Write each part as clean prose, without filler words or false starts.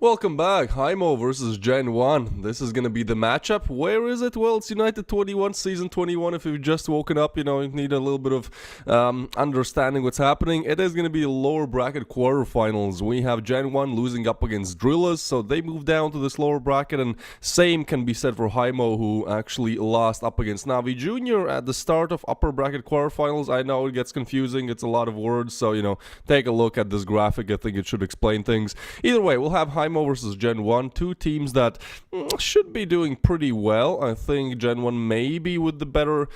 Welcome back, Heimo versus Gen 1. This is gonna be the matchup. Where is it? Well, it's United21, Season 21. If you've just woken up, you need a little bit of understanding what's happening. It is gonna be lower bracket quarterfinals. We have Gen 1 losing up against Drillers, so they move down to this lower bracket, and same can be said for Heimo, who actually lost up against Navi Jr. at the start of upper bracket quarterfinals. I know it gets confusing, it's a lot of words, so, take a look at this graphic. I think it should explain things. Either way, we'll have Heimo versus Gen 1, two teams that should be doing pretty well. I think Gen 1 maybe with the better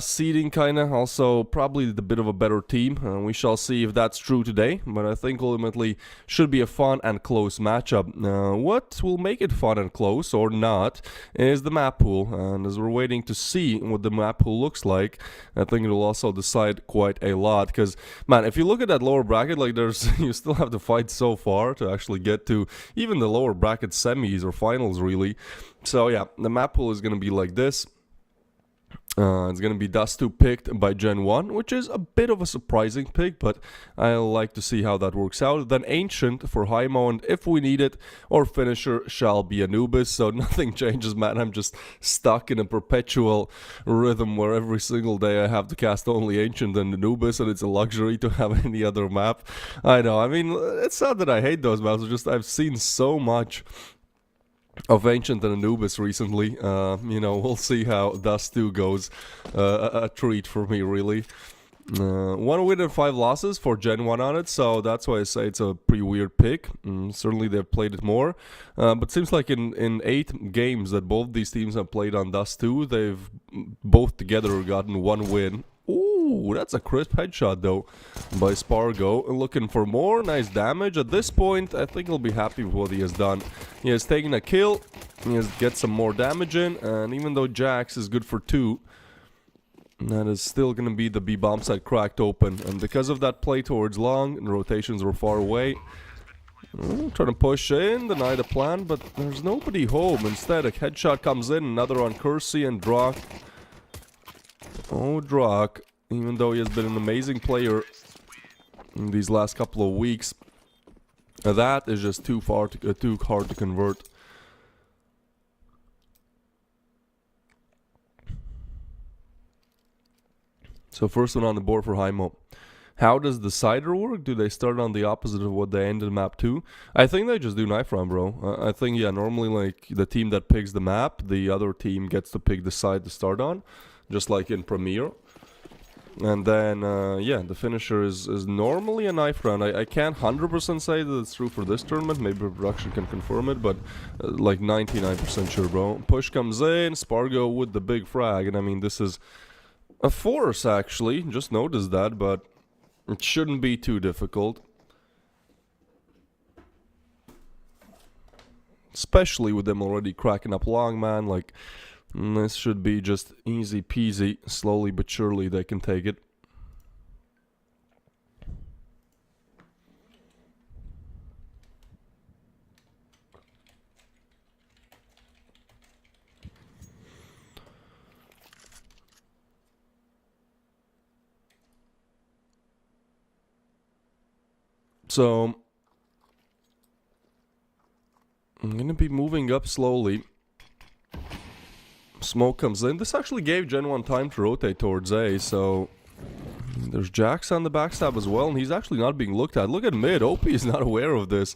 seeding, kinda, also probably the bit of a better team. We shall see if that's true today, but I think ultimately should be a fun and close matchup. What will make it fun and close or not is the map pool, and as we're waiting to see what the map pool looks like, I think it will also decide quite a lot, because man, if you look at that lower bracket, like you still have to fight so far to actually get to even the lower bracket semis or finals, really. So yeah, the map pool is going to be like this. It's going to be Dust 2 picked by Gen 1, which is a bit of a surprising pick, but I like to see how that works out. Then Ancient for Heimo, and if we need it, or Finisher shall be Anubis. So nothing changes, man. I'm just stuck in a perpetual rhythm where every single day I have to cast only Ancient and Anubis, and it's a luxury to have any other map. I know, I mean, it's not that I hate those maps, it's just I've seen so much of Ancient and Anubis recently. We'll see how Dust 2 goes. A treat for me, really. 1 win and 5 losses for Gen 1 on it, so that's why I say it's a pretty weird pick. Certainly they've played it more, but seems like in 8 games that both these teams have played on Dust 2, they've both together gotten 1 win. Ooh, that's a crisp headshot though by Spargo. Looking for more nice damage. At this point, I think he'll be happy with what he has done. He has taken a kill, he has get some more damage in, and even though Jax is good for 2, that is still going to be the B bomb site cracked open. And because of that play towards long, and rotations were far away, trying to push in, deny the plan, but there's nobody home. Instead, a headshot comes in, another on Kersey and Drak. Oh, Drak, even though he has been an amazing player in these last couple of weeks, that is just too hard to convert. So first one on the board for Heimo. How does the cider work? Do they start on the opposite of what they ended map 2? I think they just do knife round, bro. I think, yeah, normally like the team that picks the map, the other team gets to pick the side to start on, just like in Premier. And then, yeah, the finisher is normally a knife round. I can't 100% say that it's true for this tournament. Maybe production can confirm it, but like 99% sure, bro. Push comes in, Spargo with the big frag. And I mean, this is a force, actually. Just noticed that, but it shouldn't be too difficult. Especially with them already cracking up long, man. Like, this should be just easy peasy. Slowly but surely they can take it. So I'm gonna be moving up slowly. Smoke comes in. This actually gave Gen 1 time to rotate towards A, so there's Jax on the backstab as well, and he's actually not being looked at. Look at mid. OP is not aware of this.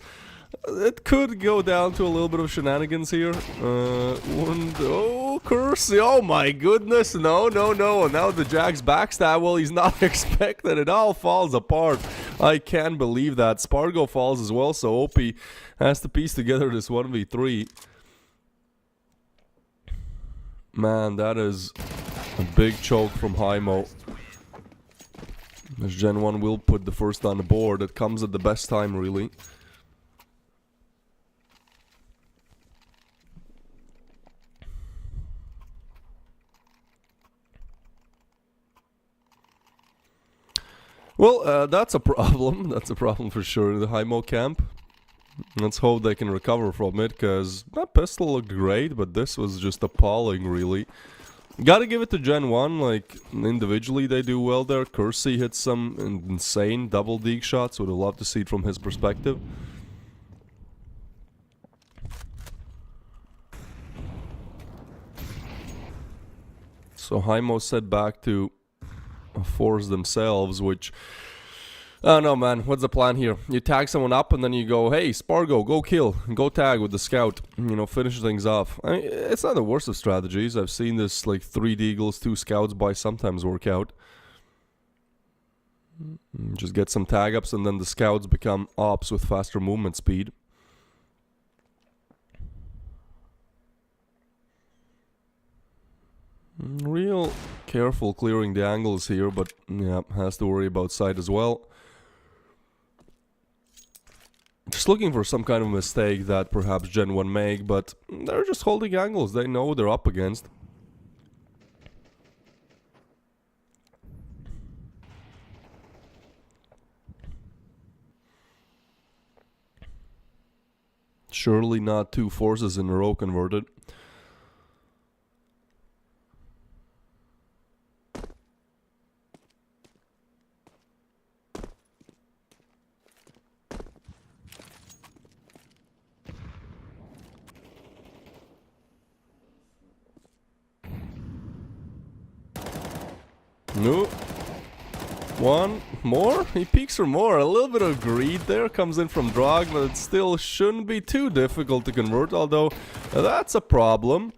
It could go down to a little bit of shenanigans here. Oh, Kersey. Oh my goodness. No. Now the Jax backstab. Well, he's not expected. It all falls apart. I can't believe that. Spargo falls as well, so OP has to piece together this 1v3. Man, that is a big choke from Heimo. As Gen 1 will put the first on the board. It comes at the best time, really. Well, that's a problem. That's a problem for sure in the Heimo camp. Let's hope they can recover from it, because that pistol looked great, but this was just appalling, really. Gotta give it to Gen 1, like, individually they do well there. Kersey hits some insane double deke shots, would have loved to see it from his perspective. So Hymo set back to force themselves, which... I don't know, man. What's the plan here? You tag someone up and then you go, hey, Spargo, go kill. Go tag with the scout. You know, finish things off. I mean, it's not the worst of strategies. I've seen this, like, 3 deagles, 2 scouts by sometimes work out. Just get some tag ups and then the scouts become ops with faster movement speed. Real careful clearing the angles here, but yeah, has to worry about sight as well. Just looking for some kind of mistake that perhaps Gen 1 make, but they're just holding angles. They know what they're up against. Surely not 2 forces in a row converted. No. 1 more? He peeks for more. A little bit of greed there comes in from Drog, but it still shouldn't be too difficult to convert, although that's a problem.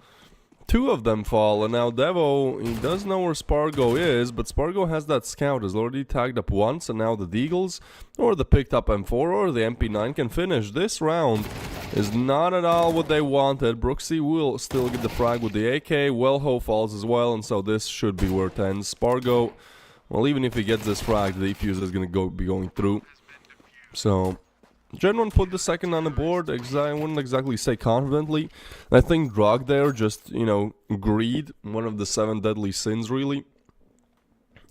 2 of them fall, and now Devo, he does know where Spargo is, but Spargo has that scout, has already tagged up once, and now the Deagles, or the picked up M4, or the MP9 can finish. This round is not at all what they wanted. Brooksy will still get the frag with the AK, Wellho falls as well, and so this should be where it ends. Spargo, well, even if he gets this frag, the defuse is going to be going through. So... Gen 1 put the second on the board, I wouldn't exactly say confidently. I think Drog there just, you know, greed, one of the 7 deadly sins really.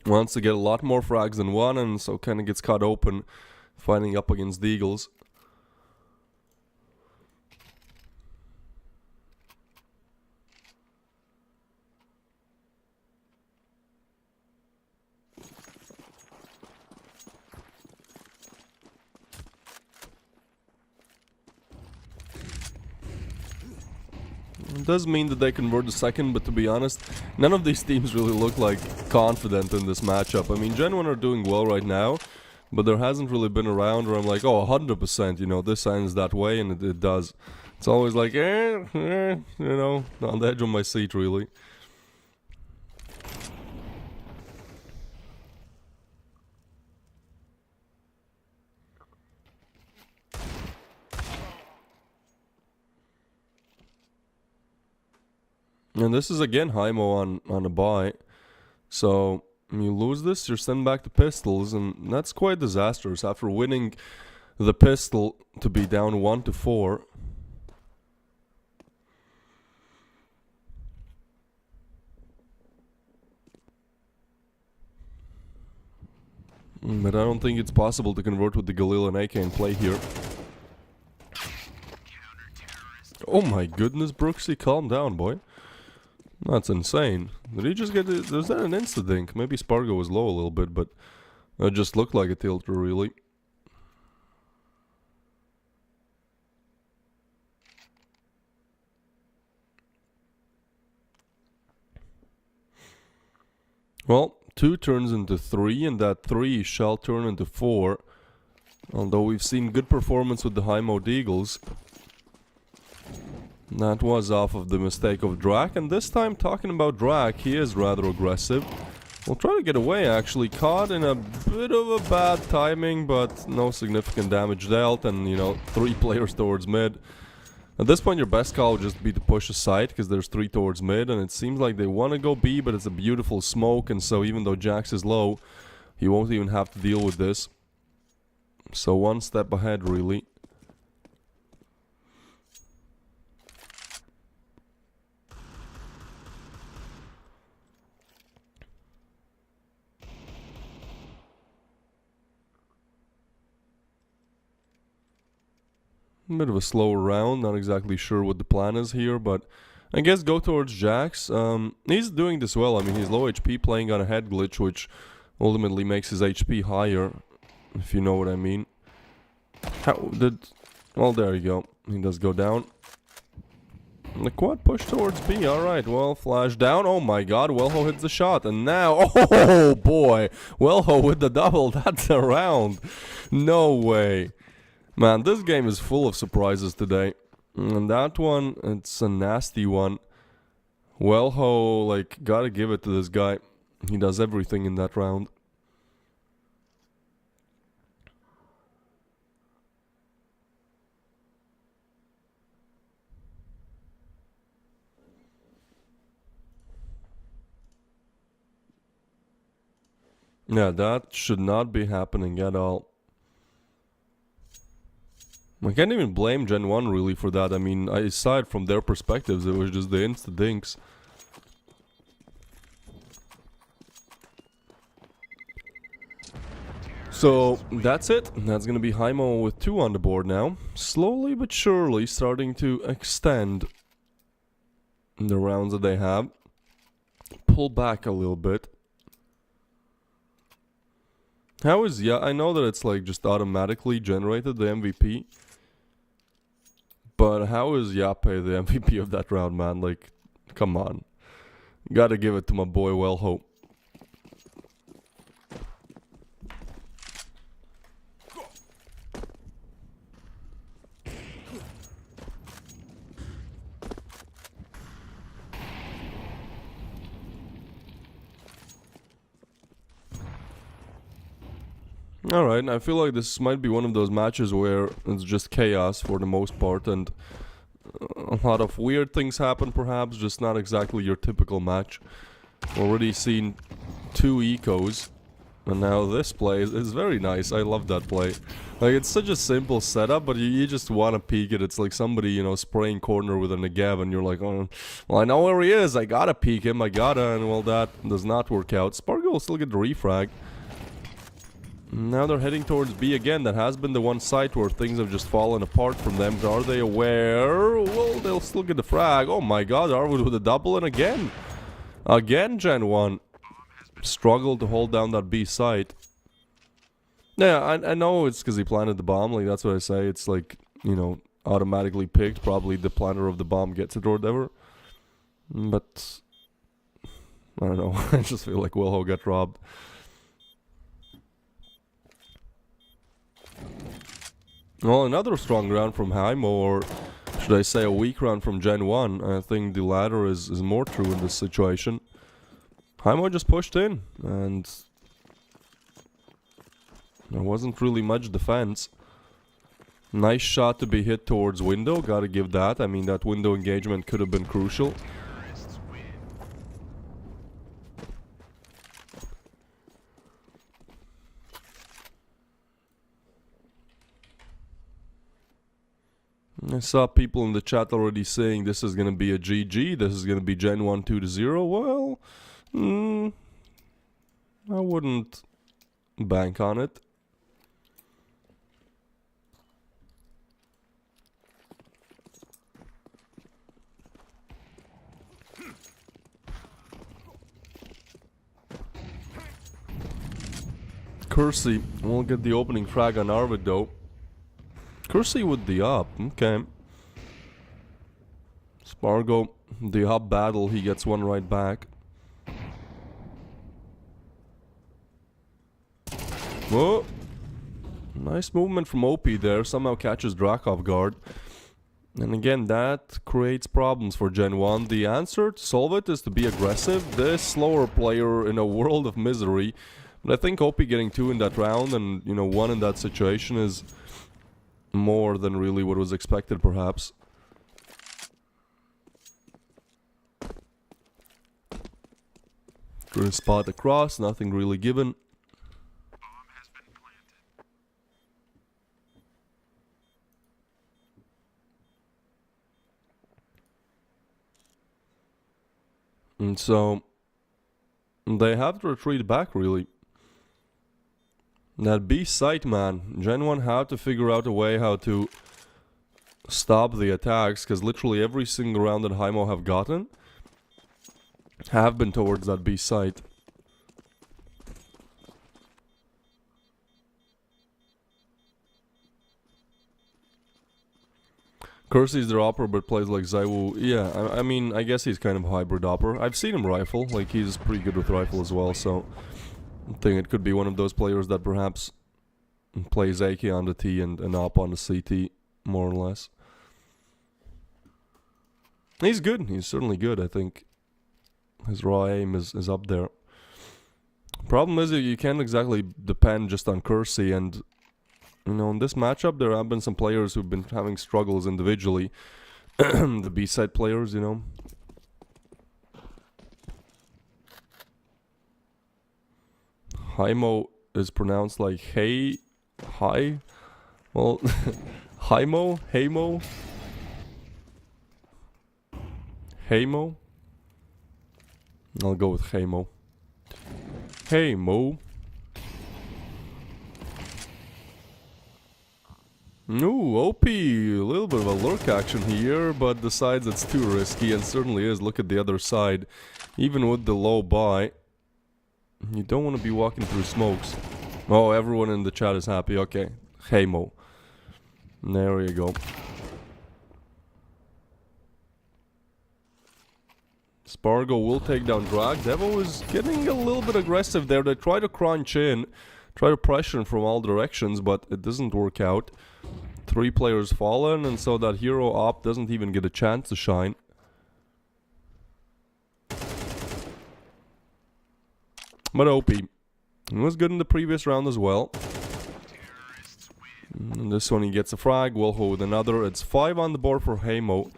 Wants to get a lot more frags than 1, and so kind of gets caught open fighting up against the Eagles. It does mean that they convert the second, but to be honest, none of these teams really look like confident in this matchup. I mean, Gen 1 are doing well right now, but there hasn't really been a round where I'm like, oh, 100%, you know, this ends that way, and it does. It's always like, you know, on the edge of my seat, really. And this is again Hymo on a buy. So you lose this, you're sent back to pistols, and that's quite disastrous after winning the pistol to be down 1-4. But I don't think it's possible to convert with the Galil and AK and play here. Oh my goodness, Brooksy, calm down, boy. That's insane. Did he just get it? Was that an insta-dink? Maybe Spargo was low a little bit, but it just looked like a tilter, really. Well, 2 turns into 3, and that 3 shall turn into 4. Although we've seen good performance with the Hymo Deagles. That was off of the mistake of Drak, and this time, talking about Drak, he is rather aggressive. We'll try to get away, actually. Caught in a bit of a bad timing, but no significant damage dealt, and, you know, 3 players towards mid. At this point, your best call would just be to push aside, because there's 3 towards mid, and it seems like they want to go B, but it's a beautiful smoke, and so even though Jax is low, he won't even have to deal with this. So 1 step ahead, really. Bit of a slower round, not exactly sure what the plan is here, but I guess go towards Jax. He's doing this well. I mean, he's low HP playing on a head glitch, which ultimately makes his HP higher, if you know what I mean. How did... Well, there you go. He does go down. The quad push towards B. Alright, well, flash down. Oh my god, Wellho hits the shot. And now, oh boy, Wellho with the double. That's a round. No way. Man, this game is full of surprises today. And that one, it's a nasty one. Wellho, like, gotta give it to this guy. He does everything in that round. Yeah, that should not be happening at all. I can't even blame Gen 1 really for that. I mean, aside from their perspectives, it was just the insta-dinks. So, that's it. That's gonna be Hymo with 2 on the board now. Slowly but surely starting to extend the rounds that they have. Pull back a little bit. How is I know that it's like just automatically generated the MVP. But how is Yape the MVP of that round, man? Like, come on. Gotta give it to my boy Wellho. Alright, I feel like this might be one of those matches where it's just chaos for the most part and a lot of weird things happen perhaps, just not exactly your typical match. Already seen 2 ecos, and now this play is very nice. I love that play. Like, it's such a simple setup, but you just want to peek it. It's like somebody, you know, spraying corner with a Negev, and you're like, oh, well, I know where he is. I gotta peek him. I gotta, and well, that does not work out. Spargo will still get the refrag. Now they're heading towards B again. That has been the one site where things have just fallen apart from them. Are they aware? Well, they'll still get the frag. Oh my god, Arwood with a double, and again. Again, Gen 1. Struggled to hold down that B site. Yeah, I know it's because he planted the bomb. Like, that's what I say. It's like, you know, automatically picked. Probably the planter of the bomb gets it or whatever. But I don't know. I just feel like Wellho got robbed. Well, another strong round from Hymo, or should I say a weak round from Gen 1. I think the latter is more true in this situation. Hymo just pushed in, and there wasn't really much defense. Nice shot to be hit towards window, gotta give that. I mean, that window engagement could have been crucial. I saw people in the chat already saying this is gonna be a GG, this is gonna be Gen 1 2-0. Well, I wouldn't bank on it. Kersey will get the opening frag on Arvid though. Kersey with the up, okay. Spargo, the up battle, he gets one right back. Whoa! Nice movement from OP there, somehow catches Drak off guard. And again, that creates problems for Gen 1. The answer to solve it is to be aggressive. This slower player in a world of misery. But I think OP getting 2 in that round and, you know, 1 in that situation is more than really what was expected, perhaps. Good spot across, nothing really given. And so they have to retreat back, really. That B site, man. Gen 1 have to figure out a way how to stop the attacks, because literally every single round that Hymo have gotten have been towards that B site. Kersey's their opper, but plays like Zaiwu. Yeah, I mean, I guess he's kind of a hybrid opper. I've seen him rifle, like he's pretty good with rifle as well, so I think it could be one of those players that perhaps plays AK on the T and op on the CT, more or less. He's good, he's certainly good, I think. His raw aim is up there. Problem is that you can't exactly depend just on Kersey, and you know, in this matchup there have been some players who've been having struggles individually. The B-side players, you know. Haimo is pronounced like hey, hi. Well, Haimo, Hamo, Hamo. I'll go with Hamo. Hey Mo. No, OP, a little bit of a lurk action here, but decides it's too risky, and certainly is. Look at the other side. Even with the low buy, you don't want to be walking through smokes. Oh, everyone in the chat is happy. Okay, hey Mo. There you go. Spargo will take down Drag. Devo is getting a little bit aggressive there. They try to crunch in, try to pressure him from all directions, but it doesn't work out. 3 players fallen, and so that hero op doesn't even get a chance to shine. But OP. He was good in the previous round as well. And this one he gets a frag, Wilho with another. It's 5 on the board for Hamo.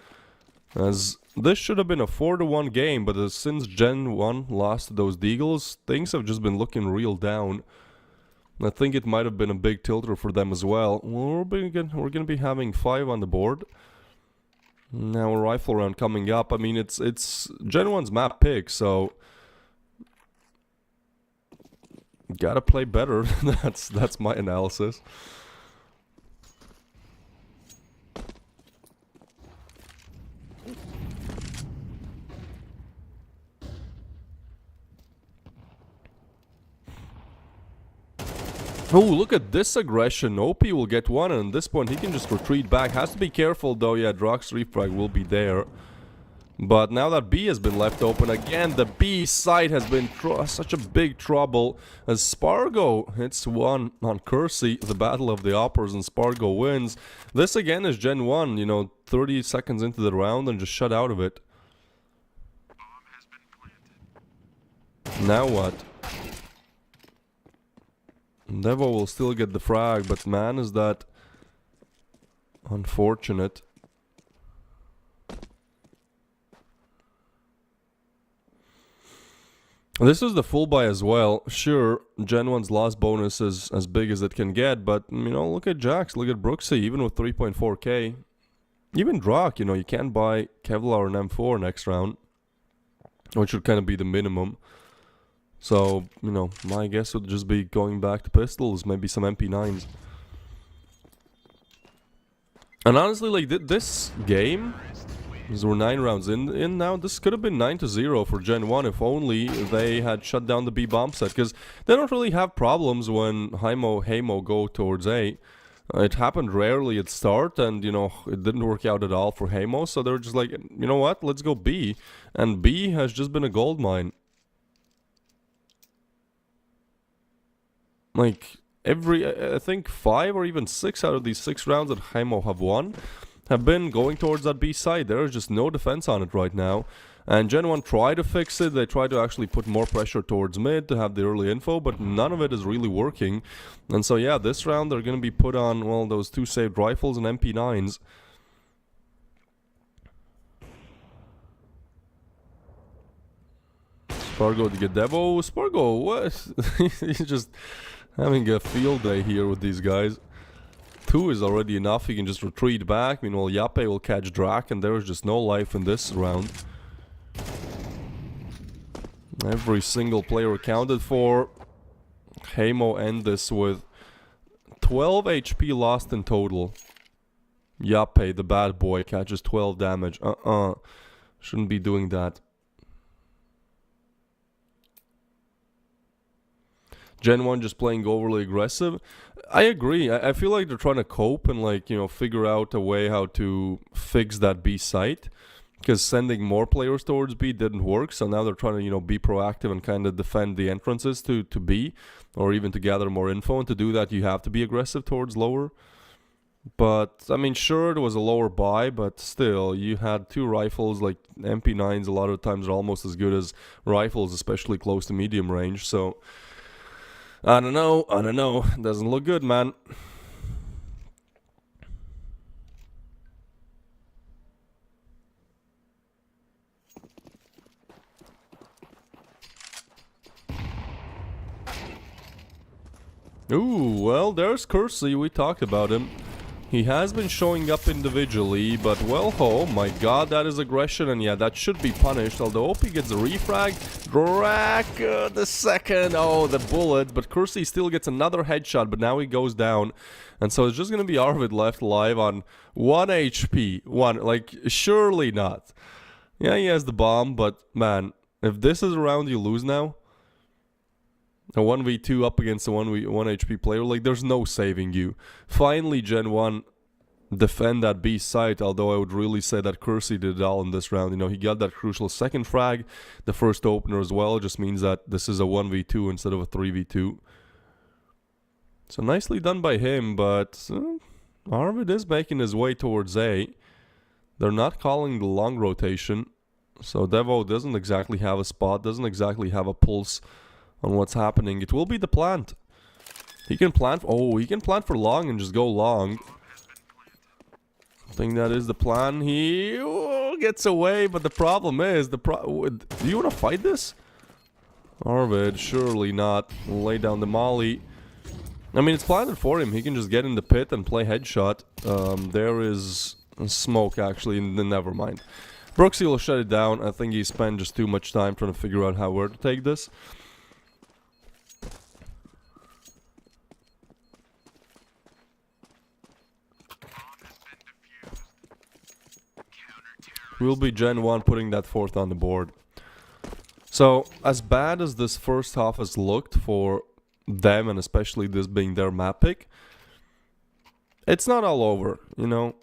As this should have been a 4-1 game, but since Gen 1 lost to those Deagles, things have just been looking real down. I think it might have been a big tilter for them as well. We're gonna be having 5 on the board. Now a rifle round coming up. I mean, it's Gen 1's map pick, so gotta play better. That's my analysis. Oh, look at this aggression. OP will get one, and at this point he can just retreat back. Has to be careful though. Yeah, Drox refrag will be there. But now that B has been left open again, the B side has been such a big trouble. As Spargo hits one on Kersey, the battle of the oppers, and Spargo wins. This again is Gen 1, you know, 30 seconds into the round and just shut out of it. Now what? Devo will still get the frag, but man, is that unfortunate. This is the full buy as well. Sure, Gen 1's loss bonus is as big as it can get, but, you know, look at Jax, look at Brooksy, even with 3.4k. Even Drak, you know, you can't buy Kevlar and M4 next round, which should kind of be the minimum. So, you know, my guess would just be going back to pistols, maybe some MP9s. And honestly, like, this game, because we're 9 rounds in now, this could have been 9-0 for Gen 1 if only they had shut down the B bomb set. Because they don't really have problems when Hamo go towards A. It happened rarely at start, and, you know, it didn't work out at all for Hamo. So they're just like, you know what, let's go B. And B has just been a gold mine. Like, I think 5 or even 6 out of these 6 rounds that Hamo have won have been going towards that B side. There is just no defense on it right now. And Gen 1 tried to fix it. They tried to actually put more pressure towards mid to have the early info, but none of it is really working. And so, yeah, this round they're going to be put on, well, those 2 saved rifles and MP9s. Spargo to get Devo. Spargo, what? He's just having a field day here with these guys. 2 is already enough, he can just retreat back. Meanwhile, Yape will catch Drak, and there is just no life in this round. Every single player accounted for. Hamo end this with 12 HP lost in total. Yape, the bad boy, catches 12 damage. Shouldn't be doing that. Gen 1 just playing overly aggressive. I agree. I feel like they're trying to cope and, like, you know, figure out a way how to fix that B site. Because sending more players towards B didn't work, so now they're trying to, you know, be proactive and kind of defend the entrances to B, or even to gather more info. And to do that, you have to be aggressive towards lower. But, I mean, sure, it was a lower buy, but still, you had two rifles, like MP9s a lot of times are almost as good as rifles, especially close to medium range, so I don't know, doesn't look good, man. Ooh, well, there's Kersey, we talked about him. He has been showing up individually, but well, oh my god, that is aggression, and yeah, that should be punished, although OP gets a refrag. Draka, the second, oh, the bullet, but Kersey still gets another headshot, but now he goes down, and so it's just gonna be Arvid left alive on 1 HP. Like, surely not. Yeah, he has the bomb, but man, if this is a round you lose now, a 1v2 up against a 1 HP player, like, there's no saving you. Finally, Gen 1 defend that B site, although I would really say that Kersey did it all in this round. You know, he got that crucial second frag, the first opener as well. It just means that this is a 1v2 instead of a 3v2. So nicely done by him, but Arvid is making his way towards A. They're not calling the long rotation, so Devo doesn't exactly have a spot, doesn't exactly have a pulse on what's happening. It will be the plant. He can plant. Oh, he can plant for long and just go long. I think that is the plan. He gets away, but the problem is do you want to fight this? Arvid, surely not. Lay down the molly. I mean, it's planted for him. He can just get in the pit and play headshot. There is smoke, actually. Never mind. Brooksy will shut it down. I think he spent just too much time trying to figure out where to take this. Will be Gen 1 putting that fourth on the board. So, as bad as this first half has looked for them, and especially this being their map pick, it's not all over, you know.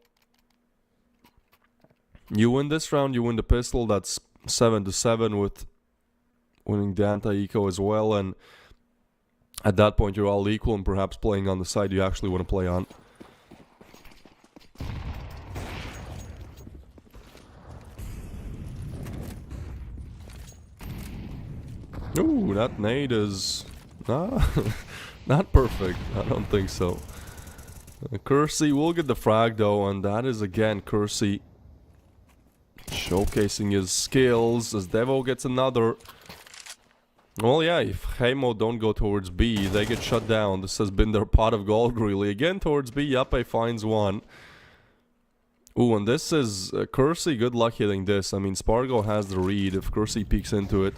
You win this round, you win the pistol, that's 7-7 with winning the anti-eco as well, and at that point you're all equal and perhaps playing on the side you actually want to play on. Ooh, that nade is not perfect. I don't think so. Kersey will get the frag though, and that is again Kersey showcasing his skills as Devo gets another. Well, yeah, if Heimo don't go towards B, they get shut down. This has been their pot of gold, really. Again towards B, Yape finds one. Ooh, and this is Kersey. Good luck hitting this. I mean, Spargo has the read if Kersey peeks into it.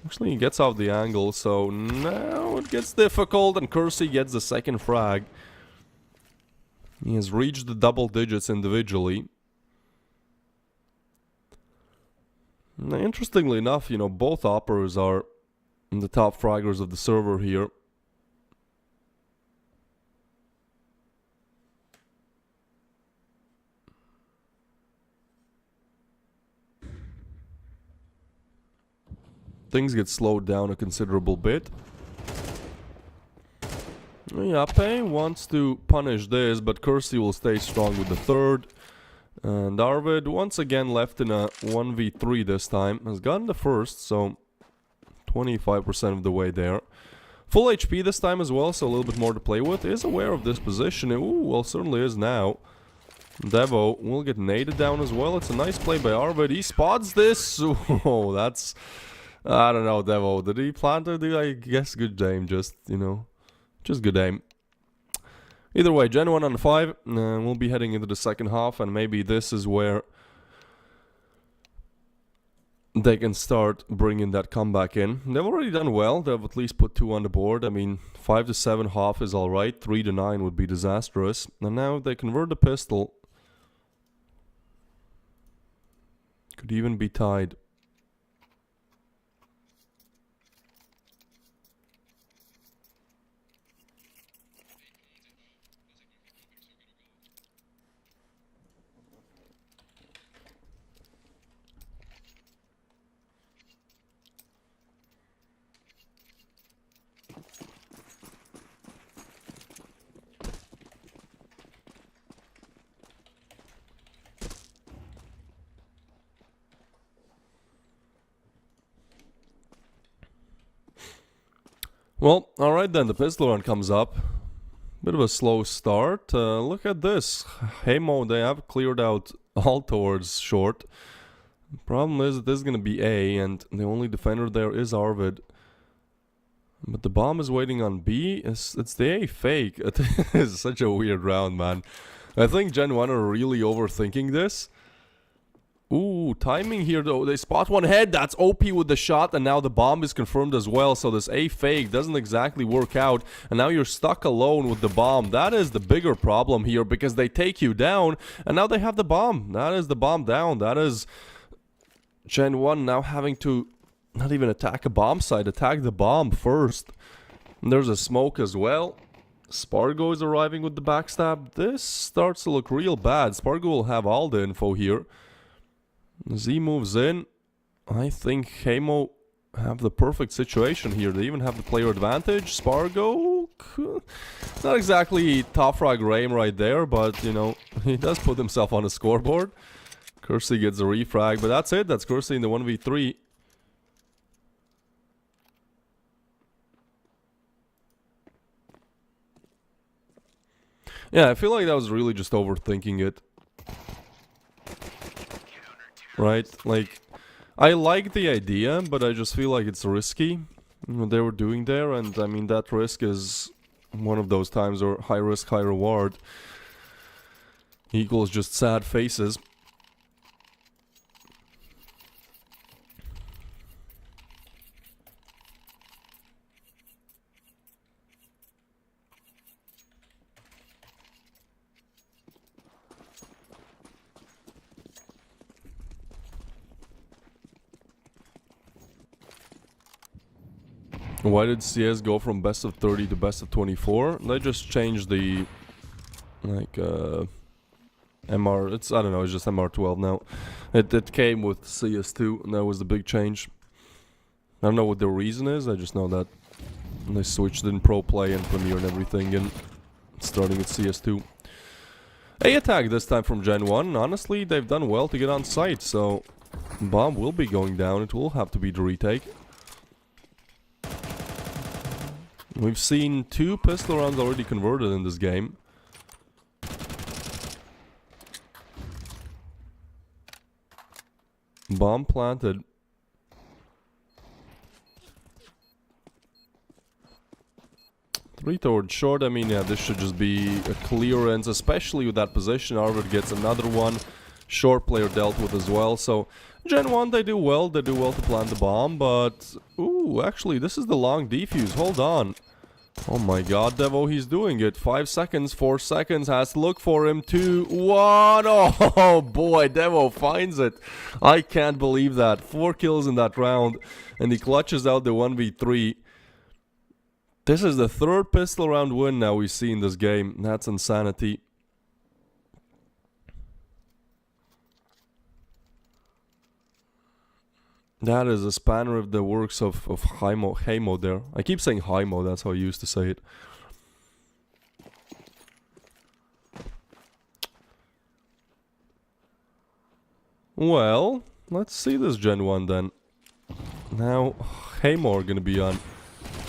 Actually, he gets off the angle, so now it gets difficult, and Kersey gets the second frag. He has reached the double digits individually. Now, interestingly enough, you know, both operas are in the top fraggers of the server here. Things get slowed down a considerable bit. Yape wants to punish this, but Kersey will stay strong with the third. And Arvid, once again left in a 1v3 this time, has gotten the first, so 25% of the way there. Full HP this time as well, so a little bit more to play with. Is aware of this position. Ooh, well, certainly is now. Devo will get naded down as well. It's a nice play by Arvid. He spots this. Oh, that's... I don't know, Devo. Did he plan to do? I guess good aim, just, you know, just good aim. Either way, Gen 1 on 5. We'll be heading into the second half, and maybe this is where they can start bringing that comeback in. They've already done well. They've at least put 2 on the board. I mean, 5-7 half is alright. 3-9 would be disastrous. And now they convert the pistol. Could even be tied. Well, alright then, the pistol round comes up. Bit of a slow start. Look at this. Hamo, they have cleared out all towards short. Problem is that this is going to be A, and the only defender there is Arvid. But the bomb is waiting on B. It's the A fake. It is such a weird round, man. I think Gen 1 are really overthinking this. Ooh, timing here though. They spot one head. That's OP with the shot, and now the bomb is confirmed as well. So this A fake doesn't exactly work out, and now you're stuck alone with the bomb. That is the bigger problem here, because they take you down, and now they have the bomb. That is the bomb down. That is Gen 1 now having to not even attack a bomb site, attack the bomb first. And there's a smoke as well. Spargo is arriving with the backstab. This starts to look real bad. Spargo will have all the info here. Z moves in. I think Hamo have the perfect situation here. They even have the player advantage. Spargo, not exactly top frag Rame right there, but you know, he does put himself on the scoreboard. Kersey gets a refrag, but that's it. That's Kersey in the 1v3. Yeah, I feel like that was really just overthinking it. Right? Like, I like the idea, but I just feel like it's risky what they were doing there, and I mean, that risk is one of those times where high risk, high reward equals just sad faces. Why did CS go from best of 30 to best of 24? They just changed the, like, MR, it's, I don't know, it's just MR12 now. It came with CS2, and that was the big change. I don't know what the reason is, I just know that they switched in Pro Play and Premiere and everything, and starting at CS2. A attack this time from Gen 1, honestly, they've done well to get on site, so bomb will be going down, it will have to be the retake. We've seen 2 pistol rounds already converted in this game. Bomb planted. Three towards short, I mean, yeah, this should just be a clearance, especially with that position. Arvid gets another one. Short player dealt with as well, so Gen 1, they do well to plant the bomb, but ooh, actually, this is the long defuse, hold on. Oh my god, Devo, he's doing it. 5 seconds, 4 seconds, has to look for him. 2, 1. Oh boy, Devo finds it. I can't believe that. 4 kills in that round, and he clutches out the 1v3. This is the 3rd pistol round win now we see in this game. That's insanity. That is a spanner of the works of Hamo there. I keep saying Hamo, that's how I used to say it. Well, let's see this Gen 1 then. Now, Hamo are gonna be on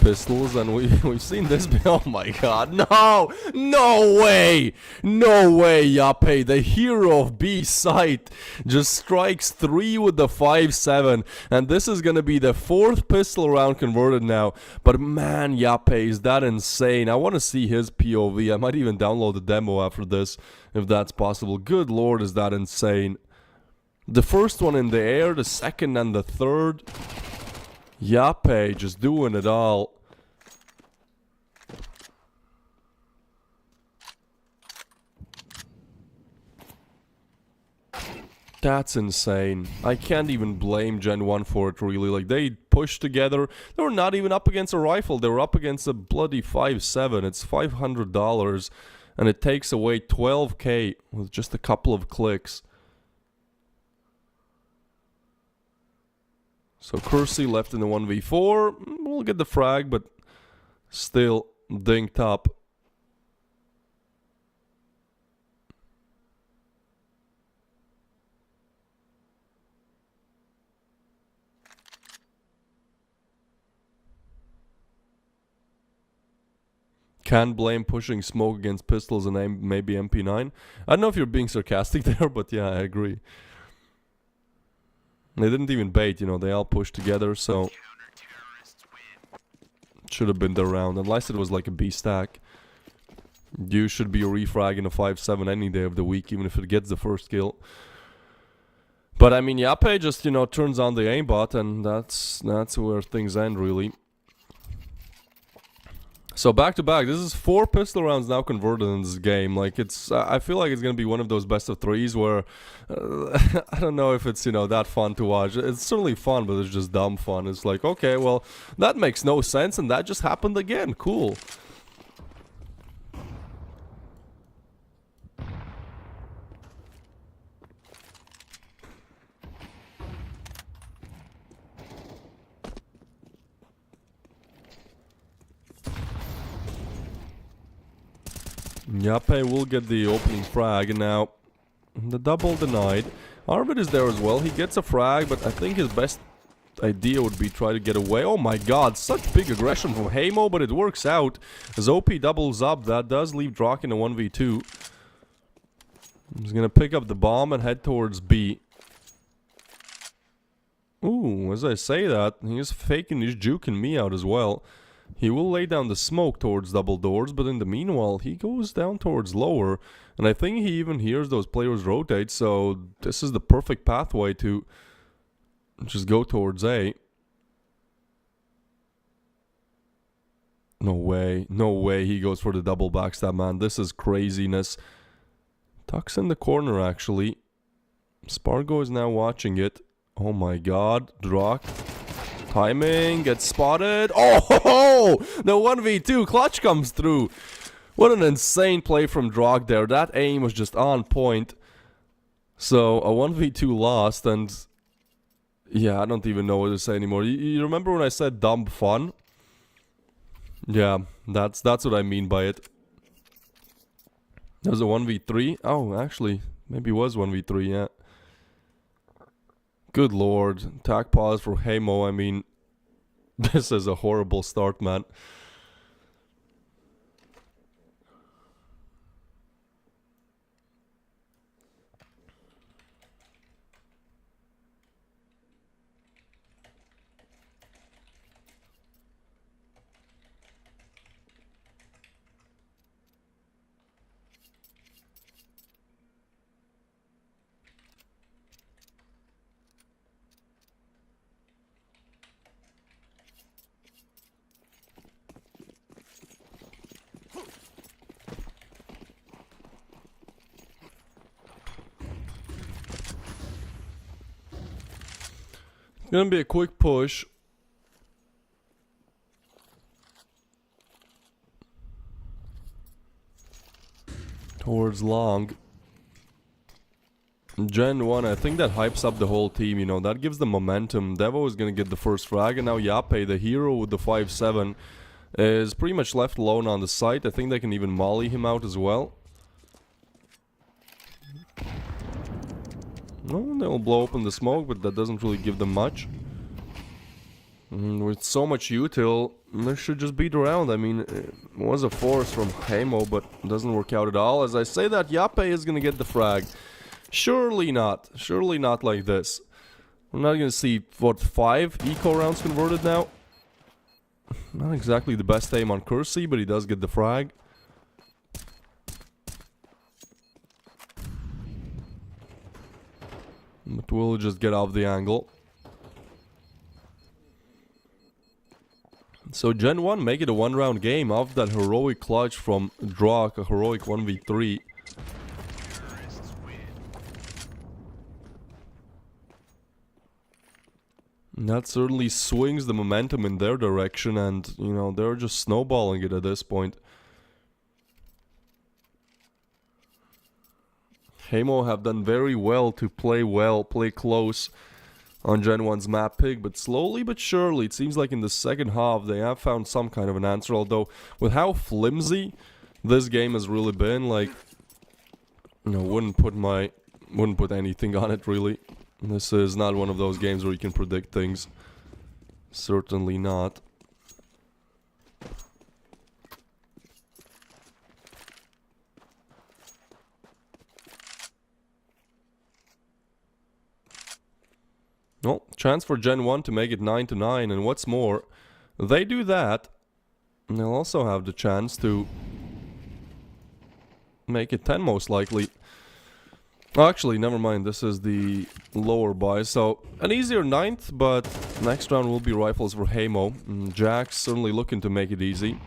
pistols, and we've seen this. Oh my god, no! No way! No way, Yape, the hero of B site, just strikes 3 with the 5-7, and this is gonna be the 4th pistol round converted now. But man, Yape, is that insane. I want to see his POV. I might even download the demo after this, if that's possible. Good lord, is that insane. The first one in the air, the second and the third. Yape just doing it all. That's insane. I can't even blame Gen 1 for it, really. Like, they pushed together. They were not even up against a rifle. They were up against a bloody 5.7. It's $500. And it takes away 12k with just a couple of clicks. So Kersey left in the 1v4. We'll get the frag, but still dinked up. Can't blame pushing smoke against pistols and maybe MP9. I don't know if you're being sarcastic there, but yeah, I agree. They didn't even bait, you know, they all pushed together, so... Should have been their round, unless it was like a B stack. You should be refragging a 5-7 any day of the week, even if it gets the first kill. But I mean, Yape just, you know, turns on the aimbot, and that's where things end, really. So back to back, this is 4 pistol rounds now converted in this game. Like, it's, I feel like it's gonna be one of those best of 3s where, I don't know if it's, you know, that fun to watch. It's certainly fun, but it's just dumb fun. It's like, okay, well, that makes no sense, and that just happened again. Cool. Yape will get the opening frag, and now the double denied. Arvid is there as well. He gets a frag, but I think his best idea would be try to get away. Oh my god, such big aggression from Hamo, but it works out. As OP doubles up, that does leave Drak in a 1v2. He's gonna pick up the bomb and head towards B. Ooh, as I say that, he's faking, he's juking me out as well. He will lay down the smoke towards double doors, but in the meanwhile, he goes down towards lower. And I think he even hears those players rotate, so this is the perfect pathway to just go towards A. No way, no way he goes for the double backstab, man. This is craziness. Tucks in the corner, actually. Spargo is now watching it. Oh my god, Drak. Timing, gets spotted. Oh, the 1v2 clutch comes through. What an insane play from Drak there. That aim was just on point. So, a 1v2 lost, and yeah, I don't even know what to say anymore. You remember when I said dumb fun? Yeah, that's what I mean by it. That was a 1v3. Oh, actually, maybe it was 1v3, yeah. Good lord. Attack pause for Hamo. I mean, this is a horrible start, man. It's gonna be a quick push. Towards long. Gen 1, I think that hypes up the whole team, you know, that gives them momentum. Devo is gonna get the first frag, and now Yape, the hero with the 5-7, is pretty much left alone on the site. I think they can even molly him out as well. No, they'll blow open the smoke, but that doesn't really give them much. With so much util, they should just beat around. I mean, it was a force from Hamo, but it doesn't work out at all. As I say that, Yape is gonna get the frag. Surely not. Surely not like this. We're not gonna see, what, 5 eco rounds converted now? Not exactly the best aim on Kersey, but he does get the frag. But we'll just get off the angle. So Gen 1 make it a 1-round game off that heroic clutch from Drak, a heroic 1v3. And that certainly swings the momentum in their direction, and, you know, they're just snowballing it at this point. Hamo have done very well to play close on Gen 1's map pick, but slowly but surely, it seems like in the second half they have found some kind of an answer, although with how flimsy this game has really been, like, you know, wouldn't put anything on it really. This is not one of those games where you can predict things. Certainly not. Chance for Gen 1 to make it 9-9, and what's more, they do that, and they'll also have the chance to make it 10 most likely. Oh, actually, never mind, this is the lower buy, so an easier 9th, but next round will be rifles for Hamo. Jack's certainly looking to make it easy.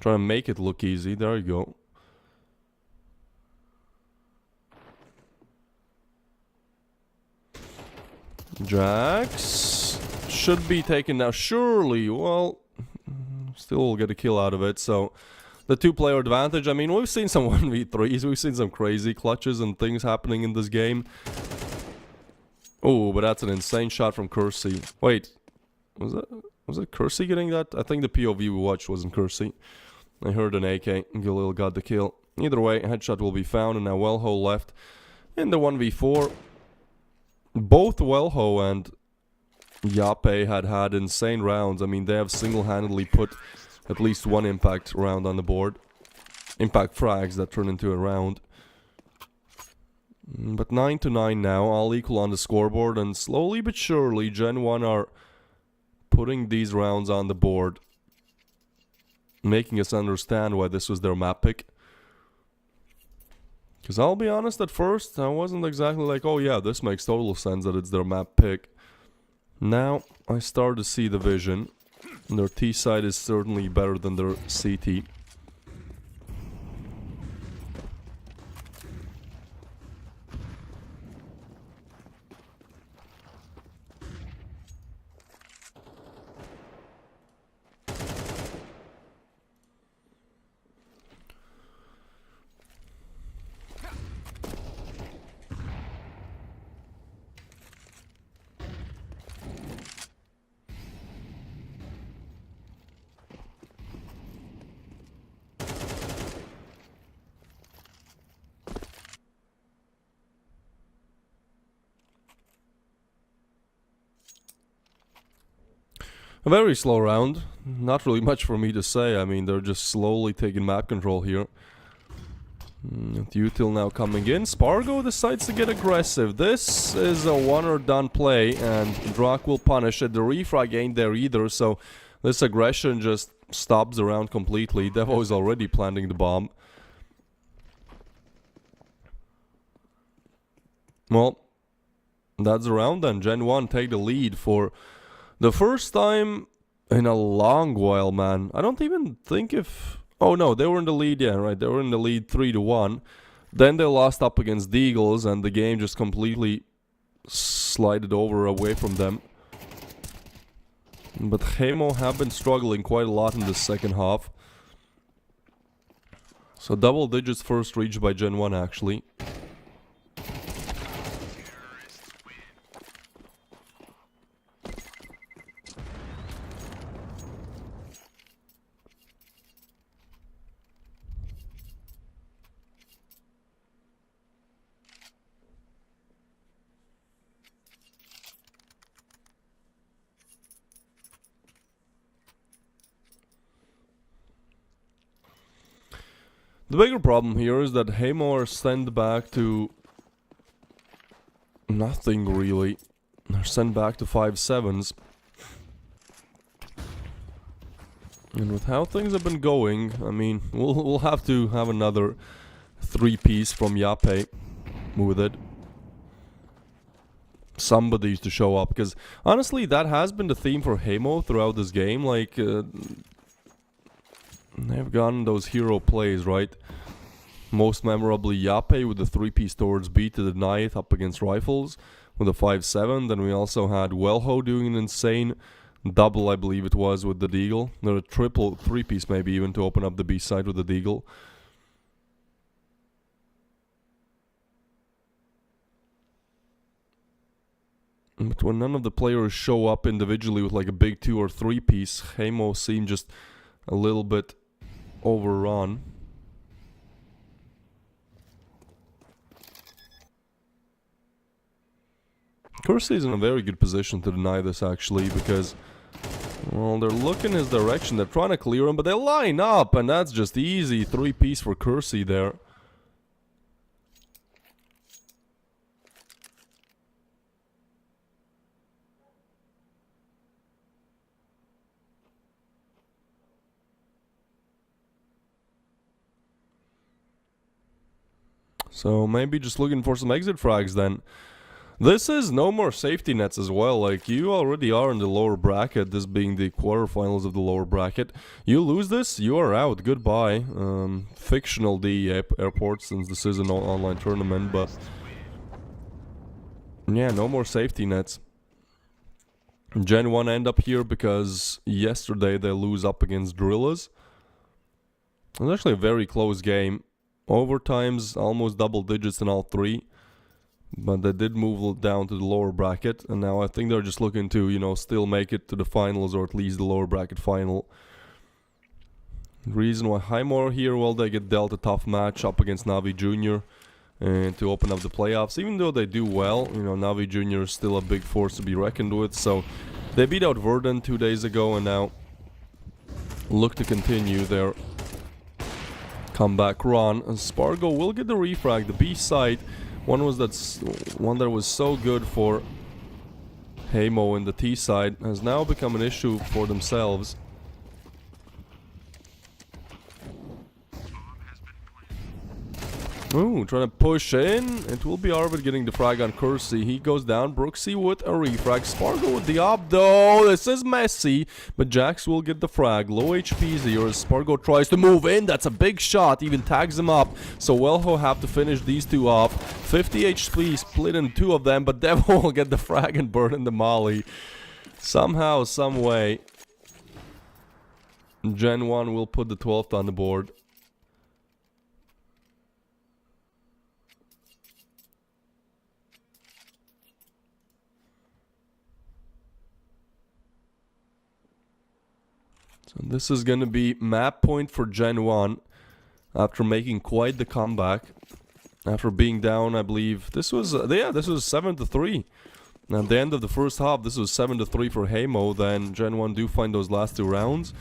Trying to make it look easy, there you go. Jax should be taken now, surely. Well, still will get a kill out of it, so the 2-player advantage. I mean, we've seen some 1v3s, we've seen some crazy clutches and things happening in this game. Oh, but that's an insane shot from Kersey. Wait, was it Kersey getting that? I think the POV we watched wasn't Kersey. I heard an AK, Galil got the kill. Either way, headshot will be found, and now Wellho left in the 1v4. Both Wellho and Yape had insane rounds. I mean, they have single-handedly put at least one impact round on the board. Impact frags that turn into a round. But 9-9 now, all equal on the scoreboard, and slowly but surely Gen 1 are putting these rounds on the board, making us understand why this was their map pick. Because I'll be honest, at first I wasn't exactly like, oh yeah, this makes total sense that it's their map pick. Now I start to see the vision. Their T side is certainly better than their CT. A very slow round. Not really much for me to say. I mean, they're just slowly taking map control here. Util now coming in. Spargo decides to get aggressive. This is a one-or-done play, and Drak will punish it. The refrag ain't there either, so this aggression just stops the round completely. Devo is already planting the bomb. Well, that's the round then. Gen 1 take the lead for the first time in a long while, man. I don't even think if... Oh no, they were in the lead, yeah, right. They were in the lead 3-1. Then they lost up against the Eagles, and the game just completely slided over away from them. But Hamo have been struggling quite a lot in the second half. So double digits first reached by Gen 1, actually. The bigger problem here is that Hamo are sent back to nothing really. They're sent back to 5-7s. And with how things have been going, I mean, we'll have to have another 3-piece from Yape with it. Somebody to show up, because honestly that has been the theme for Hamo throughout this game. Like, they've gotten those hero plays, right? Most memorably Yape with the 3-piece towards B to deny it up against rifles with a 5-7. Then we also had Wellho doing an insane double, I believe it was, with the Deagle. Or a triple 3-piece maybe even to open up the B side with the Deagle. But when none of the players show up individually with like a big 2 or 3-piece, Hamo seem just a little bit overrun. Kersey is in a very good position to deny this actually, because, well, they're looking his direction, they're trying to clear him, but they line up, and that's just easy 3-piece for Kersey there. So maybe just looking for some exit frags then. This is no more safety nets as well. Like, you already are in the lower bracket, this being the quarterfinals of the lower bracket. You lose this, you are out. Goodbye. Fictional the airport, since this is an online tournament, but yeah, no more safety nets. Gen 1 end up here because yesterday they lose up against Drillas. It was actually a very close game. Overtimes, almost double digits in all three. But they did move down to the lower bracket. And now I think they're just looking to, you know, still make it to the finals, or at least the lower bracket final. Reason why Highmore here, well, they get dealt a tough match up against Navi Jr. And to open up the playoffs. Even though they do well, you know, Navi Jr. is still a big force to be reckoned with. So they beat out Verdun 2 days ago and now look to continue their comeback run. And Spargo will get the refrag. The B side, one that was so good for Hamo in the T side, has now become an issue for themselves. Ooh, trying to push in. It will be Arvid getting the frag on Kersey. He goes down. Brooksy with a refrag. Spargo with the op, though. This is messy, but Jax will get the frag. Low HP here as Spargo tries to move in. That's a big shot. Even tags him up. So Welho have to finish these two off. 50 HP split in two of them, but Devil will get the frag and burn in the molly. Somehow, some way, Gen 1 will put the 12th on the board. So this is going to be map point for Gen 1 after making quite the comeback. After being down, I believe, this was 7-3. At the end of the first half, this was 7-3 for Hamo. Then Gen 1 do find those last 2 rounds.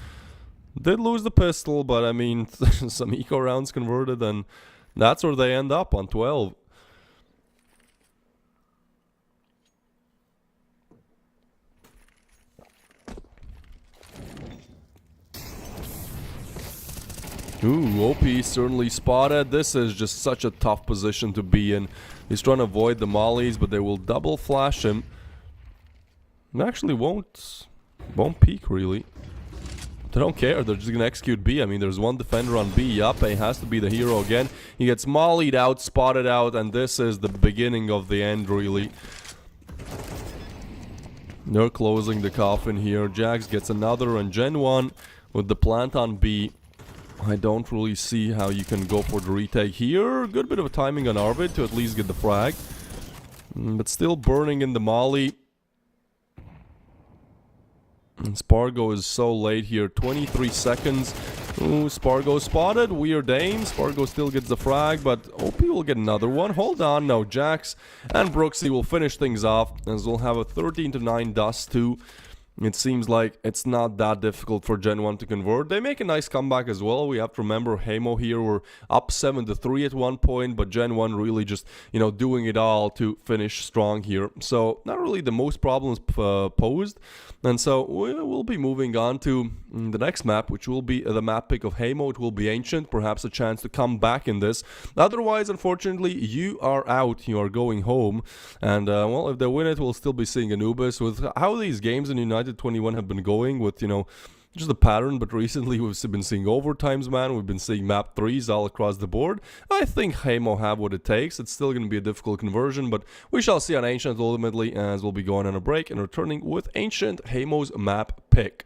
Did lose the pistol, but I mean, some eco rounds converted, and that's where they end up on 12. Ooh, OP certainly spotted. This is just such a tough position to be in. He's trying to avoid the mollies, but they will double flash him. And actually won't peek, really. They don't care. They're just going to execute B. I mean, there's one defender on B. Yape has to be the hero again. He gets mollied out, spotted out, and this is the beginning of the end, really. They're closing the coffin here. Jax gets another, and Gen 1 with the plant on B. I don't really see how you can go for the retake here. Good bit of a timing on Arvid to at least get the frag. But still burning in the molly. And Spargo is so late here. 23 seconds. Ooh, Spargo spotted. Weird aim. Spargo still gets the frag, but OP will get another one. Hold on. No, Jax and Brooksy will finish things off, as we'll have a 13-9 dust too. It seems like it's not that difficult for Gen 1 to convert. They make a nice comeback as well. We have to remember Hamo here were up 7-3 at one point, but Gen 1 really just, you know, doing it all to finish strong here. So not really the most problems posed. And so we'll be moving on to the next map, which will be the map pick of Hamo. It will be Ancient, perhaps a chance to come back in this. Otherwise, unfortunately, you are out. You are going home. And, well, if they win it, we'll still be seeing Anubis. With how these games in United21 have been going with, you know, just a pattern, but recently we've been seeing overtimes, man. We've been seeing map 3s all across the board. I think Hamo have what it takes. It's still going to be a difficult conversion, but we shall see on Ancient ultimately, as we'll be going on a break and returning with Ancient, Hamo's map pick.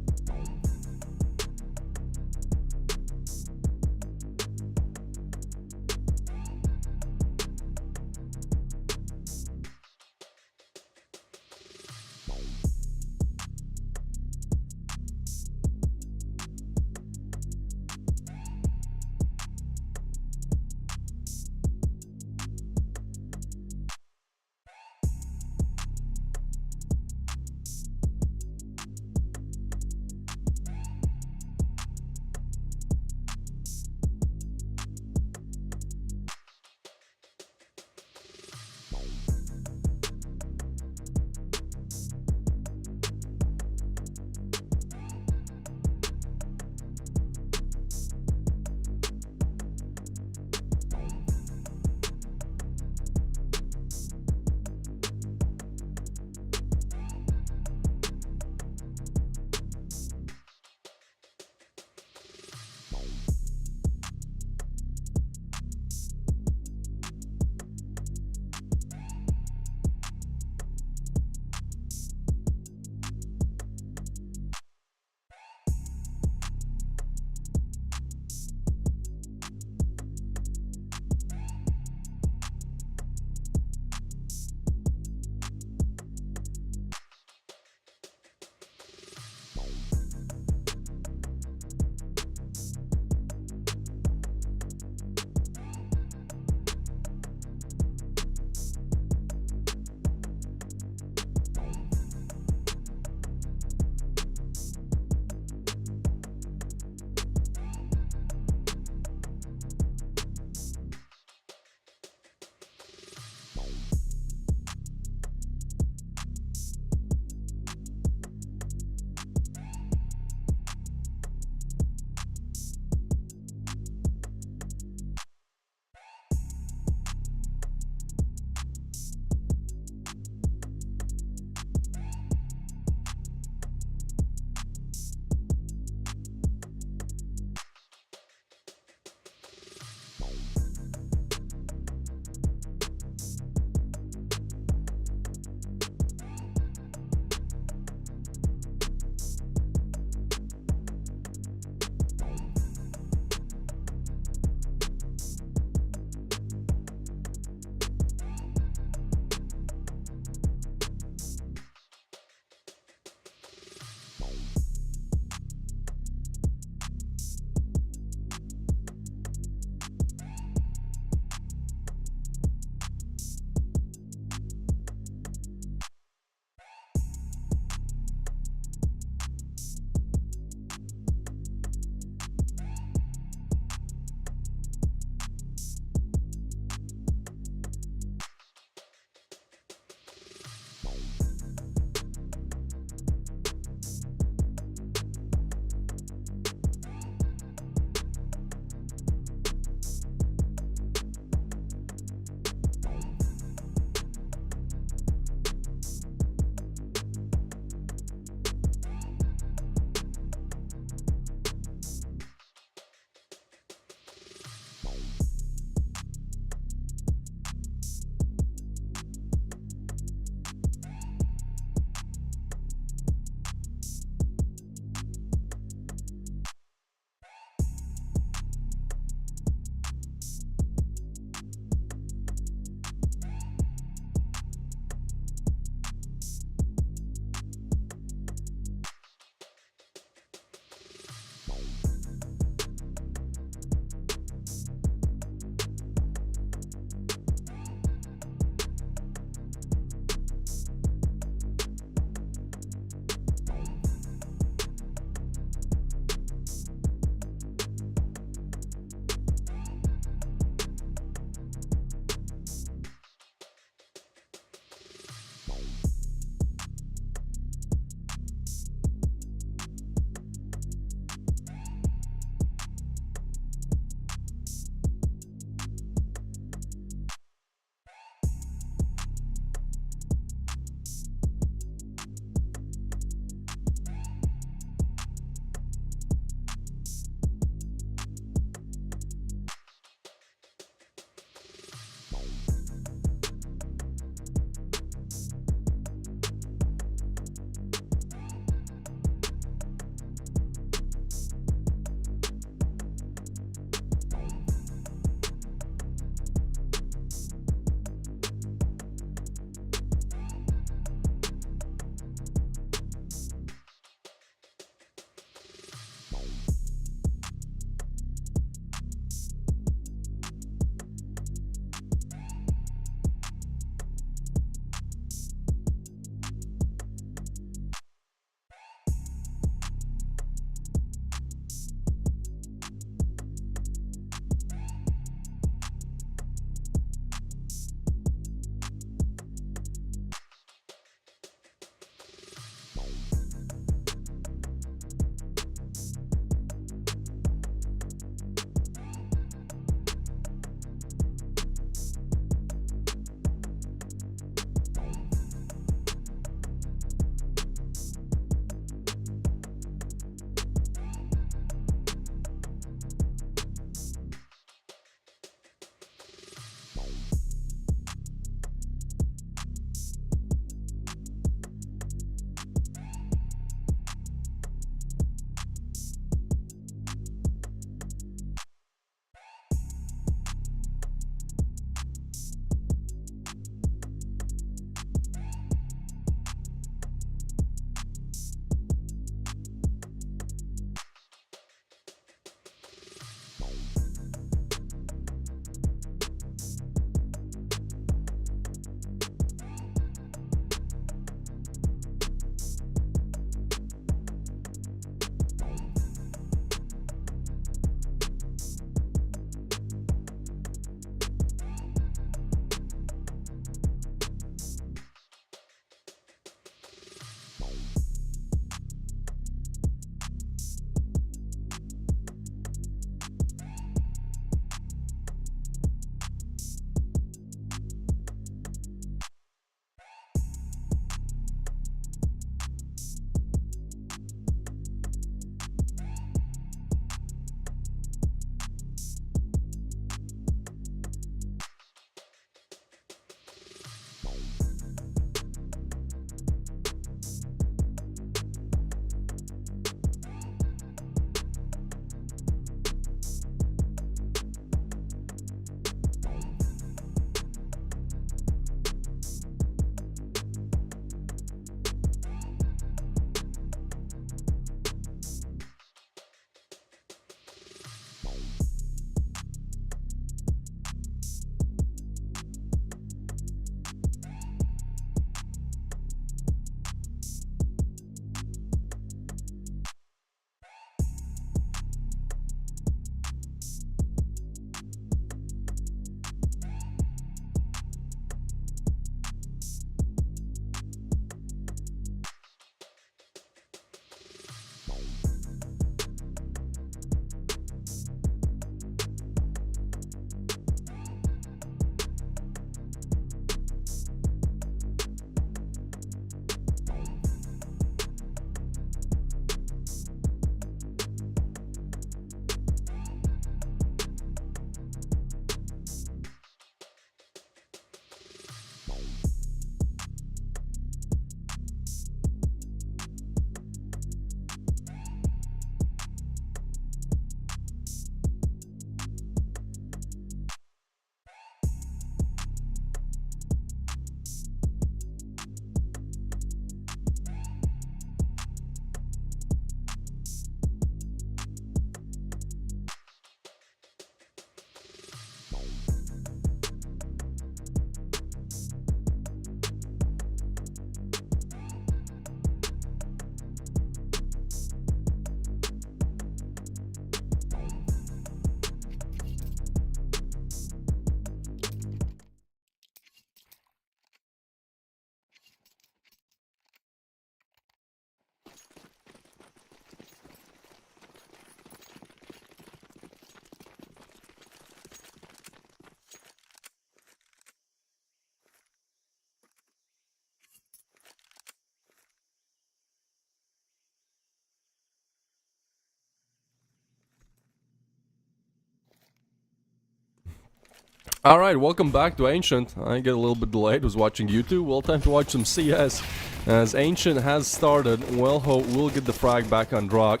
Alright, welcome back to Ancient. I get a little bit delayed, was watching YouTube. Well, time to watch some CS. As Ancient has started, Wellho will get the frag back on Drock.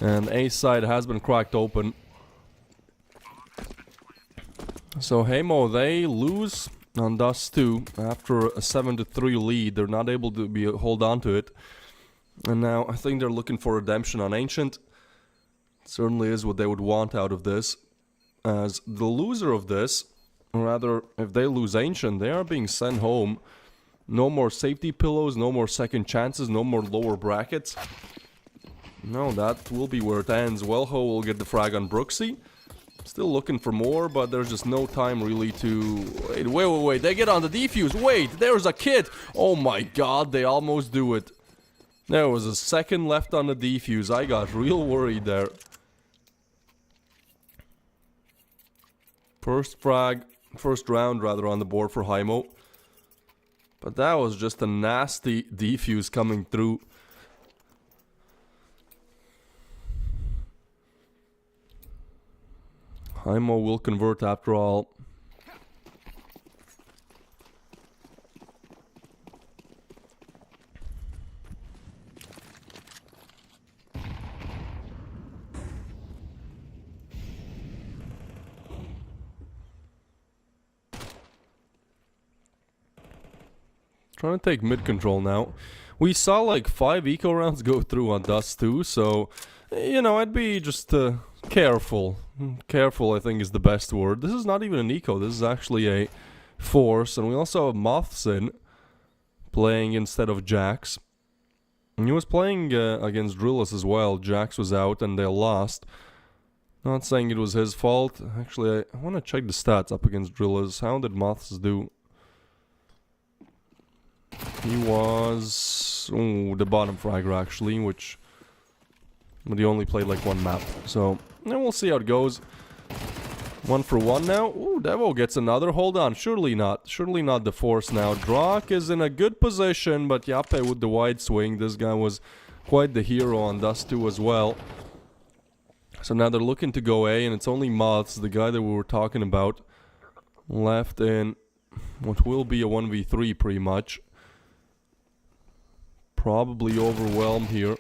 And A side has been cracked open. So Hamo, they lose on Dust 2 after a 7-3 lead. They're not able to hold on to it. And now I think they're looking for redemption on Ancient. It certainly is what they would want out of this. As the loser of this, or rather, if they lose Ancient, they are being sent home. No more safety pillows, no more second chances, no more lower brackets. No, that will be where it ends. Wellho will get the frag on Brooksy. Still looking for more, but there's just no time really to... Wait. They get on the defuse. Wait, there's a kit. Oh my god, they almost do it. There was a second left on the defuse. I got real worried there. First round rather on the board for Hamo. But that was just a nasty defuse coming through. Hamo will convert after all. Trying to take mid control now. We saw like 5 eco rounds go through on Dust 2, so you know, I'd be just careful. Careful, I think, is the best word. This is not even an eco, this is actually a force, and we also have Moths in playing instead of Jax. And he was playing against Drillus as well. Jax was out and they lost. Not saying it was his fault. Actually, I want to check the stats up against Drillus. How did Moths do? He was the bottom fragger actually, but he only played like one map. So then we'll see how it goes. 1 for 1 now. Ooh, Devo gets another. Hold on, surely not. Surely not the force now. Drock is in a good position, but Yape with the wide swing. This guy was quite the hero on Dust 2 as well. So now they're looking to go A, and it's only Moths, the guy that we were talking about, left in what will be a 1v3 pretty much. Probably overwhelmed here.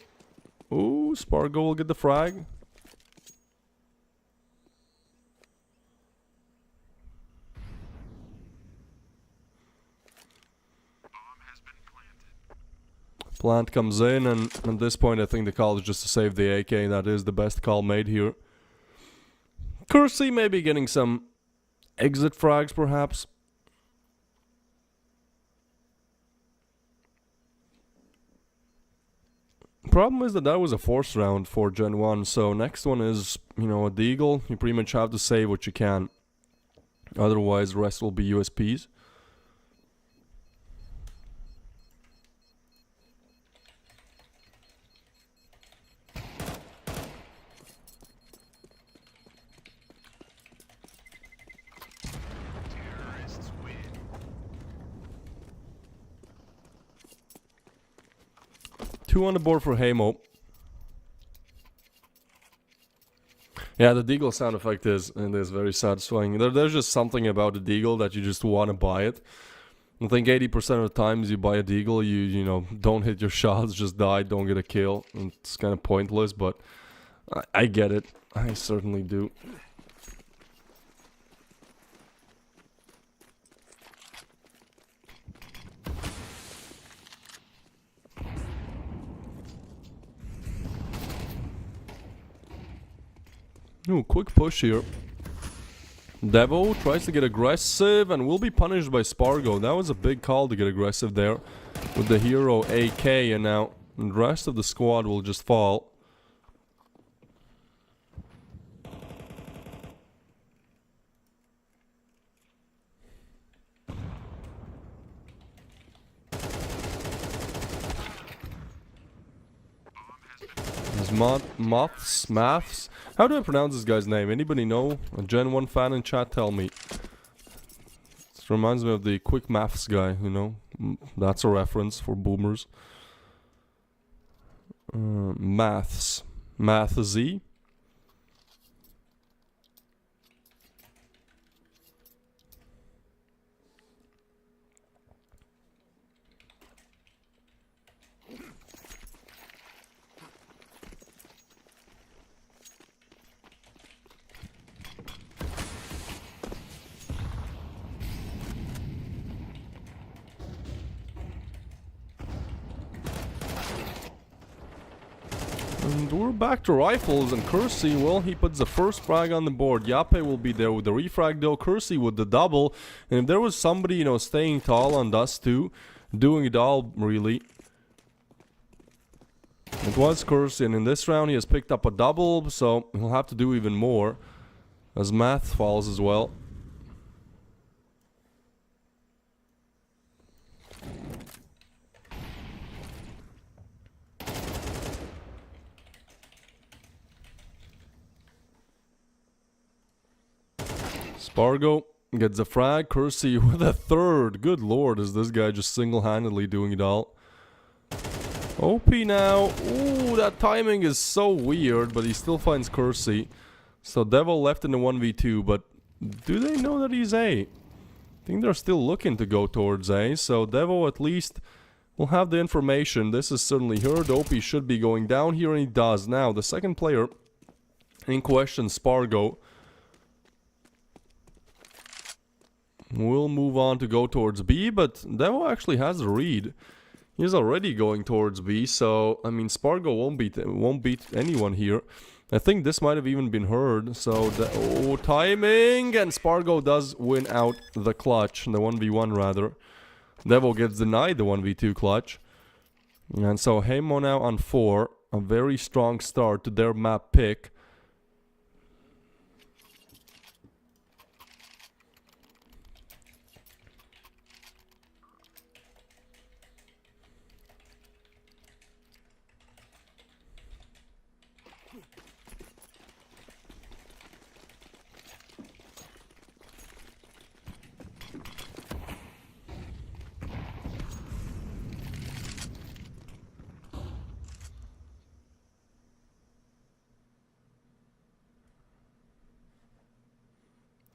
Ooh, Spargo will get the frag. Plant comes in, and at this point I think the call is just to save the AK. That is the best call made here. Kersey maybe getting some exit frags perhaps. Problem is that was a force round for Gen 1, so next one is, you know, a Deagle. You pretty much have to save what you can. Otherwise, the rest will be USPs. Two on the board for Hamo. Yeah, the Deagle sound effect is very satisfying. There's just something about the Deagle that you just want to buy it. I think 80% of the times you buy a Deagle, you know, don't hit your shots, just die, don't get a kill. It's kind of pointless, but I get it. I certainly do. Ooh, quick push here. Devo tries to get aggressive and will be punished by Spargo. That was a big call to get aggressive there with the hero AK, and now the rest of the squad will just fall. Maths. How do I pronounce this guy's name? Anybody know? A Gen 1 fan in chat, tell me. This reminds me of the Quick Maths guy, you know? That's a reference for boomers. Maths. back to rifles, and Kersey, well, he puts the first frag on the board. Yape will be there with the refrag though, Kersey with the double, and if there was somebody, you know, staying tall on Dust 2, doing it all, really, it was Kersey, and in this round he has picked up a double, so he'll have to do even more, as Math falls as well. Spargo gets a frag, Kersey with a third. Good lord, is this guy just single-handedly doing it all. OP now. Ooh, that timing is so weird, but he still finds Kersey. So Devil left in the 1v2, but do they know that he's A? I think they're still looking to go towards A, so Devil at least will have the information. This is certainly heard. OP should be going down here, and he does. Now, the second player in question, Spargo, we'll move on to go towards B, but Devo actually has a read. He's already going towards B, so I mean Spargo won't beat anyone here. I think this might have even been heard. So timing, and Spargo does win out the clutch, the 1v1 rather. Devo gets denied the 1v2 clutch, and so Hemo now on 4. A very strong start to their map pick.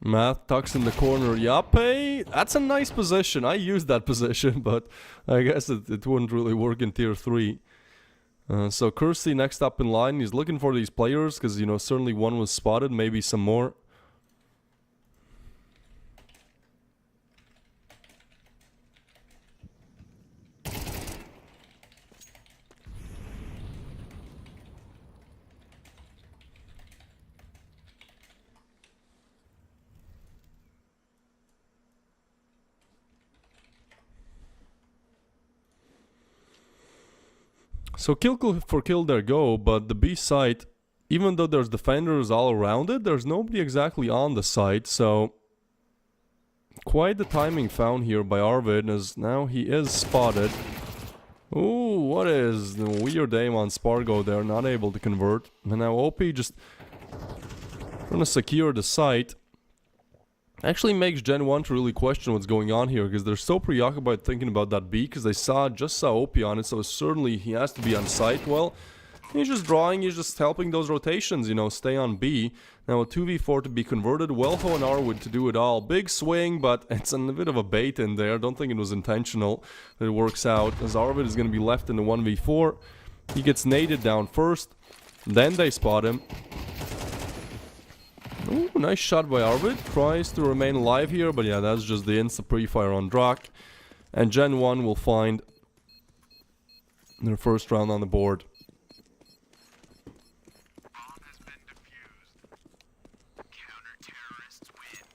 Math tucks in the corner. Yape, that's a nice position. I used that position, but I guess it wouldn't really work in tier 3. So Kersey next up in line. He's looking for these players because, you know, certainly one was spotted, maybe some more. So kill for kill there go, but the B site, even though there's defenders all around it, there's nobody exactly on the site, so quite the timing found here by Arvid, as now he is spotted. Ooh, what is the weird aim on Spargo there, not able to convert. And now OP just trying to secure the site. Actually makes Gen 1 to really question what's going on here, because they're so preoccupied thinking about that B, because they just saw OP on it, so certainly he has to be on site. Well, he's just drawing, he's just helping those rotations, you know, stay on B. Now a 2v4 to be converted, Welho and Arwood to do it all. Big swing, but it's a bit of a bait in there. Don't think it was intentional that it works out, as Arvid is going to be left in the 1v4. He gets naded down first, then they spot him. Ooh, nice shot by Arvid. Tries to remain alive here, but yeah, that's just the insta pre-fire on Drak. And Gen 1 will find their first round on the board. Bomb has been defused. Counter-terrorists win.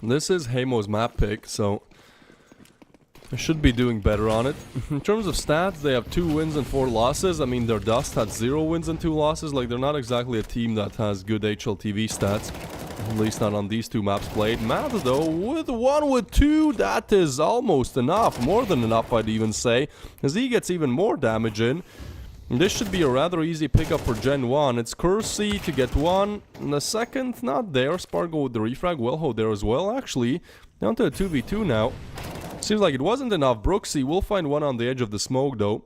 This is Hemo's map pick, so I should be doing better on it. In terms of stats, they have 2 wins and 4 losses. I mean, their Dust had 0 wins and 2 losses. Like, they're not exactly a team that has good HLTV stats. At least not on these 2 maps played. Math, though, with 1 with 2, that is almost enough. More than enough, I'd even say, as he gets even more damage in. And this should be a rather easy pickup for Gen 1. It's Kersey to get 1. And the second, not there. Spargo with the refrag. Welho there as well, actually. Down to a 2v2 now. Seems like it wasn't enough. Brooksy will find 1 on the edge of the smoke, though.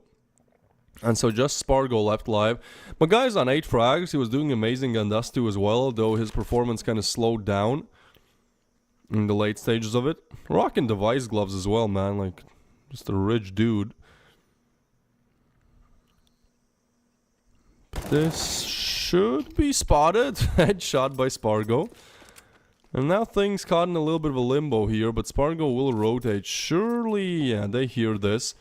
And so just Spargo left live. But guys on 8 frags. He was doing amazing on Dust 2 as well, though his performance kind of slowed down. in the late stages of it. Rocking device gloves as well, man. Like, just a rich dude. This should be spotted. Headshot by Spargo. And now things caught in a little bit of a limbo here, but Spargo will rotate. Surely, yeah, they hear this.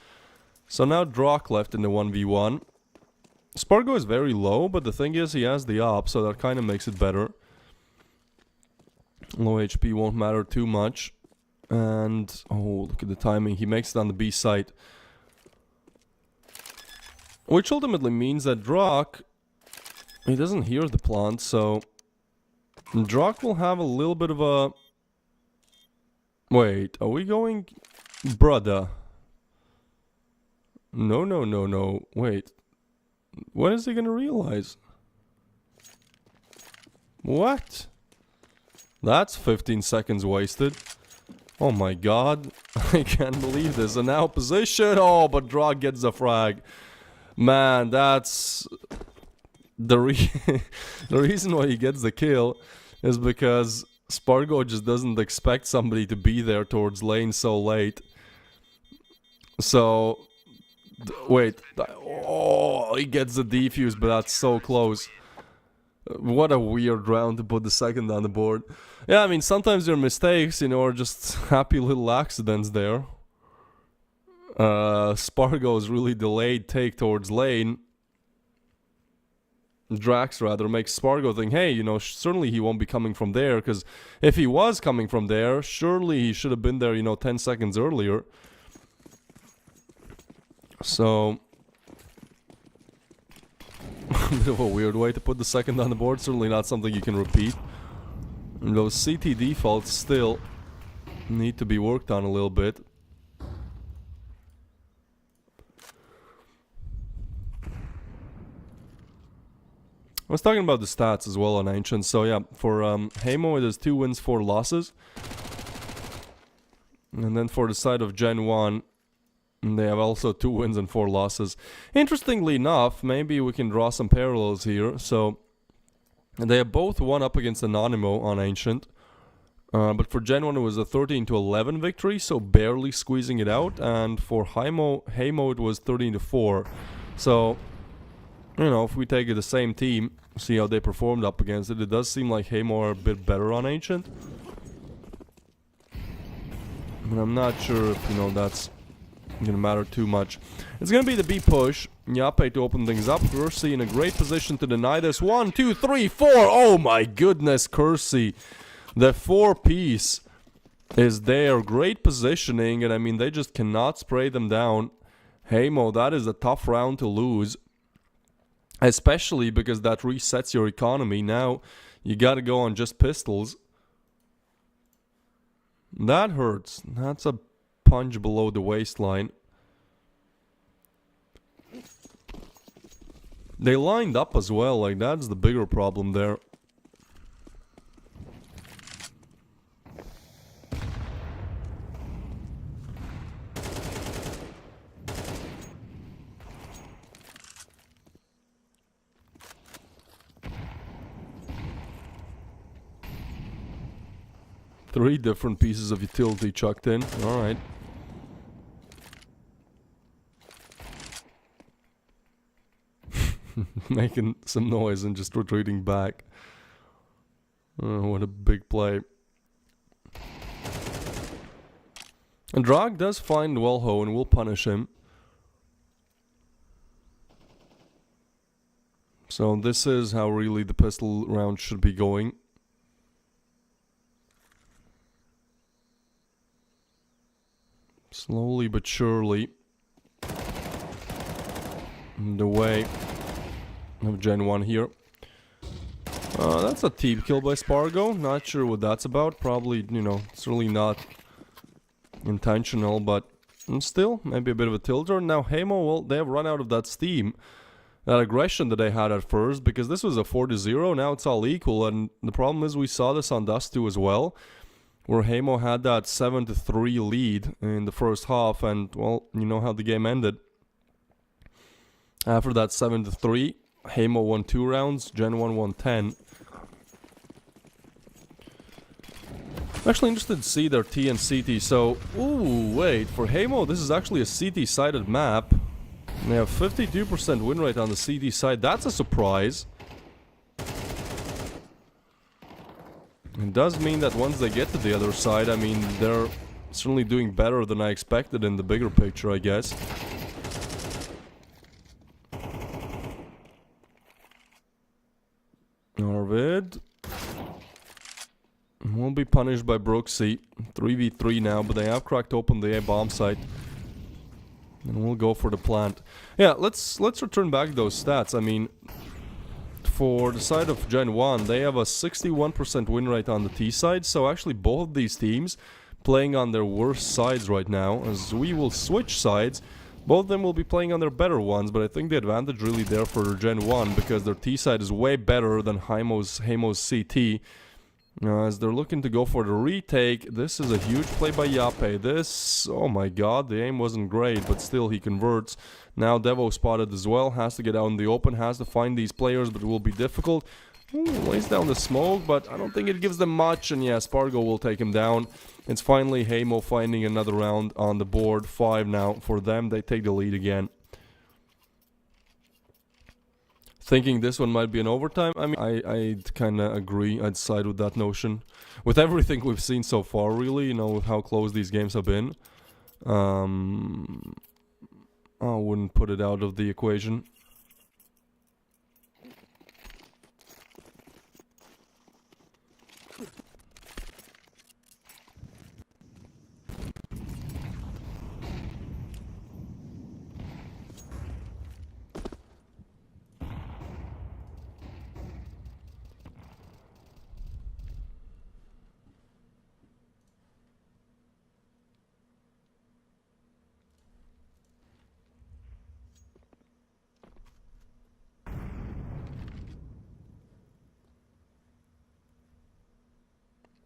So now Drock left in the 1v1. Spargo is very low, but the thing is he has the op, so that kind of makes it better. Low HP won't matter too much. And, oh, look at the timing. He makes it on the B site. Which ultimately means that Drock, he doesn't hear the plant, so Drock will have a little bit of a... Wait, are we going... Brother. No, no, no, no. Wait. When is he gonna realize? What? That's 15 seconds wasted. Oh my god. I can't believe this. And now position. Oh, but Drock gets the frag. Man, that's... The reason why he gets the kill is because Spargo just doesn't expect somebody to be there towards lane so late. So... Wait. Oh, he gets the defuse, but that's so close. What a weird round to put the second on the board. Yeah, I mean, sometimes your mistakes, you know, are just happy little accidents there. Spargo's really delayed take towards lane. Drax, rather, makes Spargo think, hey, you know, certainly he won't be coming from there, because if he was coming from there, surely he should have been there, you know, 10 seconds earlier. So... a bit of a weird way to put the second on the board. Certainly not something you can repeat. And those CT defaults still need to be worked on a little bit. I was talking about the stats as well on Ancient. So yeah, for Hamo it is 2 wins, 4 losses. And then for the side of Gen 1, they have also 2 wins and 4 losses. Interestingly enough, maybe we can draw some parallels here. So, they have both won up against Anonymo on Ancient. But for Gen 1 it was a 13-11 victory, so barely squeezing it out. And for Hamo it was 13-4. So, you know, if we take it the same team, see how they performed up against it, it does seem like Hamo are a bit better on Ancient. But I'm not sure if, you know, that's gonna matter too much. It's gonna be the B push. Yape to open things up. Kersey in a great position to deny this. 1, 2, 3, 4. Oh my goodness, Kersey. The 4-piece is there. Great positioning, and I mean, they just cannot spray them down. Hamo, that is a tough round to lose. Especially because that resets your economy. Now, you gotta go on just pistols. That hurts. That's a punch below the waistline. They lined up as well, like that's the bigger problem there. Three different pieces of utility chucked in. Alright. Making some noise and just retreating back. What a big play. And Drog does find Wellho and will punish him. So this is how really the pistol round should be going. Slowly but surely. The way of Gen 1 here. That's a team kill by Spargo. Not sure what that's about. Probably, you know, it's really not intentional, but still, maybe a bit of a tilter. Now, Hamo, well, they have run out of that steam, that aggression that they had at first, because this was a 4-0. Now it's all equal, and the problem is we saw this on Dust 2 as well, where Hamo had that 7-3 lead in the first half, and, well, you know how the game ended. After that 7-3, Hamo won 2 rounds, Gen 1 won 10. I'm actually interested to see their T and CT. So, ooh, wait, for Hamo, this is actually a CT-sided map. They have 52% win rate on the CT side. That's a surprise. It does mean that once they get to the other side, I mean, they're certainly doing better than I expected in the bigger picture, I guess. Arvid will be punished by Brooksy. 3v3 now, but they have cracked open the A bomb site. And we'll go for the plant. Yeah, let's return back those stats. I mean, for the side of Gen 1, they have a 61% win rate on the T side, so actually both of these teams playing on their worst sides right now. As we will switch sides, both of them will be playing on their better ones, but I think the advantage really there for Gen 1 because their T side is way better than Hamo's CT. As they're looking to go for the retake, this is a huge play by Yape. This, oh my god, the aim wasn't great, but still he converts. Now Devo spotted as well, has to get out in the open, has to find these players, but it will be difficult. Ooh, lays down the smoke, but I don't think it gives them much, and yeah, Spargo will take him down. It's finally Hamo finding another round on the board. 5 now for them, they take the lead again. Thinking this one might be an overtime. I mean, I'd kind of agree. I'd side with that notion. With everything we've seen so far, really, you know, with how close these games have been. I wouldn't put it out of the equation.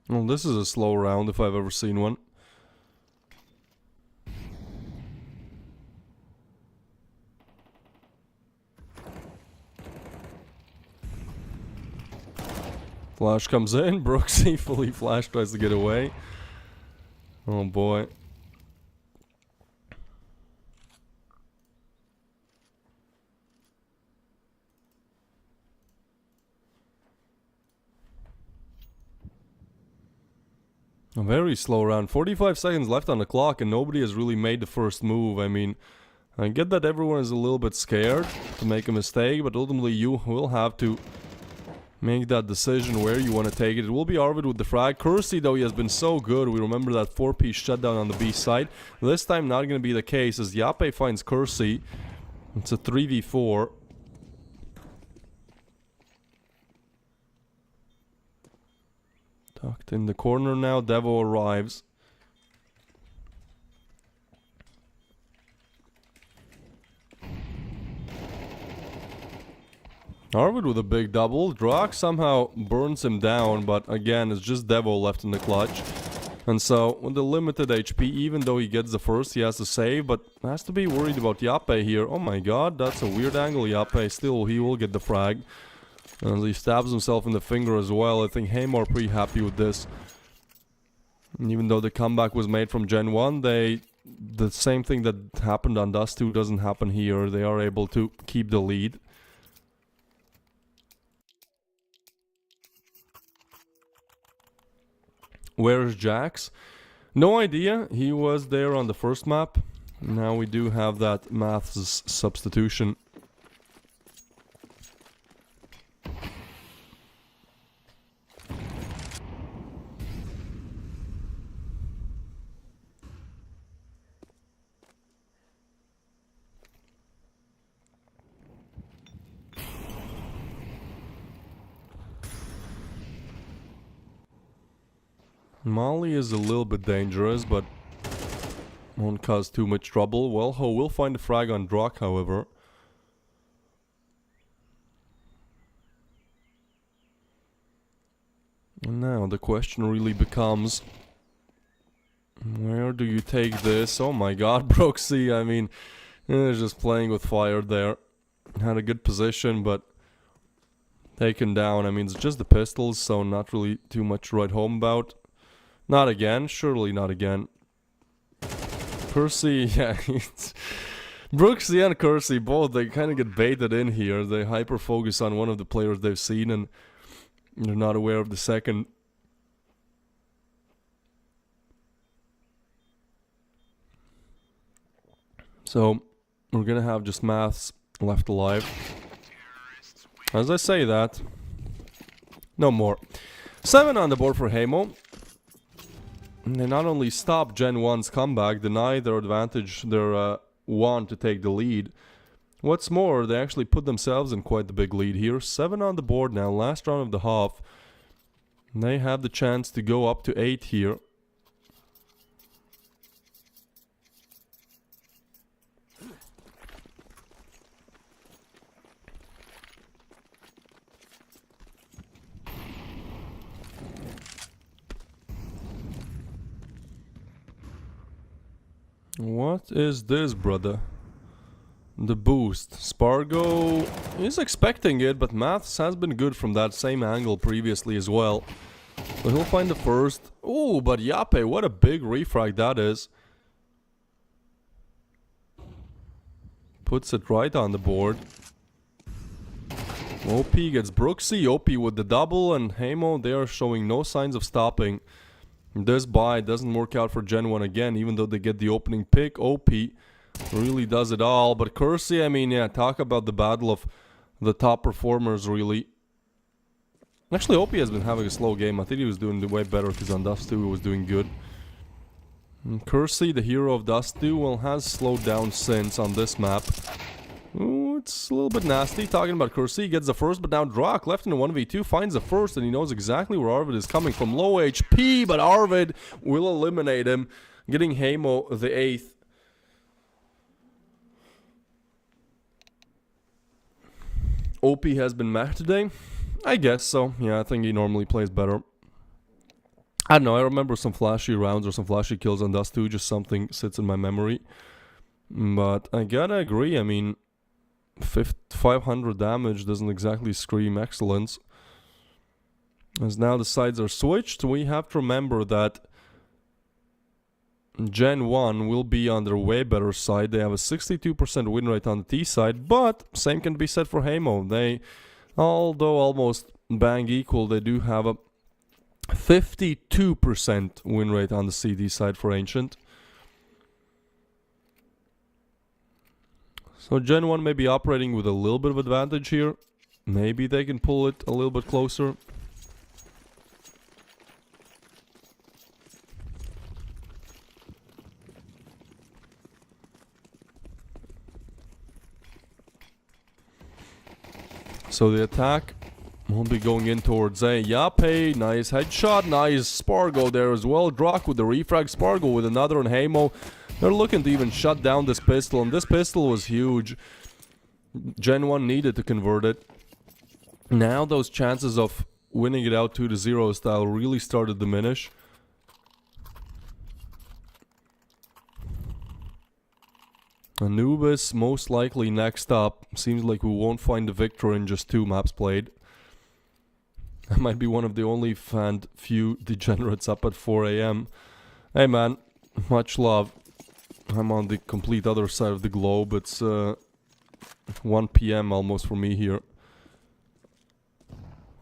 Well, this is a slow round if I've ever seen one. Flash comes in, Brooksy fully flash tries to get away. Oh boy. A very slow round. 45 seconds left on the clock and nobody has really made the first move. I mean, I get that everyone is a little bit scared to make a mistake, but ultimately you will have to make that decision where you want to take it. It will be Arvid with the frag. Kersey, though, he has been so good. We remember that 4-piece shutdown on the B side. This time not going to be the case as Yape finds Kersey. It's a 3v4. Tucked in the corner now, Devo arrives. Arvid with a big double. Drak somehow burns him down, but again, it's just Devo left in the clutch. And so, with the limited HP, even though he gets the first, he has to save, but has to be worried about Yape here. Oh my god, that's a weird angle, Yape. Still, he will get the frag. And he stabs himself in the finger as well. I think Hamo are pretty happy with this. And even though the comeback was made from Gen 1, the same thing that happened on Dust 2 doesn't happen here. They are able to keep the lead. Where's Jax? No idea. He was there on the first map. Now we do have that Maths substitution. Molly is a little bit dangerous, but won't cause too much trouble. Wellho will find a frag on Drak, however. And now the question really becomes, where do you take this? Oh my god, Brooksy, I mean, just playing with fire there. Had a good position, but taken down. I mean, it's just the pistols, so not really too much to write home about. Not again. Surely not again. Kersey, yeah. Brooksy and Kersey, both, they kind of get baited in here. They hyper-focus on one of the players they've seen and they're not aware of the second. So, we're gonna have just Maths left alive. As I say that, no more. 7 on the board for Hamo. And they not only stop Gen 1's comeback, deny their advantage, their want to take the lead. What's more, they actually put themselves in quite the big lead here. 7 on the board now, last round of the half. And they have the chance to go up to 8 here. What is this, brother? The boost. Spargo is expecting it, but Maths has been good from that same angle previously as well. So he'll find the first. Ooh, but Yape, what a big refrag that is. Puts it right on the board. OP gets Brooksy, OP with the double, and Hamo, they are showing no signs of stopping. This buy doesn't work out for Gen 1 again, even though they get the opening pick. OP really does it all. But Kersey, I mean, yeah, talk about the battle of the top performers, really. Actually, OP has been having a slow game. I think he was doing way better because on Dust 2 he was doing good. And Kersey, the hero of Dust 2, well, has slowed down since on this map. Ooh, it's a little bit nasty. Talking about Kersey, gets the first, but now Drak left in a 1v2, finds the first, and he knows exactly where Arvid is coming from. Low HP, but Arvid will eliminate him, getting Hamo the 8th. OP has been mad today? I guess so. Yeah, I think he normally plays better. I don't know, I remember some flashy rounds or some flashy kills on Dust 2, just something sits in my memory. But I gotta agree, I mean, 500 damage doesn't exactly scream excellence. As now the sides are switched, we have to remember that Gen 1 will be on their way better side. They have a 62% win rate on the T side, but same can be said for Hamo. They, although almost bang equal, they do have a 52% win rate on the CD side for Ancient. So Gen 1 may be operating with a little bit of advantage here. Maybe they can pull it a little bit closer. So the attack will be going in towards A. Yape, nice headshot, nice Spargo there as well. Drak with the refrag, Spargo with another on Hamo. They're looking to even shut down this pistol, and this pistol was huge. Gen 1 needed to convert it. Now those chances of winning it out 2-0 style really start to diminish. Anubis most likely next up. Seems like we won't find the victor in just 2 maps played. I might be one of the only few degenerates up at 4 AM. Hey man, much love. I'm on the complete other side of the globe. It's 1 PM almost for me here.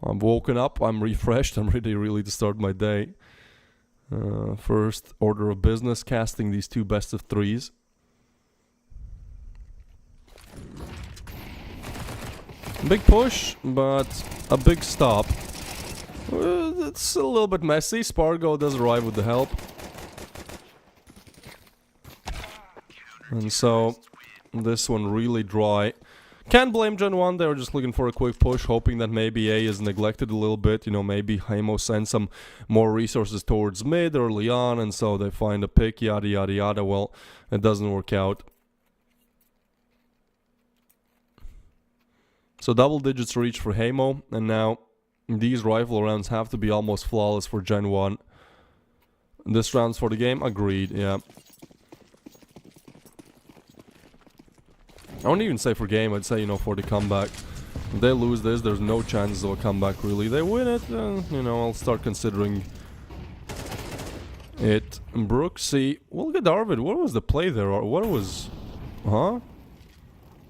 I'm woken up, I'm refreshed, I'm ready really to start my day. First order of business, casting these 2 best of 3s. Big push, but a big stop. It's a little bit messy. Spargo does arrive with the help. And so, this one really dry. Can't blame Gen 1, they were just looking for a quick push, hoping that maybe A is neglected a little bit. You know, maybe Hamo sends some more resources towards mid early on, and so they find a pick, yada yada yada. Well, it doesn't work out. So double digits reach for Hamo, and now these rifle rounds have to be almost flawless for Gen 1. This round's for the game? Agreed, yeah. I wouldn't even say for game, I'd say, you know, for the comeback. If they lose this, there's no chances of a comeback, really. They win it, you know, I'll start considering Brooksy. Well, look at Arvid. What was the play there? Or what was... Huh?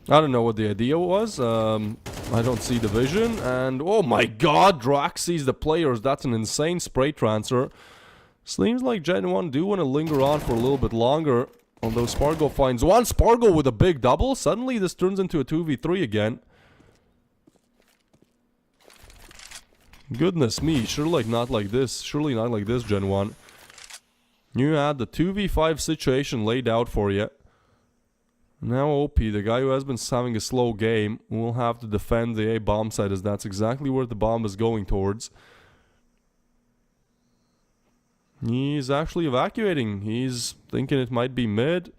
I don't know what the idea was. I don't see the vision. And oh my god, Drax sees the players. That's an insane spray transfer. Seems like Gen 1 do want to linger on for a little bit longer. Although Spargo finds one. Spargo with a big double. Suddenly this turns into a 2v3 again. Goodness me. Surely not like this. Surely not like this, Gen 1. You had the 2v5 situation laid out for you. Now OP, the guy who has been having a slow game, will have to defend the A bomb site, as that's exactly where the bomb is going towards. He's actually evacuating. He's thinking it might be mid.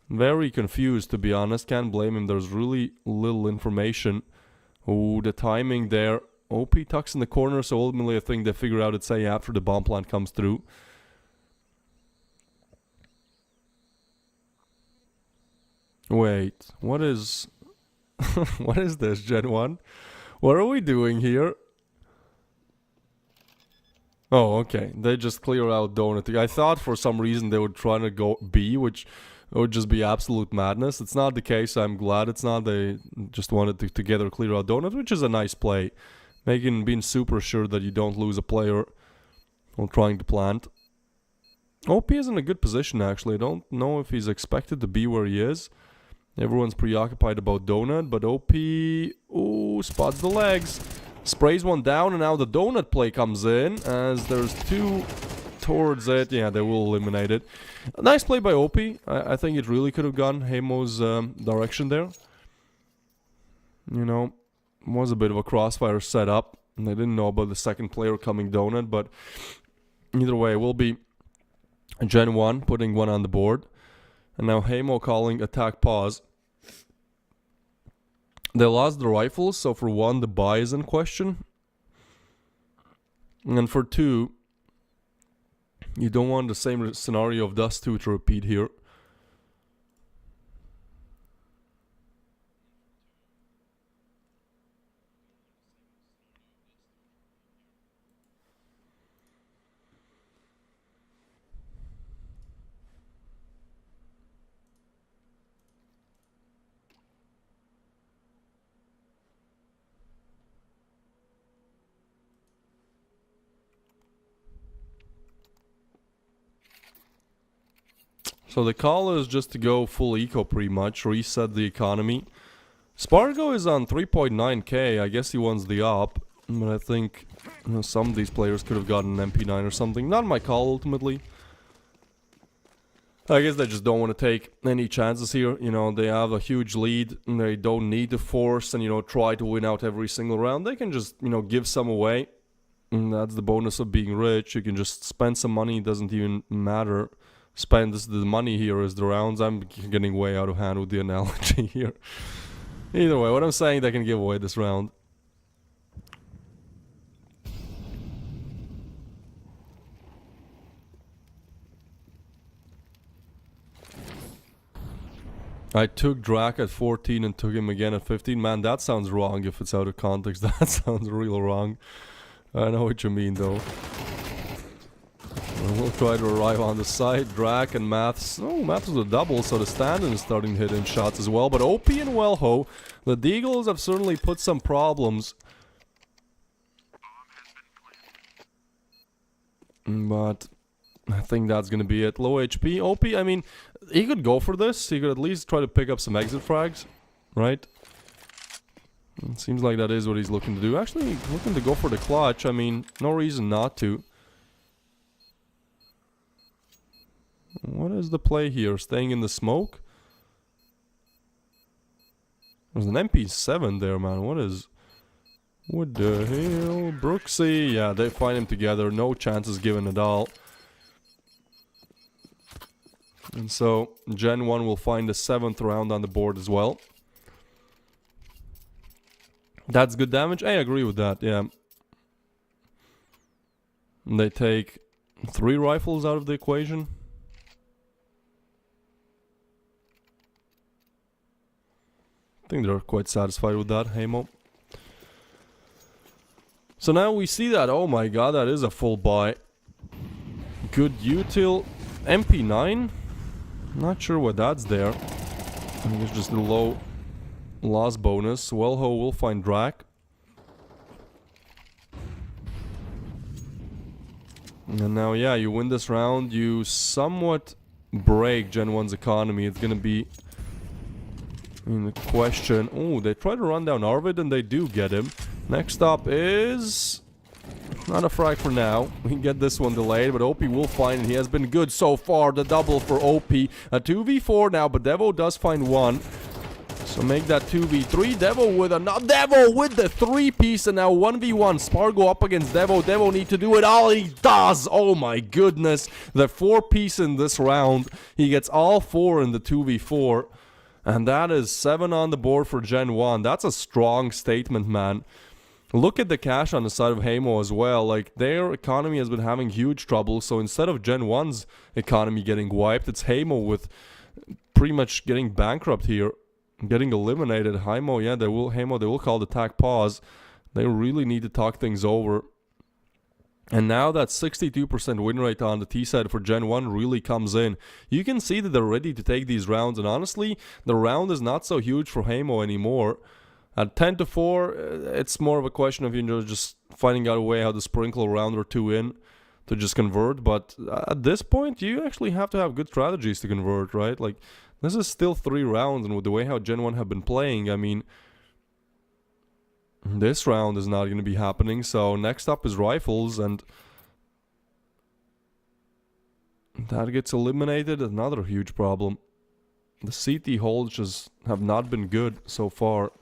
Very confused, to be honest. Can't blame him. There's really little information. Oh, the timing there. OP tucks in the corner, so ultimately I think they figure out it's A after the bomb plant comes through. Wait, what is... what is this, Gen 1? What are we doing here? Oh, okay. They just clear out Donut. I thought for some reason they would try to go B, which would just be absolute madness. It's not the case. I'm glad it's not. They just wanted to together clear out Donut, which is a nice play. Being super sure that you don't lose a player while trying to plant. OP is in a good position, actually. I don't know if he's expected to be where he is. Everyone's preoccupied about Donut, but OP... Ooh, spots the legs. Sprays one down, and now the Donut play comes in, as there's two towards it. Yeah, they will eliminate it. A nice play by OP. I think it really could have gone Heimo's direction there. You know, was a bit of a crossfire setup. And they didn't know about the second player coming Donut, but either way, it will be Gen 1 putting one on the board. And now Heimo calling attack pause. They lost the rifles, so for one, the buy is in question. And for two, you don't want the same scenario of Dust 2 to repeat here. So the call is just to go full eco pretty much, reset the economy. Spargo is on 3.9k, I guess he wants the op, but I think some of these players could have gotten an MP9 or something. Not my call ultimately. I guess they just don't want to take any chances here. You know, they have a huge lead and they don't need to force and, you know, try to win out every single round. They can just, you know, give some away. And that's the bonus of being rich. You can just spend some money, it doesn't even matter. Spend this, the money here is the rounds. I'm getting way out of hand with the analogy here. Either way, what I'm saying, they can give away this round. I took Drak at 14 and took him again at 15. Man, that sounds wrong if it's out of context. That sounds real wrong. I know what you mean, though. We'll try to arrive on the side. Drak and Maths. Oh, Maths with a double, so the stand-in is starting to hit in shots as well. But OP and Wellho, the Deagles have certainly put some problems. But I think that's going to be it. Low HP. OP, I mean, he could go for this. He could at least try to pick up some exit frags, right? It seems like that is what he's looking to do. Actually, looking to go for the clutch. I mean, no reason not to. What is the play here? Staying in the smoke? There's an MP7 there, man. What the hell? Brooksy. Yeah, they find him together. No chances given at all. And so, Gen 1 will find the 7th round on the board as well. That's good damage. I agree with that, yeah. And they take 3 rifles out of the equation. I think they're quite satisfied with that, Heimo. So now we see that, oh my god, that is a full buy. good util. MP9? Not sure what that's there. I think it's just a low loss bonus. Wellho will find Drac. And now, yeah, you win this round. You somewhat break Gen 1's economy. It's gonna be in the question. Oh, they try to run down Arvid and they do get him. Next up is... not a frag for now. We can get this one delayed, but OP will find it. He has been good so far. The double for OP. A 2v4 now, but Devo does find one. So make that 2v3. Devo with another. Devo with the 3-piece, and now 1v1. Spargo up against Devo. Devo need to do it all. He does. Oh my goodness. The 4-piece in this round. He gets all 4 in the 2v4. And that is 7 on the board for Gen 1. That's a strong statement, man. Look at the cash on the side of Hamo as well. Like, their economy has been having huge trouble. So instead of Gen 1's economy getting wiped, it's Hamo with pretty much getting bankrupt here. Getting eliminated. Hamo, yeah, they will call the attack pause. They really need to talk things over. And now that 62% win rate on the T side for Gen 1 really comes in. You can see that they're ready to take these rounds. And honestly, the round is not so huge for Hamo anymore. At 10-4, it's more of a question of, you know, just finding out a way how to sprinkle a round or two in to just convert. But at this point, you actually have to have good strategies to convert, right? Like, this is still 3 rounds, and with the way how Gen 1 have been playing, I mean, this round is not going to be happening. So next up is Rifles, and that gets eliminated. Another huge problem. The CT holds just have not been good so far.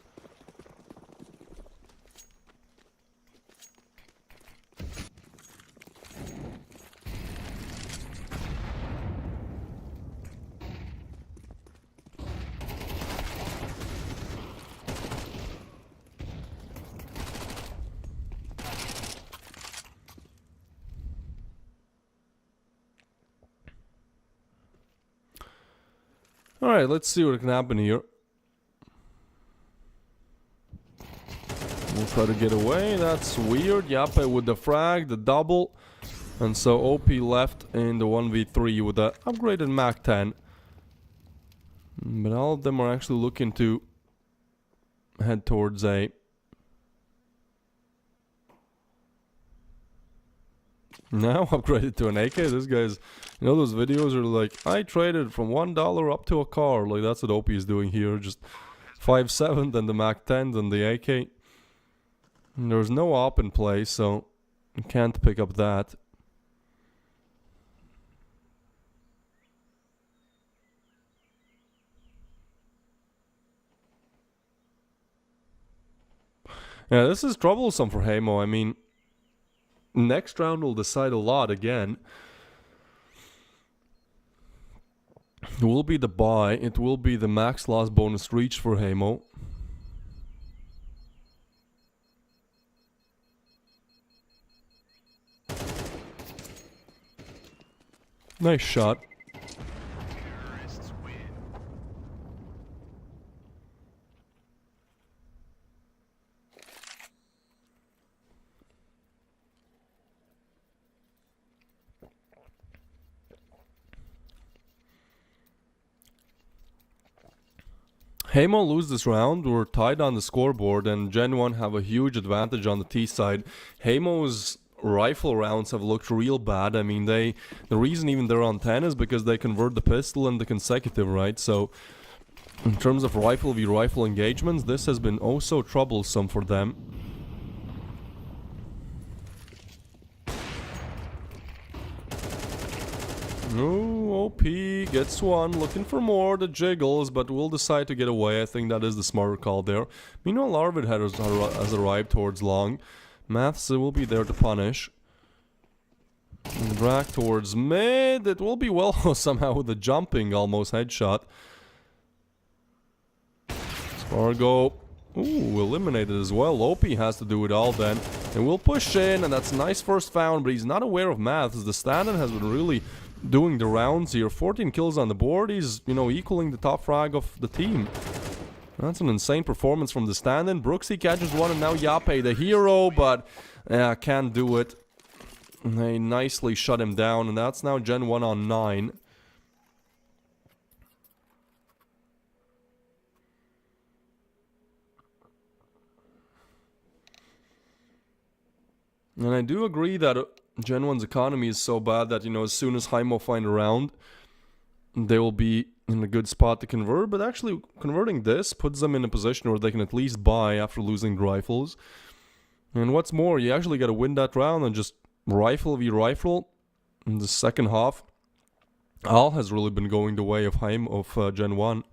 Alright, let's see what can happen here. We'll try to get away. That's weird. Yape with the frag, the double. And so OP left in the 1v3 with the upgraded Mach 10. But all of them are actually looking to head towards A. Now upgraded to an AK. This guy's, you know, those videos are like, I traded from $1 up to a car. Like, that's what OP is doing here. Just 5.7, then the Mach 10, then the AK. And there's no op in play, so you can't pick up that. Yeah, this is troublesome for Hamo. I mean, next round will decide a lot again. It will be the buy. It will be the max loss bonus reach for Hamo. Nice shot. Terrorists win. Hamo lose this round. We're tied on the scoreboard, and Gen 1 have a huge advantage on the T side. Hamo's rifle rounds have looked real bad. I mean, the reason even they're on 10 is because they convert the pistol and the consecutive, right? So in terms of rifle v rifle engagements, this has been oh so troublesome for them. Ooh, OP gets one, looking for more, the jiggles, but will decide to get away. I think that is the smarter call there. Meanwhile, Arvid has arrived towards long. Maths will be there to punish. And drag towards mid. It will be well somehow with the jumping almost headshot. Spargo. Ooh, eliminated as well. OP has to do it all then. And we'll push in, and that's a nice first found, but he's not aware of Maths. The stand-in has been really doing the rounds here. 14 kills on the board. He's, you know, equaling the top frag of the team. That's an insane performance from the stand-in. Brooksy catches one, and now Yape, the hero, but yeah, can't do it. They nicely shut him down, and that's now Gen 1 on 9. And I do agree that Gen 1's economy is so bad that, you know, as soon as Heimo find a round, they will be in a good spot to convert. But actually, converting this puts them in a position where they can at least buy after losing the rifles. And what's more, you actually got to win that round and just rifle v rifle in the second half. Al has really been going the way of Gen 1.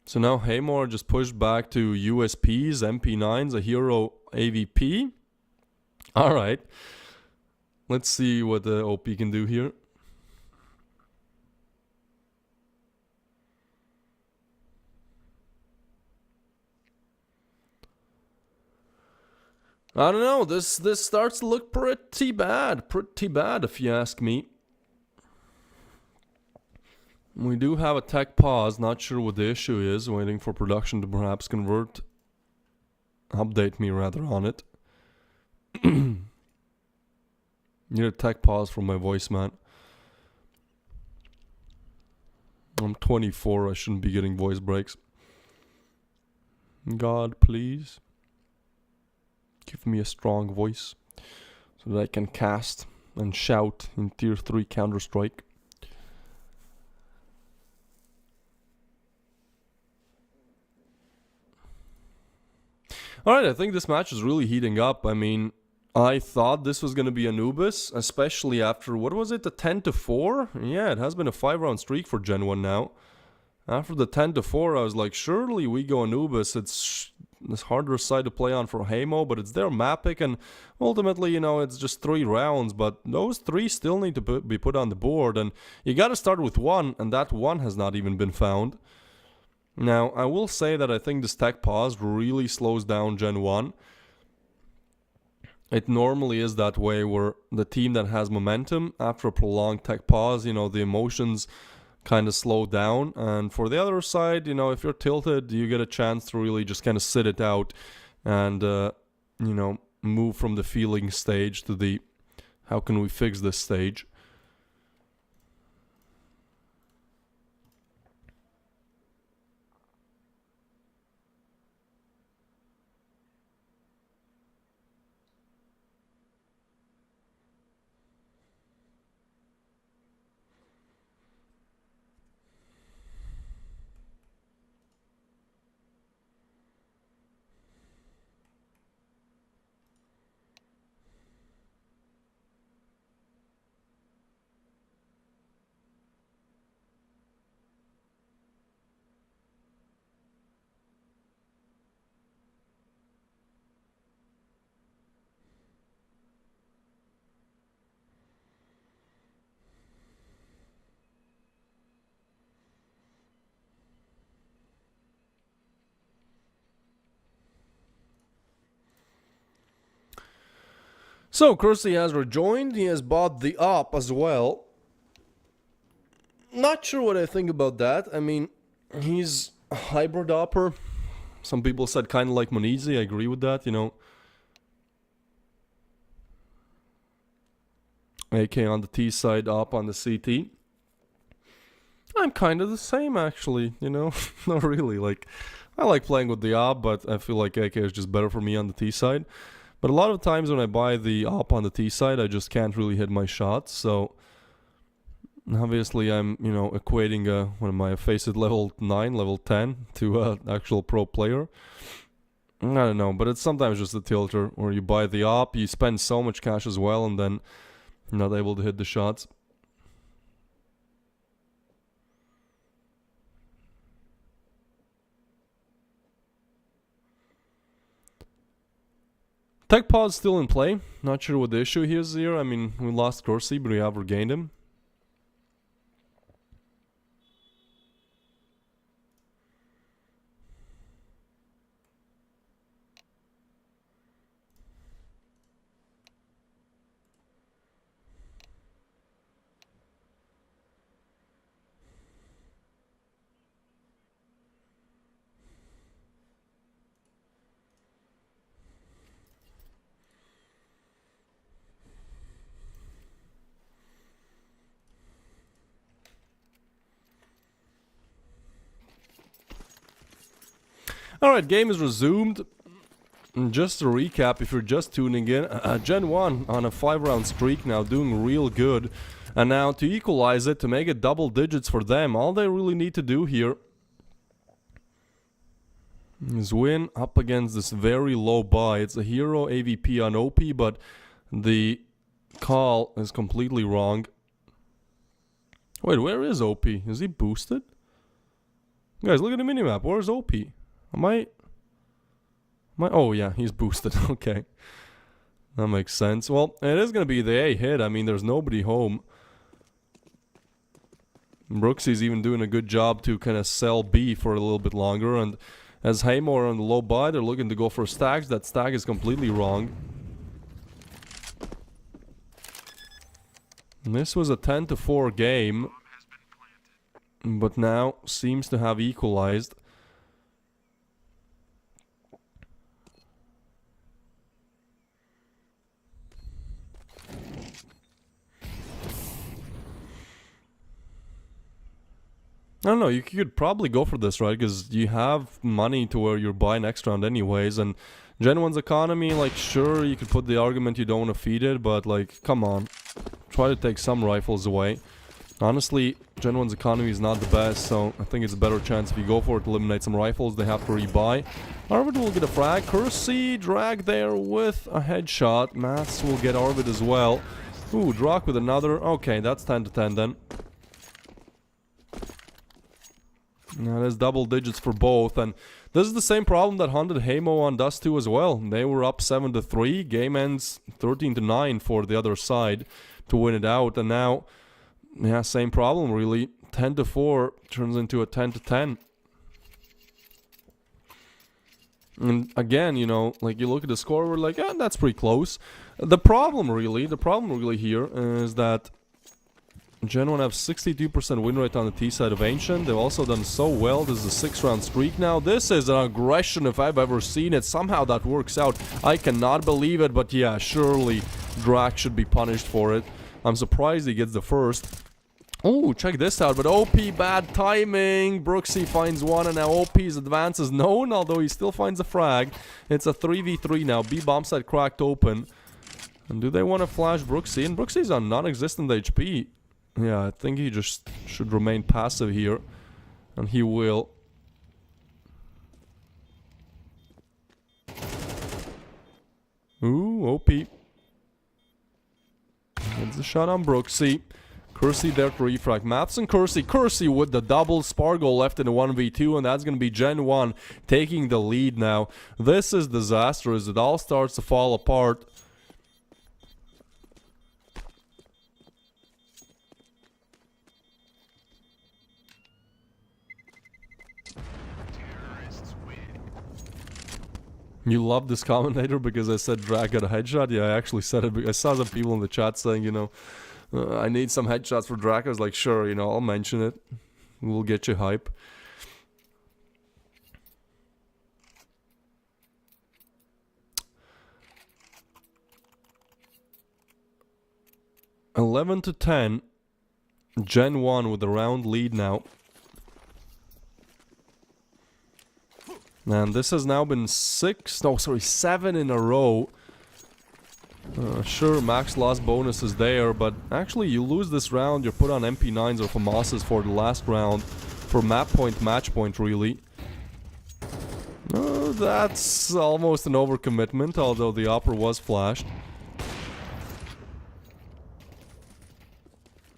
So now Haymore just pushed back to USPs, MP9s, a hero AVP. Alright. Let's see what the OP can do here. I don't know, this starts to look pretty bad if you ask me. We do have a tech pause, not sure what the issue is, waiting for production to perhaps update me rather on it. Need a tech pause from my voice, man. I'm 24, I shouldn't be getting voice breaks. God, please. Give me a strong voice so that I can cast and shout in Tier 3 Counter-Strike. Alright, I think this match is really heating up. I mean, I thought this was going to be Anubis, especially after, what was it, the 10-4? Yeah, it has been a 5-round streak for Gen 1 now. After the 10-4, I was like, surely we go Anubis. It's harder side to play on for Hamo, but it's their map pick, and ultimately, you know, it's just 3 rounds, but those 3 still need to be put on the board, and you gotta start with 1, and that 1 has not even been found. Now, I will say that I think this tech pause really slows down Gen 1. It normally is that way, where the team that has momentum, after a prolonged tech pause, you know, the emotions kind of slow down. And for the other side, you know, if you're tilted, you get a chance to really just kind of sit it out and, you know, move from the feeling stage to the how can we fix this stage. So, Kersey has rejoined. He has bought the op as well. Not sure what I think about that. I mean, he's a hybrid opper. Some people said kind of like Monizi. I agree with that, you know. AK on the T side, op on the CT. I'm kind of the same, actually, you know. Not really. Like, I like playing with the op, but I feel like AK is just better for me on the T side. But a lot of times when I buy the op on the T side, I just can't really hit my shots. So obviously I'm, you know, equating what am I, a Faceit level 9, level 10 to an actual pro player. I don't know, but it's sometimes just a tilter where you buy the op, you spend so much cash as well, and then you're not able to hit the shots. Tech pod's still in play. Not sure what the issue is here. I mean, we lost Kersey, but we have regained him. Alright, game is resumed. And just to recap, if you're just tuning in, Gen 1 on a 5-round streak now, doing real good. And now to equalize it, to make it double digits for them, all they really need to do here is win up against this very low buy. It's a hero AVP on OP, but the call is completely wrong. Wait, where is OP? Is he boosted? Guys, look at the minimap. Where's OP? Am I... Oh yeah, he's boosted. Okay. That makes sense. Well, it is going to be the A hit. I mean, there's nobody home. Brooksy's even doing a good job to kind of sell B for a little bit longer. And as Hamo are on the low buy, they're looking to go for stacks. That stack is completely wrong. And this was a 10-4 game. But now seems to have equalized. I don't know, you could probably go for this, right? Because you have money to where you're buying next round anyways, and Gen 1's economy, like, sure, you could put the argument you don't want to feed it, but, like, come on. Try to take some rifles away. Honestly, Gen 1's economy is not the best, so I think it's a better chance if you go for it to eliminate some rifles, they have to rebuy. Arvid will get a frag. Cursey, drag there with a headshot. Maths will get Arvid as well. Ooh, Drak with another. Okay, that's 10-10 then. Now there's double digits for both, and this is the same problem that haunted Hamo on Dust 2 as well. They were up 7-3, game ends 13-9 for the other side to win it out, and now, yeah, same problem really. 10-4 turns into a 10-10. And again, you know, like you look at the score, we're like, yeah, that's pretty close. The problem really here is that Gen 1 have 62% win rate on the T side of Ancient. They've also done so well. This is a 6-round streak now. This is an aggression if I've ever seen it. Somehow that works out. I cannot believe it, but yeah, surely Drak should be punished for it. I'm surprised he gets the first. Oh, check this out, but OP, bad timing. Brooksy finds one, and now OP's advance is known, although he still finds a frag. It's a 3v3 now. B bomb site cracked open. And do they want to flash Brooksy? And Brooksy's on non-existent HP. Yeah, I think he just should remain passive here. And he will. Ooh, OP. Gets a shot on Brooksy. Cursey there to refrag. Maths and Cursey. Cursey with the double Spargo left in a 1v2, and that's going to be Gen 1 taking the lead now. This is disastrous. It all starts to fall apart. You love this commentator because I said Drak got a headshot? Yeah, I actually said it. I saw some people in the chat saying, you know, I need some headshots for Drak. I was like, sure, you know, I'll mention it. We'll get you hype. (11-10). Gen 1 with the round lead now. And this has now been 7 in a row. Sure, max loss bonus is there, but actually you lose this round, you're put on MP9s or FAMASs for the last round. For map point, match point really. That's almost an overcommitment, although the opera was flashed.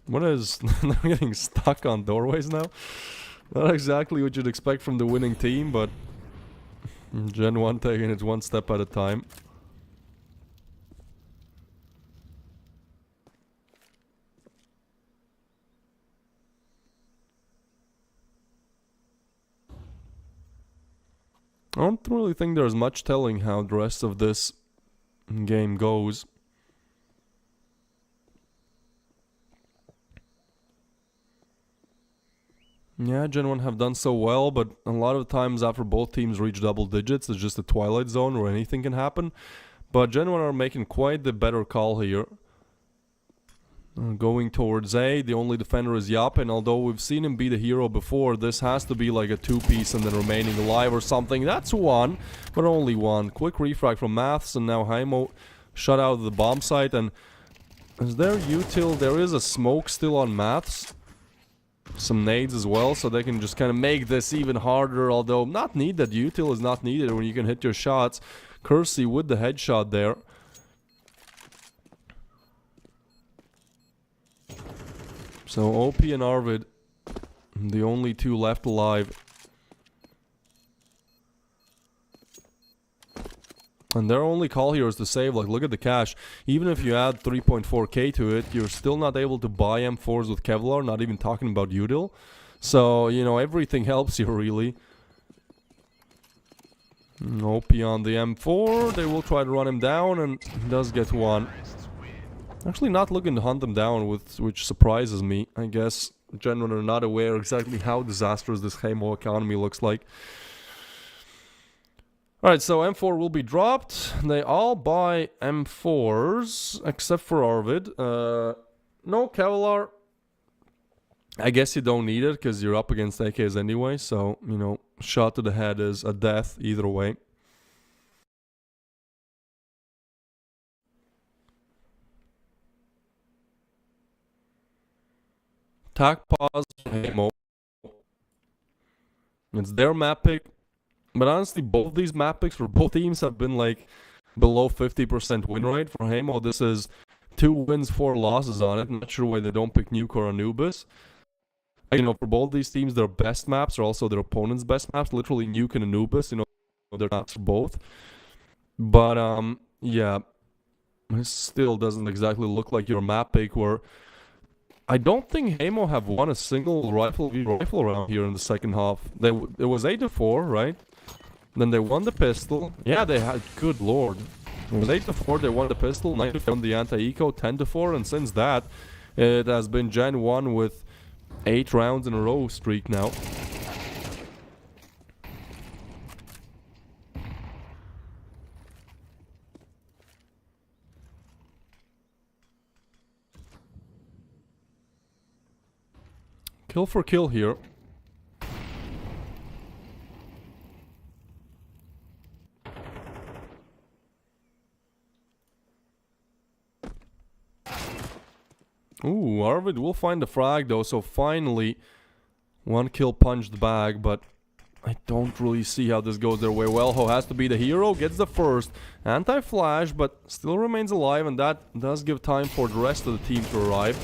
What is... they're getting stuck on doorways now? Not exactly what you'd expect from the winning team, but... Gen 1 taking it one step at a time. I don't really think there's much telling how the rest of this game goes. Yeah, Gen 1 have done so well, but a lot of times after both teams reach double digits, it's just a twilight zone where anything can happen. But Gen 1 are making quite the better call here. Going towards A, the only defender is Yap, and although we've seen him be the hero before, this has to be like a two-piece and then remaining alive or something. That's one, but only one. Quick refrag from Maths, and now Heimo shut out of the bomb site. And is there util? There is a smoke still on Maths. Some nades as well, so they can just kind of make this even harder, although not needed. Util is not needed when you can hit your shots. Kersey with the headshot there. So OP and Arvid, the only two left alive. And their only call here is to save. Like, look at the cash. Even if you add 3.4k to it, you're still not able to buy M4s with Kevlar, not even talking about util. So, you know, everything helps you, really. OP on the M4. They will try to run him down, and he does get one. Actually not looking to hunt them down, which surprises me. I guess generally are not aware exactly how disastrous this Heimo economy looks like. Alright, so M4 will be dropped. They all buy M4s, except for Arvid. No Kevlar. I guess you don't need it, because you're up against AKs anyway. So, you know, shot to the head is a death either way. Tac pause, Heimo. It's their map pick. But honestly, both these map picks for both teams have been like below 50% win rate. For Heimo, this is 2 wins, 4 losses on it. I'm not sure why they don't pick Nuke or Anubis. You know, for both these teams, their best maps are also their opponent's best maps. Literally Nuke and Anubis, you know, they're not for both. But, yeah. It still doesn't exactly look like your map pick where... I don't think Heimo have won a single rifle round here in the second half. It was 8-4, right? Then they won the pistol. Yeah, they had... Good lord. It was 8-4, they won the pistol. 9-4 on the anti-eco. 10-4, and since that, it has been Gen 1 with 8 rounds in a row streak now. Kill for kill here. Ooh, Arvid will find the frag though, so finally 1 kill punched bag, but I don't really see how this goes their way. Wellho has to be the hero, gets the first anti-flash, but still remains alive, and that does give time for the rest of the team to arrive.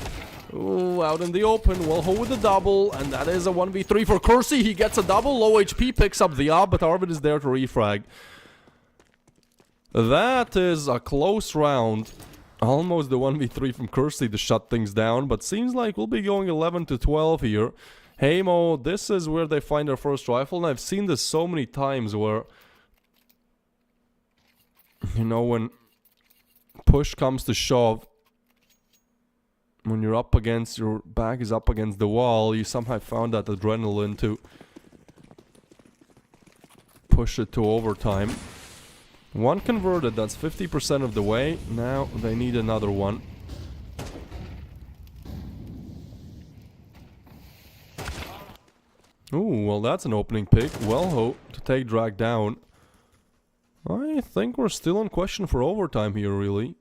Ooh, out in the open, Wellho with the double, and that is a 1v3 for Kersey. He gets a double, low HP, picks up the op, but Arvid is there to refrag. That is a close round. Almost the 1v3 from Kersey to shut things down, but seems like we'll be going 11-12 here. Heimo, this is where they find their first rifle, and I've seen this so many times where, you know, when push comes to shove, when you're up against, your back is up against the wall, you somehow found that adrenaline to push it to overtime. 1 converted, that's 50% of the way. Now they need another one. Ooh, well that's an opening pick. Wellho to take drag down. I think we're still on question for overtime here, really.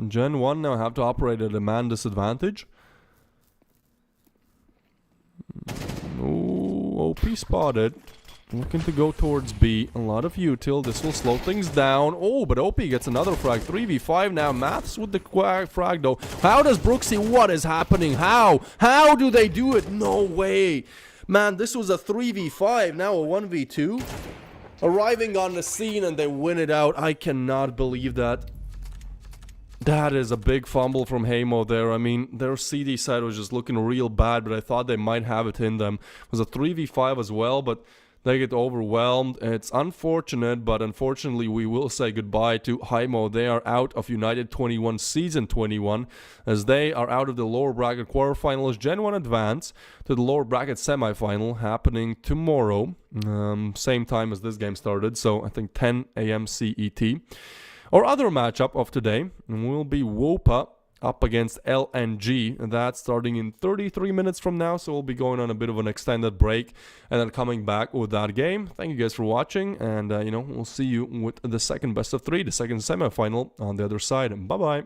Gen 1 now have to operate at a man disadvantage. Ooh, OP spotted. Looking to go towards B. A lot of util. This will slow things down. Oh, but OP gets another frag. 3v5 now. Maths with the frag though. How does Brooksy... What is happening? How? How do they do it? No way. Man, this was a 3v5. Now a 1v2. Arriving on the scene and they win it out. I cannot believe that. That is a big fumble from Heimo there. I mean, their CD side was just looking real bad, but I thought they might have it in them. It was a 3v5 as well, but they get overwhelmed. It's unfortunate, but unfortunately we will say goodbye to Haimo. They are out of United21 Season 21, as they are out of the lower bracket quarterfinals. Gen 1 advance to the lower bracket semifinal, happening tomorrow, same time as this game started, so I think 10 a.m. CET. Our other matchup of today will be WOPA up against LNG, and that's starting in 33 minutes from now, so we'll be going on a bit of an extended break and then coming back with that game. Thank you guys for watching, and we'll see you with the second best of 3, the second semifinal on the other side. Bye bye.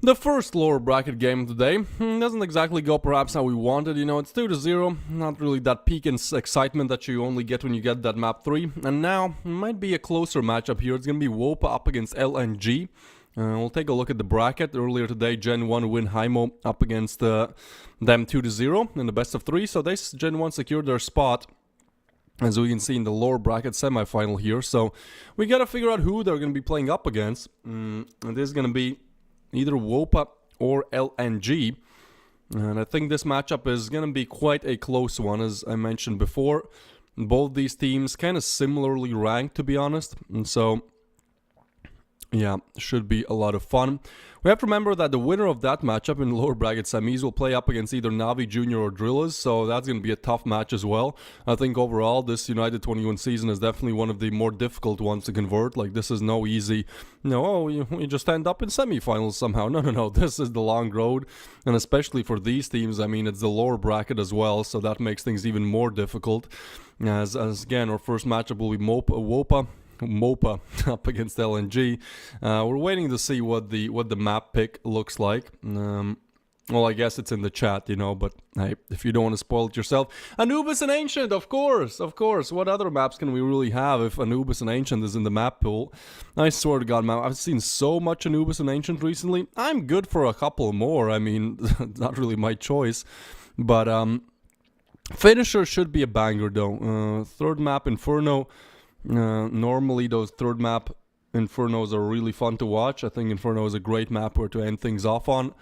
The first lower bracket game of the day doesn't exactly go perhaps how we wanted, you know, it's 2-0, not really that peak in excitement that you only get when you get that map 3, and now it might be a closer matchup here. It's going to be WOPA up against LNG. We'll take a look at the bracket. Earlier today, Gen 1 win Heimo up against them 2-0 in the best of 3, so Gen 1 secured their spot, as we can see in the lower bracket semi-final here. So we gotta figure out who they're gonna be playing up against. And this is gonna be either WOPA or LNG. And I think this matchup is gonna be quite a close one, as I mentioned before. Both these teams kind of similarly ranked, to be honest. And so, yeah, should be a lot of fun. We have to remember that the winner of that matchup in lower bracket semis will play up against either Navi Junior or Drillers, so that's going to be a tough match as well. I think overall this United21 season is definitely one of the more difficult ones to convert. Like, this is no easy, you just end up in semifinals somehow. No, this is the long road, and especially for these teams, I mean, it's the lower bracket as well, so that makes things even more difficult. As again, our first matchup will be WOPA up against LNG. We're waiting to see what the map pick looks like. Well, I guess it's in the chat, but hey, if you don't want to spoil it yourself. Anubis and Ancient, of course. What other maps can we really have if Anubis and Ancient is in the map pool? I swear to God, man, I've seen so much Anubis and Ancient recently. I'm good for a couple more. I mean, not really my choice. But Finisher should be a banger, though. Third map, Inferno. Normally those third map Infernos are really fun to watch. I think Inferno is a great map where to end things off on.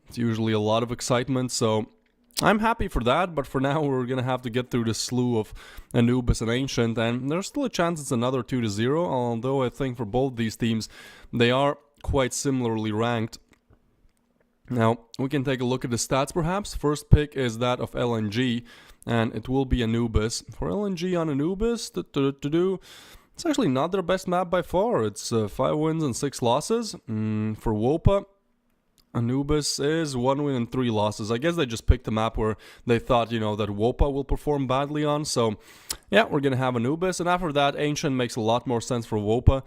It's usually a lot of excitement, so I'm happy for that, but for now we're gonna have to get through the slew of Anubis and Ancient, and there's still a chance it's another 2-0, although I think for both these teams they are quite similarly ranked. Now, we can take a look at the stats perhaps. First pick is that of LNG, and it will be Anubis. For LNG on Anubis, it's actually not their best map by far. It's 5 wins and 6 losses. For WOPA, Anubis is 1 win and 3 losses. I guess they just picked a map where they thought, that WOPA will perform badly on. So, yeah, we're going to have Anubis. And after that, Ancient makes a lot more sense for WOPA.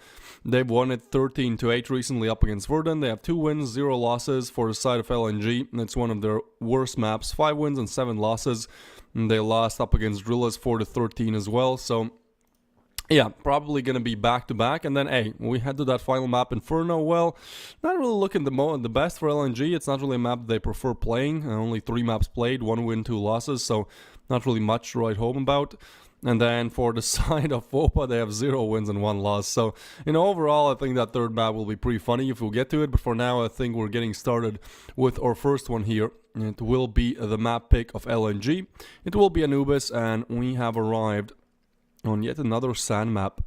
They've won it 13-8 recently up against Verdun. They have 2 wins, 0 losses for the side of LNG. It's one of their worst maps. 5 wins and 7 losses. And they lost up against Drillers 4-13 as well. So, yeah, probably going to be back-to-back. And then, hey, we head to that final map, Inferno. Well, not really looking the best for LNG. It's not really a map they prefer playing. Only 3 maps played, 1 win, 2 losses. So, not really much to write home about. And then for the side of WOPA, they have 0 wins and 1 loss. So, overall, I think that third map will be pretty funny if we get to it. But for now, I think we're getting started with our first one here. It will be the map pick of LNG. It will be Anubis, and we have arrived on yet another sand map.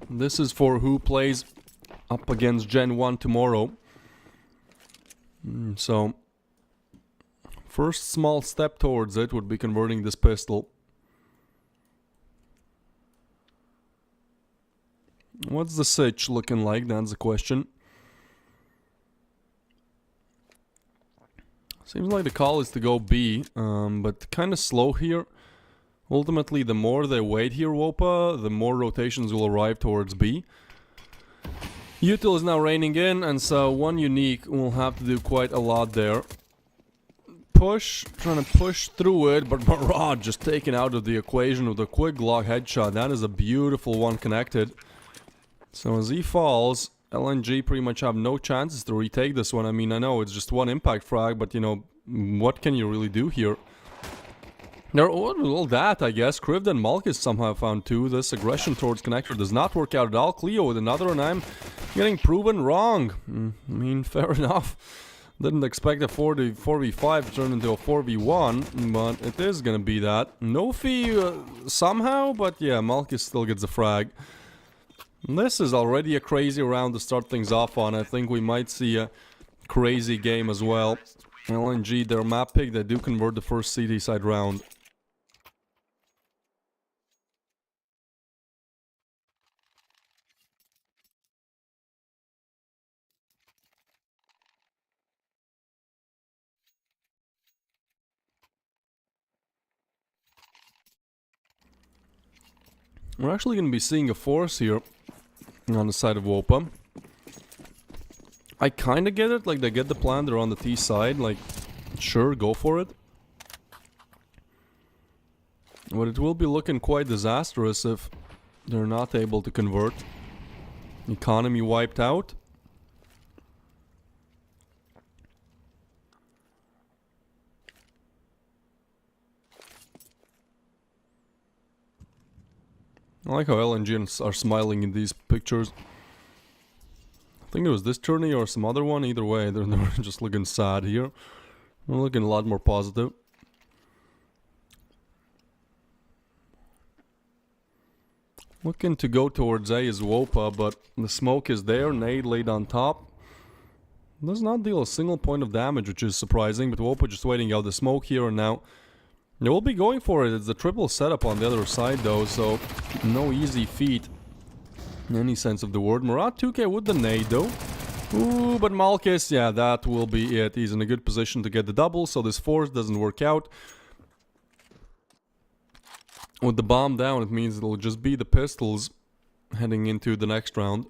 This is for who plays up against Gen 1 tomorrow. So, first small step towards it would be converting this pistol. What's the sitch looking like? That's the question. Seems like the call is to go B, but kind of slow here. Ultimately, the more they wait here, WOPA, the more rotations will arrive towards B. Util is now reining in, and so one unique will have to do quite a lot there. Trying to push through it, but Marad just taken out of the equation with a quick Glock headshot. That is a beautiful one connected. So as he falls, LNG pretty much have no chances to retake this one. I mean, I know it's just one impact frag, but what can you really do here? All that, I guess. Krivd and Malkus somehow found 2. This aggression towards connector does not work out at all. Cleo with another, and I'm getting proven wrong. I mean, fair enough. Didn't expect a 4v5 to turn into a 4v1, but it is gonna be that. No fee somehow, but yeah, Malkus still gets a frag. This is already a crazy round to start things off on. I think we might see a crazy game as well. LNG, their map pick, they do convert the first CD side round. We're actually going to be seeing a force here on the side of WOPA. I kind of get it, like they get the plan, they're on the T side, like sure, go for it. But it will be looking quite disastrous if they're not able to convert. Economy wiped out. I like how LNG are smiling in these pictures. I think it was this tourney or some other one. Either way, they're just looking sad here. They're looking a lot more positive. Looking to go towards A is WOPA, but the smoke is there. Nade laid on top. Does not deal a single point of damage, which is surprising. But WOPA just waiting out the smoke here and now. They will be going for it. It's the triple setup on the other side though, so no easy feat in any sense of the word. Murat 2K with the nade though. Ooh, but Malkis, yeah, that will be it. He's in a good position to get the double, so this force doesn't work out. With the bomb down, it means it'll just be the pistols heading into the next round.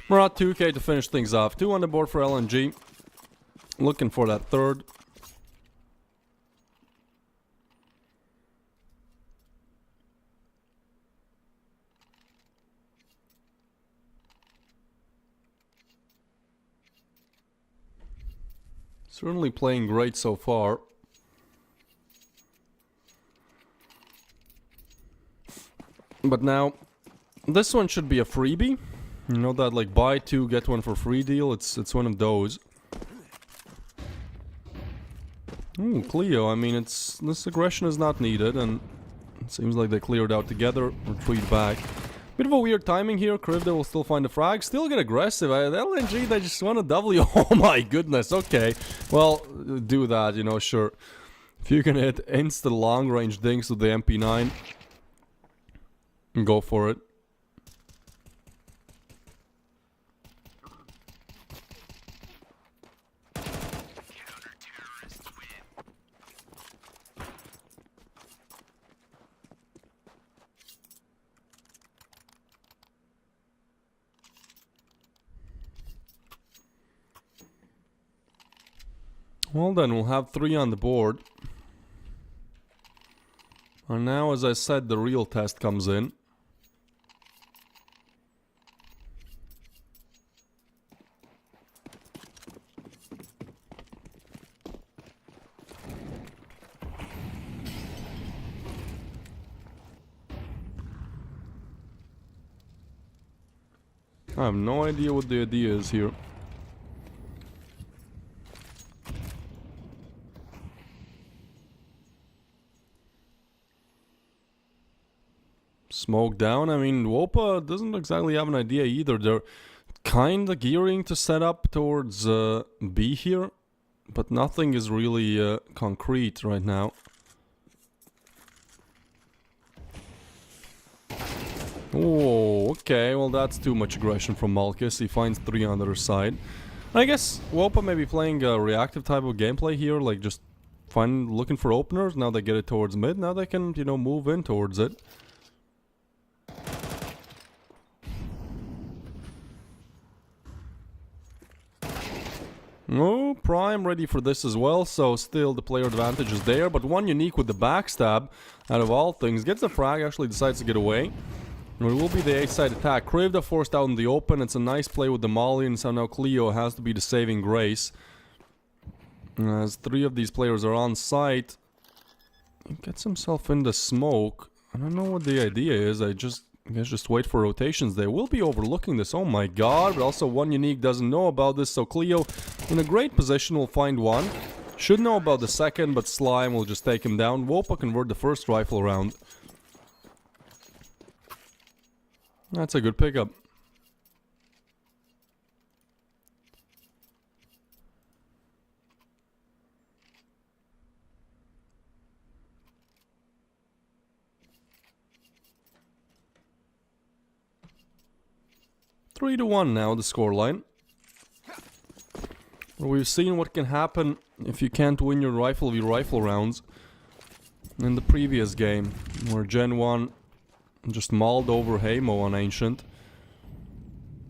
Murat 2K to finish things off. 2 on the board for LNG. Looking for that third. Certainly playing great so far. But now, this one should be a freebie. You know that like buy 2 get 1 for free deal? It's one of those. Ooh, Cleo, I mean this aggression is not needed and it seems like they cleared out together, retreat back. Bit of a weird timing here, Krivda will still find the frag, still get aggressive. LNG, they just want a W. Oh my goodness, okay. Well, do that, you know, sure. If you can hit insta long range dings with the MP9, go for it. Well then, we'll have 3 on the board. And now, as I said, the real test comes in. I have no idea what the idea is here. Smoke down. I mean, WOPA doesn't exactly have an idea either. They're kind of gearing to set up towards B here, but nothing is really concrete right now. Oh, okay. Well, that's too much aggression from Malkis. He finds 3 on the other side. I guess WOPA may be playing a reactive type of gameplay here, like just looking for openers. Now they get it towards mid. Now they can, you know, move in towards it. No, Prime ready for this as well, so still the player advantage is there, but one unique with the backstab, out of all things, gets the frag, actually decides to get away. And it will be the A-side attack. Krivda forced out in the open, it's a nice play with the Molly, and so now Cleo has to be the saving grace. As 3 of these players are on site, he gets himself in the smoke. I don't know what the idea is, I guess just wait for rotations. They will be overlooking this, oh my god, but also one unique doesn't know about this, so Cleo in a great position will find one. Should know about the second, but Slime will just take him down. WOPA convert the first rifle round. That's a good pickup. 3-1 now, the scoreline. We've seen what can happen if you can't win your rifle v rifle rounds in the previous game, where Gen 1 just mauled over Hamo on Ancient.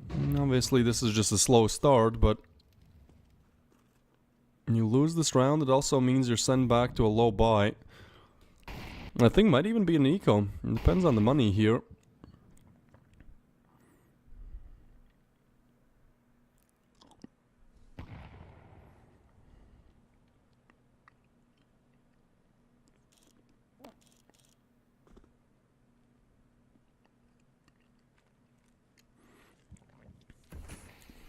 And obviously this is just a slow start, but when you lose this round, it also means you're sent back to a low buy. I think might even be an eco. It depends on the money here.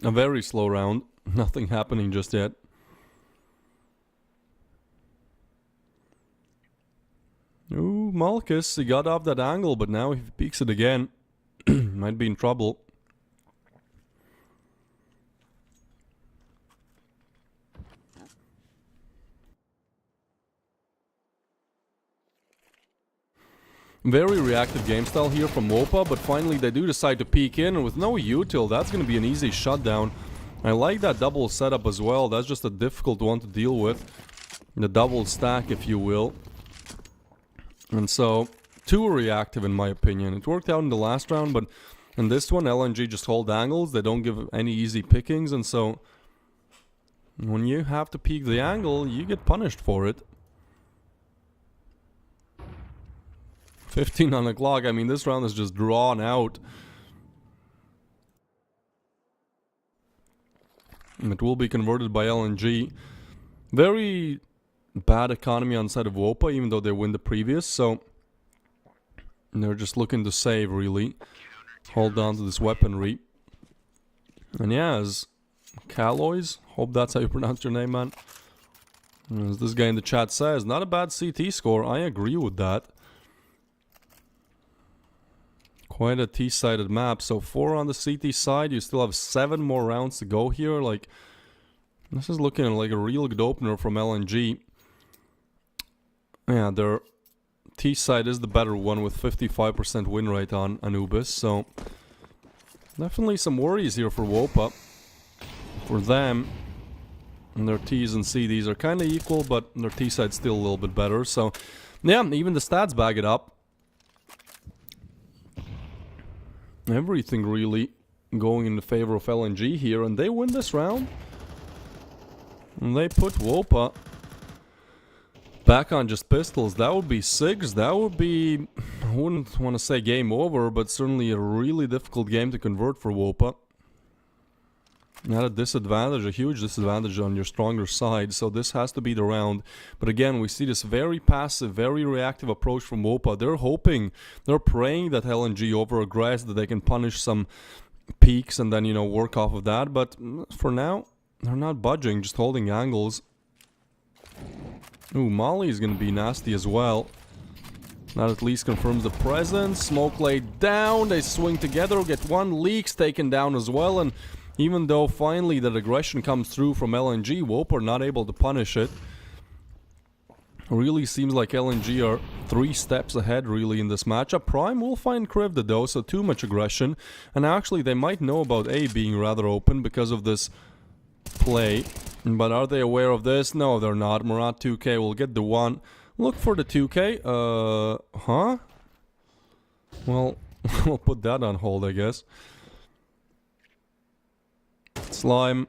A very slow round. Nothing happening just yet. Ooh, Malchus, he got off that angle, but now if he peeks it again, might be in trouble. Very reactive game style here from WOPA, but finally they do decide to peek in, and with no util, that's going to be an easy shutdown. I like that double setup as well. That's just a difficult one to deal with. The double stack, if you will. And so, too reactive in my opinion. It worked out in the last round, but in this one, LNG just hold angles. They don't give any easy pickings, and so when you have to peek the angle, you get punished for it. 15 on the clock. I mean, this round is just drawn out. And it will be converted by LNG. Very bad economy on the side of WOPA, even though they win the previous, so they're just looking to save, really. Hold on to this weaponry. And yeah, as Kalois, hope that's how you pronounce your name, man. As this guy in the chat says, not a bad CT score. I agree with that. Quite a T-sided map. So 4 on the CT side. You still have 7 more rounds to go here. Like, this is looking like a real good opener from LNG. Yeah, their T-side is the better one with 55% win rate on Anubis. So definitely some worries here for WOPA. For them, and their T's and CDs are kind of equal, but their T-side's still a little bit better. So yeah, even the stats back it up. Everything really going in the favor of LNG here, and they win this round. And they put WOPA back on just pistols. That would be 6. That would be, I wouldn't want to say game over, but certainly a really difficult game to convert for WOPA. Not a disadvantage, a huge disadvantage on your stronger side, so this has to be the round. But again, we see this very passive, very reactive approach from WOPA. They're hoping, they're praying that LNG over-aggress, that they can punish some peaks and then, you know, work off of that. But for now, they're not budging, just holding angles. Ooh, Molly is going to be nasty as well. That at least confirms the presence. Smoke laid down, they swing together, get one, Leaks taken down as well, and even though finally that aggression comes through from LNG, WOPA are not able to punish it. Really seems like LNG are 3 steps ahead really in this matchup. Prime will find Krivda though, so too much aggression. And actually they might know about A being rather open because of this play. But are they aware of this? No, they're not. Murat 2K will get the 1. Look for the 2K. Huh? Well, we'll put that on hold, I guess. Slime.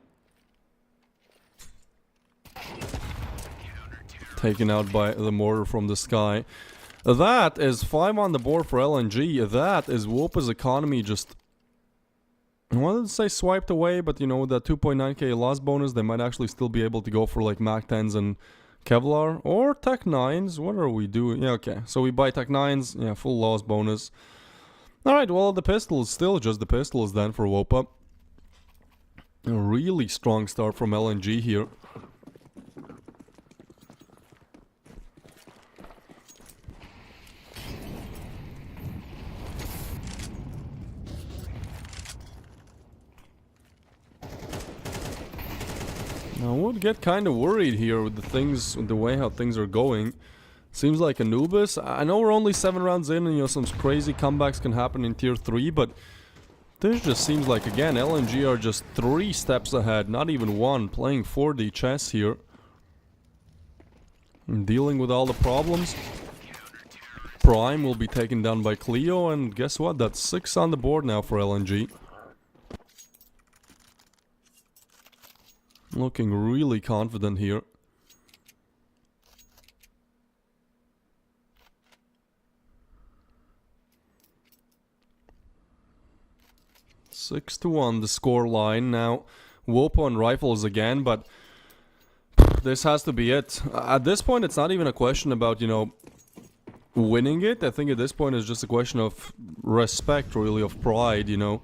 Taken out by the mortar from the sky. That is 5 on the board for LNG. That is WOPA's economy just, I wanted to say swiped away, but you know, with that 2.9k loss bonus, they might actually still be able to go for like Mac 10s and Kevlar or Tech 9s. What are we doing? Yeah, okay. So we buy Tech 9s. Yeah, full loss bonus. Alright, well, the pistols, still just the pistols then for WOPA. A really strong start from LNG here. I would get kind of worried here with the things, with the way how things are going. Seems like Anubis. I know we're only 7 rounds in and you know some crazy comebacks can happen in tier 3, but this just seems like, again, LNG are just 3 steps ahead, not even 1, playing 4D chess here. And dealing with all the problems. Prime will be taken down by Cleo, and guess what? That's 6 on the board now for LNG. Looking really confident here. Six to 1 the score line. Now WOPA on rifles again, but this has to be it. At this point it's not even a question about, you know, winning it. I think at this point it's just a question of respect, really, of pride, you know.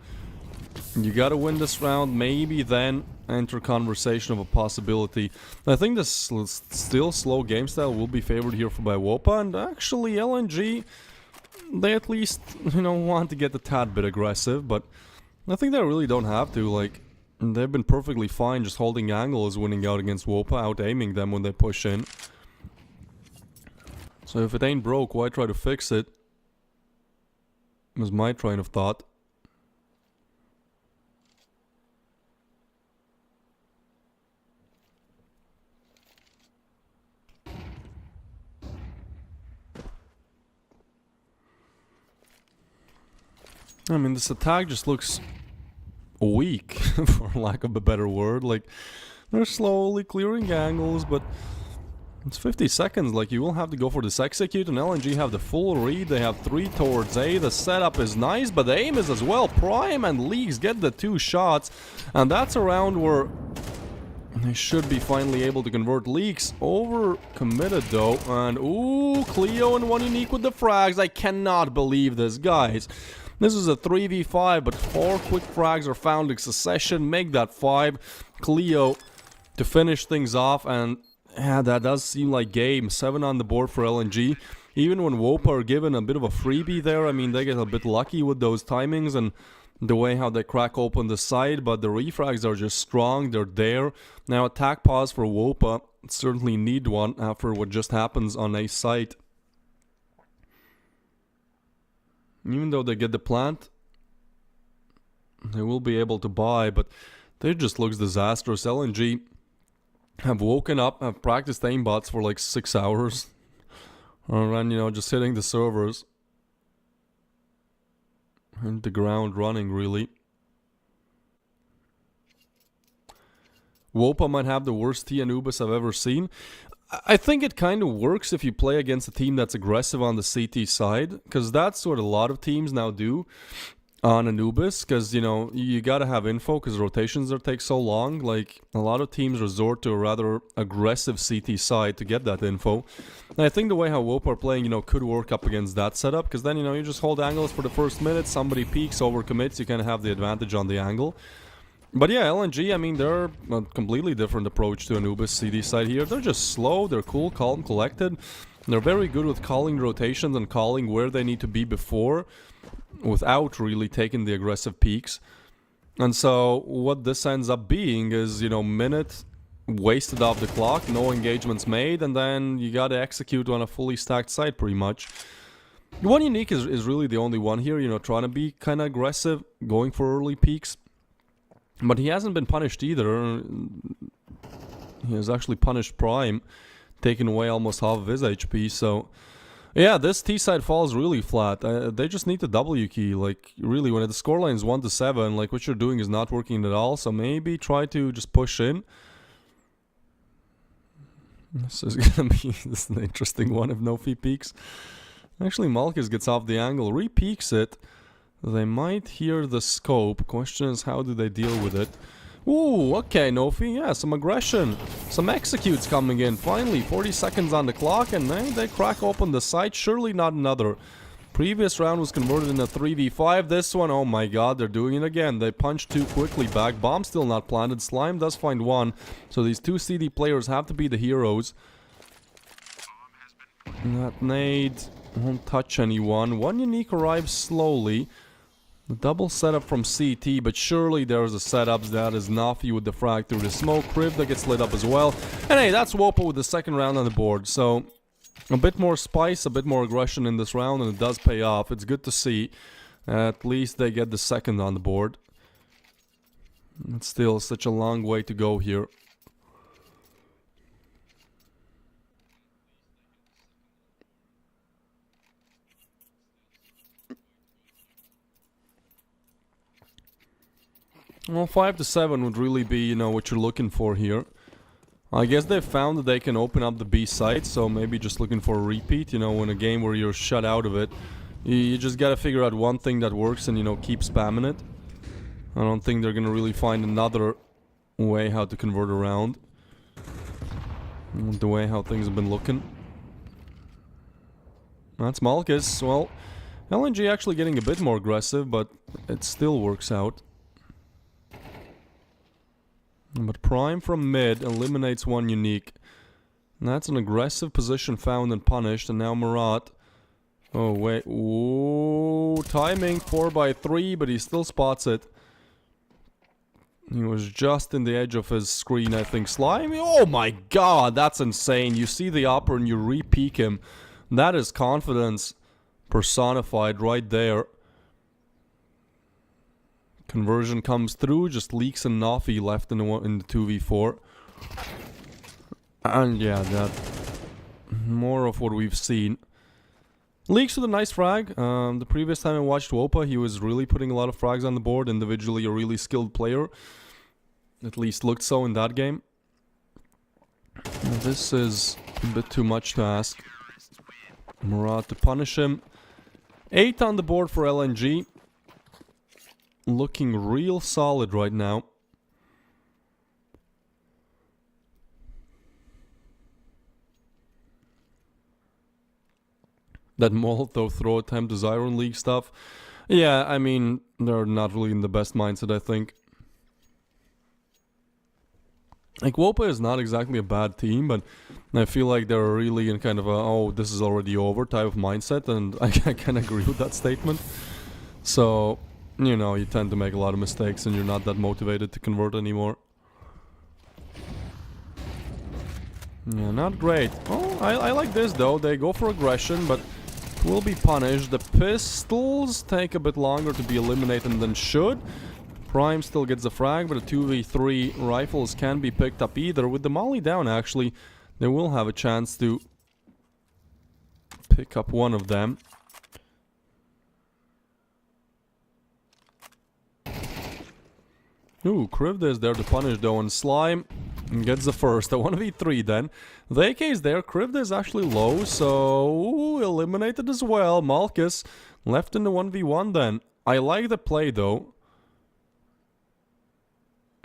You gotta win this round, maybe then enter conversation of a possibility. I think this still slow game style will be favored here by WOPA, and actually LNG, they at least, you know, want to get a tad bit aggressive, but I think they really don't have to. Like, they've been perfectly fine just holding angles, winning out against WOPA, out-aiming them when they push in. So if it ain't broke, why try to fix it? Was my train of thought. I mean, this attack just looks weak, for lack of a better word. Like, they're slowly clearing angles, but it's 50 seconds. Like, you will have to go for this execute, and LNG have the full read. They have 3 towards A. The setup is nice, but the aim is as well. Prime and Leaks get the 2 shots, and that's a round where they should be finally able to convert. Leaks over committed though, and ooh, Cleo and 1 unique with the frags. I cannot believe this, guys. This is a 3v5, but 4 quick frags are found in succession, make that 5. Cleo to finish things off, and yeah, that does seem like game. 7 on the board for LNG. Even when WOPA are given a bit of a freebie there, I mean, they get a bit lucky with those timings and the way how they crack open the side, but the refrags are just strong, they're there. Now, attack pause for WOPA, certainly need one after what just happens on a site. Even though they get the plant, they will be able to buy, but they just looks disastrous. LNG have woken up, have practiced aimbots for like 6 hours. And, you know, just hitting the servers. And the ground running, really. WOPA might have the worst T Anubis I've ever seen. I think it kind of works if you play against a team that's aggressive on the CT side, because that's what a lot of teams now do on Anubis, because, you know, you gotta have info, because rotations take so long. Like, a lot of teams resort to a rather aggressive CT side to get that info. And I think the way how WOPA are playing, you know, could work up against that setup, because then, you know, you just hold angles for the first minute, somebody peeks, overcommits, you kind of have the advantage on the angle. But yeah, LNG, I mean, they're a completely different approach to Anubis CD side here. They're just slow, they're cool, calm, collected. They're very good with calling rotations and calling where they need to be before, without really taking the aggressive peaks. And so, what this ends up being is, you know, minute wasted off the clock, no engagements made, and then you gotta execute on a fully stacked site, pretty much. One unique is really the only one here, you know, trying to be kind of aggressive, going for early peaks. But he hasn't been punished either. He has actually punished Prime, taking away almost half of his HP, so... Yeah, this T-side falls really flat. They just need the W key. Like, really, when the scoreline is 1-7, like, what you're doing is not working at all, so maybe try to just push in. This is gonna be this is an interesting one if no fee peaks. Actually, Malchus gets off the angle, re-peaks it. They might hear the scope. Question is, how do they deal with it? Ooh, okay, Nofi. Yeah, some aggression. Some executes coming in. Finally, 40 seconds on the clock, and they crack open the site. Surely not another. Previous round was converted into 3v5. This one, oh my god, they're doing it again. They punched too quickly back. Bomb still not planted. Slime does find 1. So these 2 CD players have to be the heroes. That nade won't touch anyone. 1 unique arrives slowly. The double setup from CT, but surely there's a setup that is Nafi with the frag through the smoke. Crib that gets lit up as well. And hey, that's WOPA with the second round on the board. So, a bit more spice, a bit more aggression in this round, and it does pay off. It's good to see. At least they get the second on the board. It's still such a long way to go here. Well, 5 to 7 would really be, you know, what you're looking for here. I guess they found that they can open up the B site, so maybe just looking for a repeat, you know, in a game where you're shut out of it. You just gotta figure out one thing that works and, you know, keep spamming it. I don't think they're gonna really find another way how to convert around. The way how things have been looking. That's Malkus. Well, LNG actually getting a bit more aggressive, but it still works out. But Prime from mid eliminates one unique. And that's an aggressive position found and punished. And now Murat. Oh, wait. Ooh, timing 4x3, but he still spots it. He was just in the edge of his screen, I think. Slime? Oh my god, that's insane. You see the upper and you re-peek him. That is confidence personified right there. Conversion comes through, just leaks and Nafi left in the 2v4. And yeah, that more of what we've seen. Leaks with a nice frag. The previous time I watched WOPA, he was really putting a lot of frags on the board. Individually a really skilled player. At least looked so in that game. This is a bit too much to ask. Murat to punish him. 8 on the board for LNG. Looking real solid right now. That Molotov throw attempt is Iron League stuff. Yeah, I mean, they're not really in the best mindset, I think. Like, WOPA is not exactly a bad team, but I feel like they're really in kind of a, oh, this is already over type of mindset, and I can agree with that statement. So, you know, you tend to make a lot of mistakes and you're not that motivated to convert anymore. Yeah, not great. Oh, I like this though. They go for aggression, but will be punished. The pistols take a bit longer to be eliminated than should. Prime still gets the frag, but the 2v3 rifles can be picked up either. With the molly down, actually, they will have a chance to pick up one of them. Ooh, Krivda is there to punish though, and Slime gets the first. A 1v3 then. The AK is there. Krivda is actually low, so eliminated as well. Malkus left in the 1v1 then. I like the play though.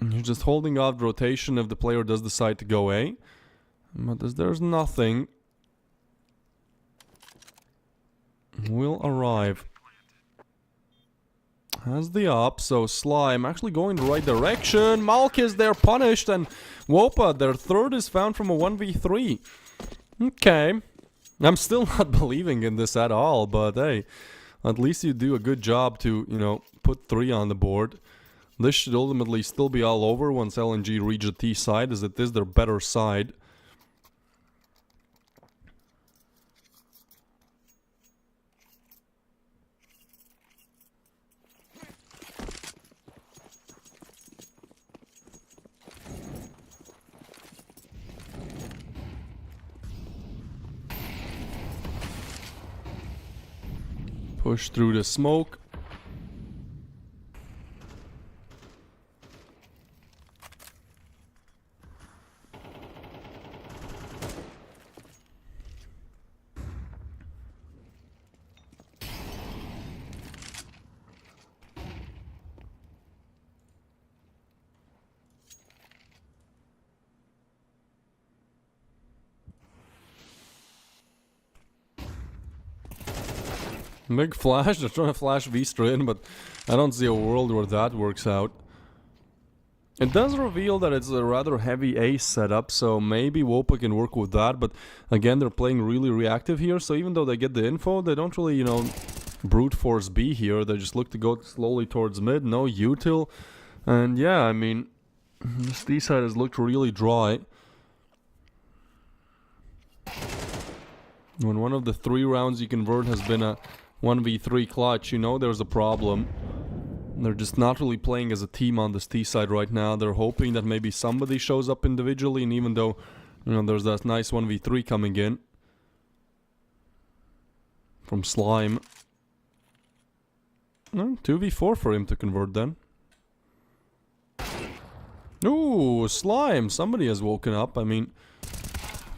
You're just holding off the rotation if the player does decide to go A. But there's nothing. Will arrive. Has the up, so Slime actually going the right direction. Malkus there punished, and WOPA, their third is found from a 1v3. Okay. I'm still not believing in this at all, but hey, at least you do a good job to, you know, put 3 on the board. This should ultimately still be all over once LNG reach the T side, as it is their better side. Push through the smoke. Big flash, they're trying to flash Vistra in, but I don't see a world where that works out. It does reveal that it's a rather heavy ace setup, so maybe WOPA can work with that, but again, they're playing really reactive here, so even though they get the info, they don't really, you know, brute force B here. They just look to go slowly towards mid, no util, and yeah, I mean, this D side has looked really dry. When one of the 3 rounds you convert has been a 1v3 clutch, you know there's a problem. They're just not really playing as a team on this T side right now. They're hoping that maybe somebody shows up individually, and even though, you know, there's that nice 1v3 coming in from Slime. No, 2v4 for him to convert then. Ooh, Slime! Somebody has woken up. I mean,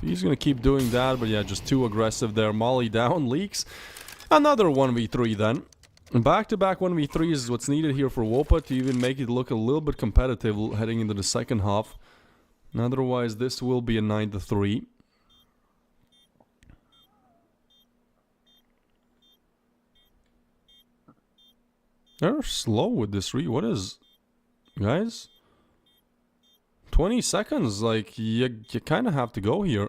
he's gonna keep doing that, but yeah, just too aggressive there. Molly down, leaks. Another 1v3 then. Back-to-back 1v3s is what's needed here for WOPA to even make it look a little bit competitive heading into the second half. Otherwise, this will be a 9-3. They're slow with this what is... Guys? 20 seconds, like, you kind of have to go here.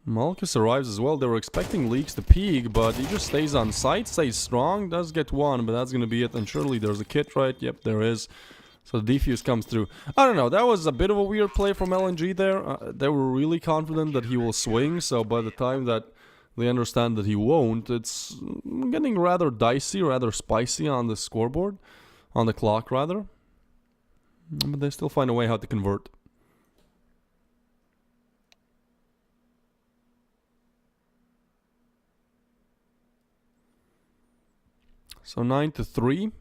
Malkus arrives as well. They were expecting Leaks to peek, but he just stays on site, stays strong, does get one, but that's gonna be it. And surely there's a kit, right? Yep, there is. So the defuse comes through. I don't know, that was a bit of a weird play from LNG there. They were really confident that he will swing, so by the time that they understand that he won't, it's getting rather dicey, rather spicy on the scoreboard. On the clock, rather. But they still find a way how to convert. So 9-3.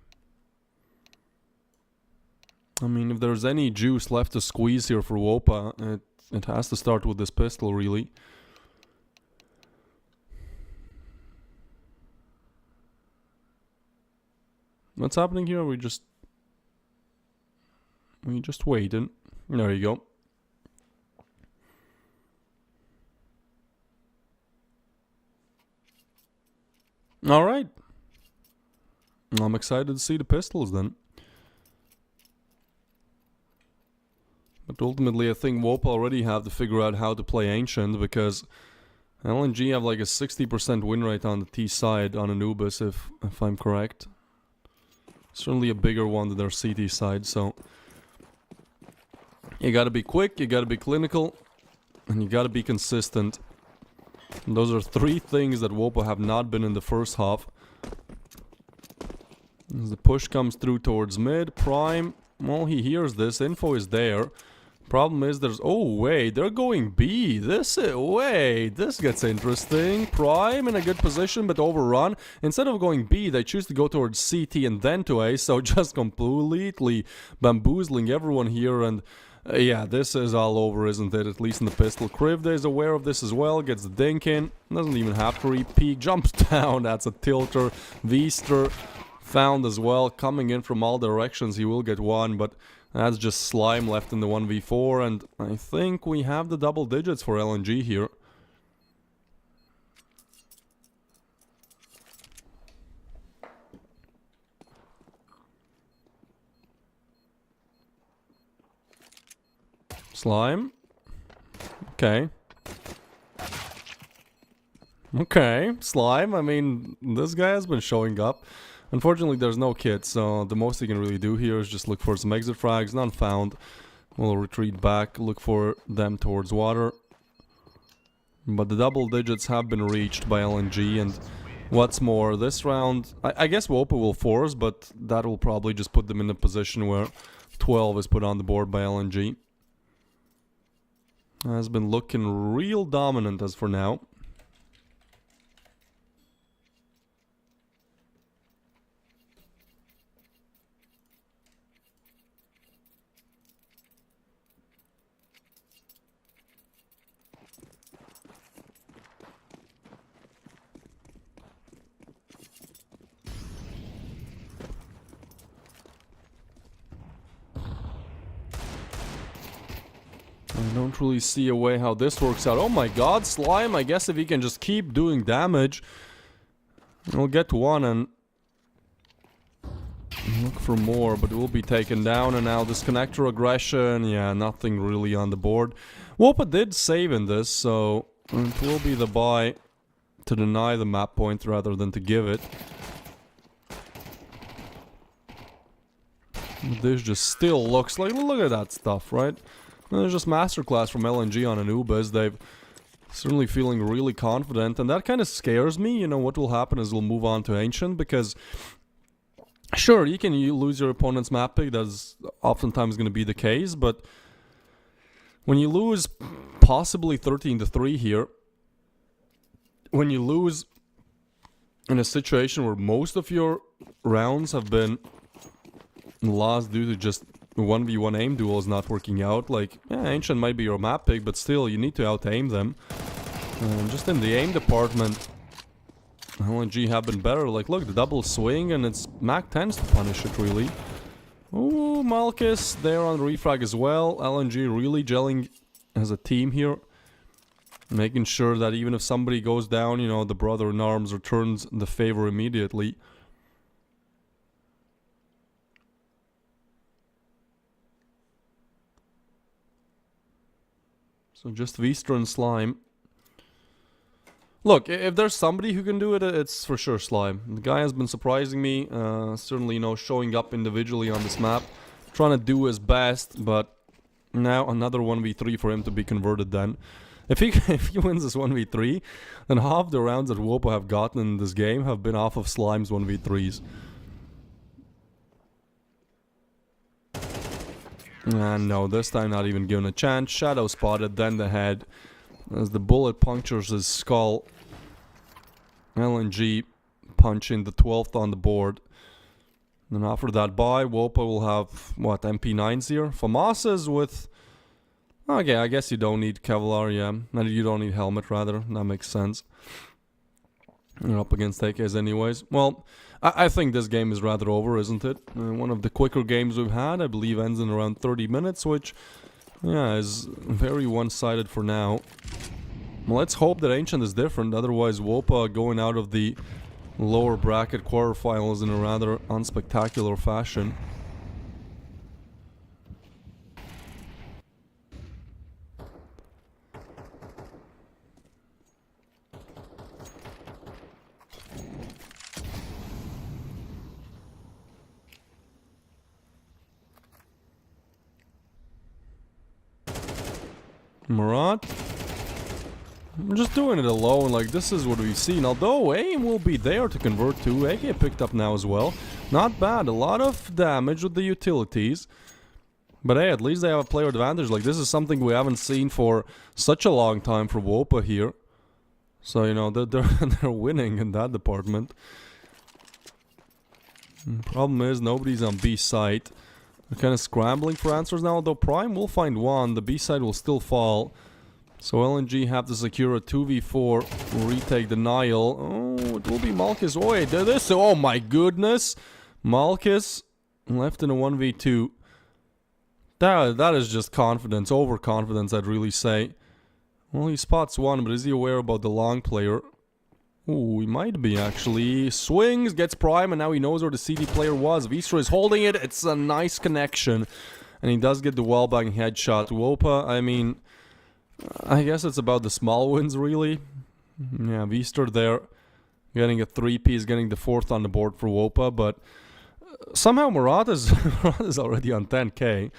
I mean, if there's any juice left to squeeze here for WOPA, it has to start with this pistol, really. What's happening here? We just waiting. There you go. All right. I'm excited to see the pistols then. But ultimately, I think WOPA already have to figure out how to play Ancient, because LNG have like a 60% win rate on the T side on Anubis, if I'm correct. Certainly a bigger one than their CT side, so... You gotta be quick, you gotta be clinical, and you gotta be consistent. And those are three things that WOPA have not been in the first half. As the push comes through towards mid, Prime, well, he hears this, info is there. Problem is there's, oh wait, they're going B, wait, this gets interesting. Prime in a good position but overrun. Instead of going B, they choose to go towards CT and then to A, so just completely bamboozling everyone here. And yeah, this is all over, isn't it? At least in the pistol. Krivda is aware of this as well, gets the dink in, doesn't even have to repeat, jumps down, that's a tilter. Veester found as well, coming in from all directions, he will get one, but that's just Slime left in the 1v4, and I think we have the double digits for LNG here. Slime. Okay. Okay, Slime, I mean, this guy has been showing up. Unfortunately, there's no kit, so the most he can really do here is just look for some exit frags. None found. We'll retreat back, look for them towards water. But the double digits have been reached by LNG, and what's more, this round... I guess WOPA will force, but that will probably just put them in a position where 12 is put on the board by LNG. Has been looking real dominant as for now. I don't really see a way how this works out. Oh my god, Slime, I guess if he can just keep doing damage, he'll get one and look for more, but it will be taken down. And now this connector aggression, yeah, nothing really on the board. WOPA did save in this, so it will be the buy to deny the map point rather than to give it. This just still looks like, look at that stuff, right? It's just masterclass from LNG on Anubis. They've Certainly feeling really confident, and that kind of scares me. You know, what will happen is we'll move on to Ancient, because sure, you can lose your opponent's map pick. That's oftentimes going to be the case, but when you lose possibly 13-3 here, when you lose in a situation where most of your rounds have been lost due to just 1v1 aim duels not working out, like, yeah, Ancient might be your map pick, but still, you need to out-aim them. Just in the aim department, LNG have been better. Like, look, the double swing, and it's Mac 10s to punish it, really. Ooh, Malchus there on refrag as well. LNG really gelling as a team here. Making sure that even if somebody goes down, you know, the brother-in-arms returns the favor immediately. So just Vistra and Slime. Look, if there's somebody who can do it, it's for sure Slime. The guy has been surprising me, certainly, you know, showing up individually on this map, trying to do his best, but now another 1v3 for him to be converted then. If he wins this 1v3, then half the rounds that WOPA have gotten in this game have been off of Slime's 1v3s. And no, this time not even given a chance. Shadow spotted, then the head. As the bullet punctures his skull. LNG punching the 12th on the board. And after that buy, WOPA will have, what, MP9s here? FAMASas with... Okay, I guess you don't need Kevlar, yeah. And you don't need helmet, rather. That makes sense. You're up against AKs anyways. Well, I think this game is rather over, isn't it? One of the quicker games we've had, I believe, ends in around 30 minutes, which... yeah, is very one-sided for now. Well, let's hope that Ancient is different, otherwise WOPA going out of the lower bracket quarterfinals in a rather unspectacular fashion. Murat. I'm just doing it alone, like this is what we've seen. Although aim will be there to convert to. AK picked up now as well. Not bad, a lot of damage with the utilities. But hey, at least they have a player advantage. Like, this is something we haven't seen for such a long time for WOPA here. So, you know, they're winning in that department. Problem is, nobody's on B site. They're kind of scrambling for answers now, although Prime will find one. The B side will still fall. So LNG have to secure a 2v4 retake denial. Oh, it will be Malchus. Oh, wait, this. Oh my goodness. Malchus left in a 1v2. That is just confidence, overconfidence, I'd really say. Well, he spots one, but is he aware about the long player? Ooh, he might be, actually. Swings, gets Prime, and now he knows where the CD player was. Vistra is holding it. It's a nice connection. And he does get the wallbang headshot. WOPA, I mean, I guess it's about the small wins, really. Yeah, Vistra there. Getting a 3-piece, getting the 4th on the board for WOPA, but somehow Murat is already on 10k.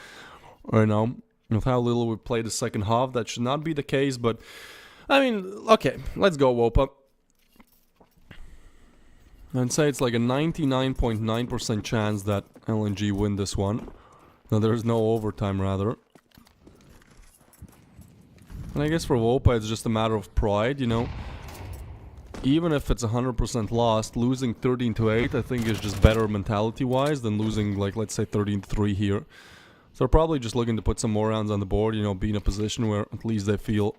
You know, with how little we played the second half, that should not be the case, but I mean, okay, let's go WOPA. I'd say it's like a 99.9% chance that LNG win this one. No, there's no overtime, rather. And I guess for WOPA, it's just a matter of pride, you know. Even if it's 100% lost, losing 13-8, I think is just better mentality-wise than losing, like, let's say 13-3 here. So they're probably just looking to put some more rounds on the board, you know, be in a position where at least they feel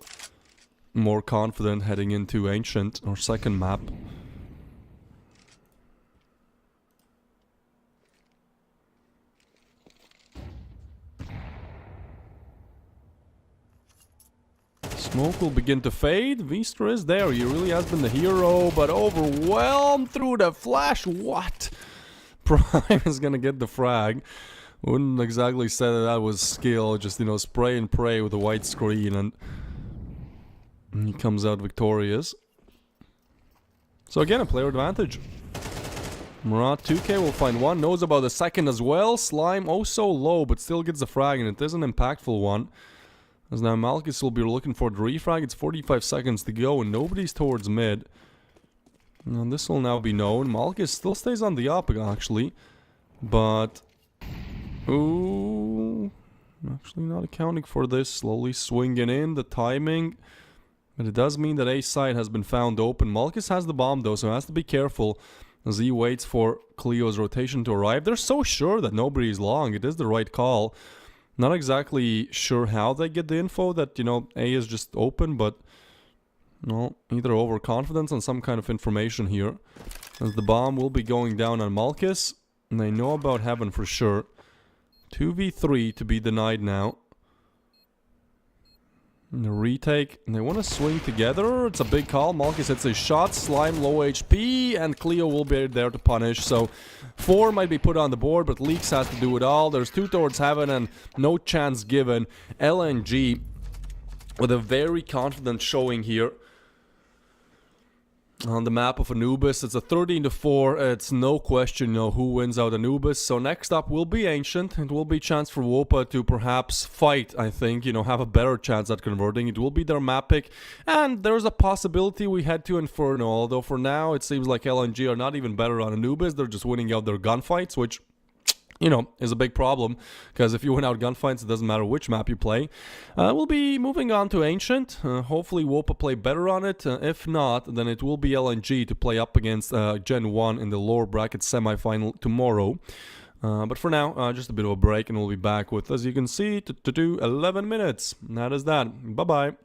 more confident heading into Ancient or second map. Smoke will begin to fade. Vistra is there. He really has been the hero, but overwhelmed through the flash. What? Prime is gonna get the frag. Wouldn't exactly say that was skill. Just, you know, spray and pray with a white screen, and he comes out victorious. So again, a player advantage. Murat 2k will find one. Knows about the second as well. Slime oh so low, but still gets the frag, and it is an impactful one. As now Malchus will be looking for the refrag. It's 45 seconds to go and nobody's towards mid. And this will now be known. Malchus still stays on the up actually. But... Ooh... Actually not accounting for this. Slowly swinging in. The timing... But it does mean that A side has been found open. Malchus has the bomb though, so has to be careful as he waits for Cleo's rotation to arrive. They're so sure that nobody is long. It is the right call. Not exactly sure how they get the info that, you know, A is just open, but... No, either overconfidence on some kind of information here. As the bomb will be going down on Malchus. And they know about Heaven for sure. 2v3 to be denied now. And the retake, and they want to swing together. It's a big call. Malchus hits a shot. Slime low HP, and Cleo will be there to punish. So 4 might be put on the board, but Leaks has to do it all. There's 2 towards Heaven, and no chance given. LNG with a very confident showing here. On the map of Anubis, it's a 13-4. It's no question, you know, who wins out Anubis. So next up will be Ancient. It will be a chance for WOPA to perhaps fight, I think, you know, have a better chance at converting. It will be their map pick. And there's a possibility we head to Inferno. Although for now, it seems like LNG are not even better on Anubis. They're just winning out their gunfights, which... you know, is a big problem, because if you win out gunfights, it doesn't matter which map you play. We'll be moving on to Ancient. Hopefully WOPA play better on it. If not, then it will be LNG to play up against Gen 1 in the lower bracket semifinal tomorrow. But for now, just a bit of a break, and we'll be back with, as you can see, 11 minutes. And that is that. Bye-bye.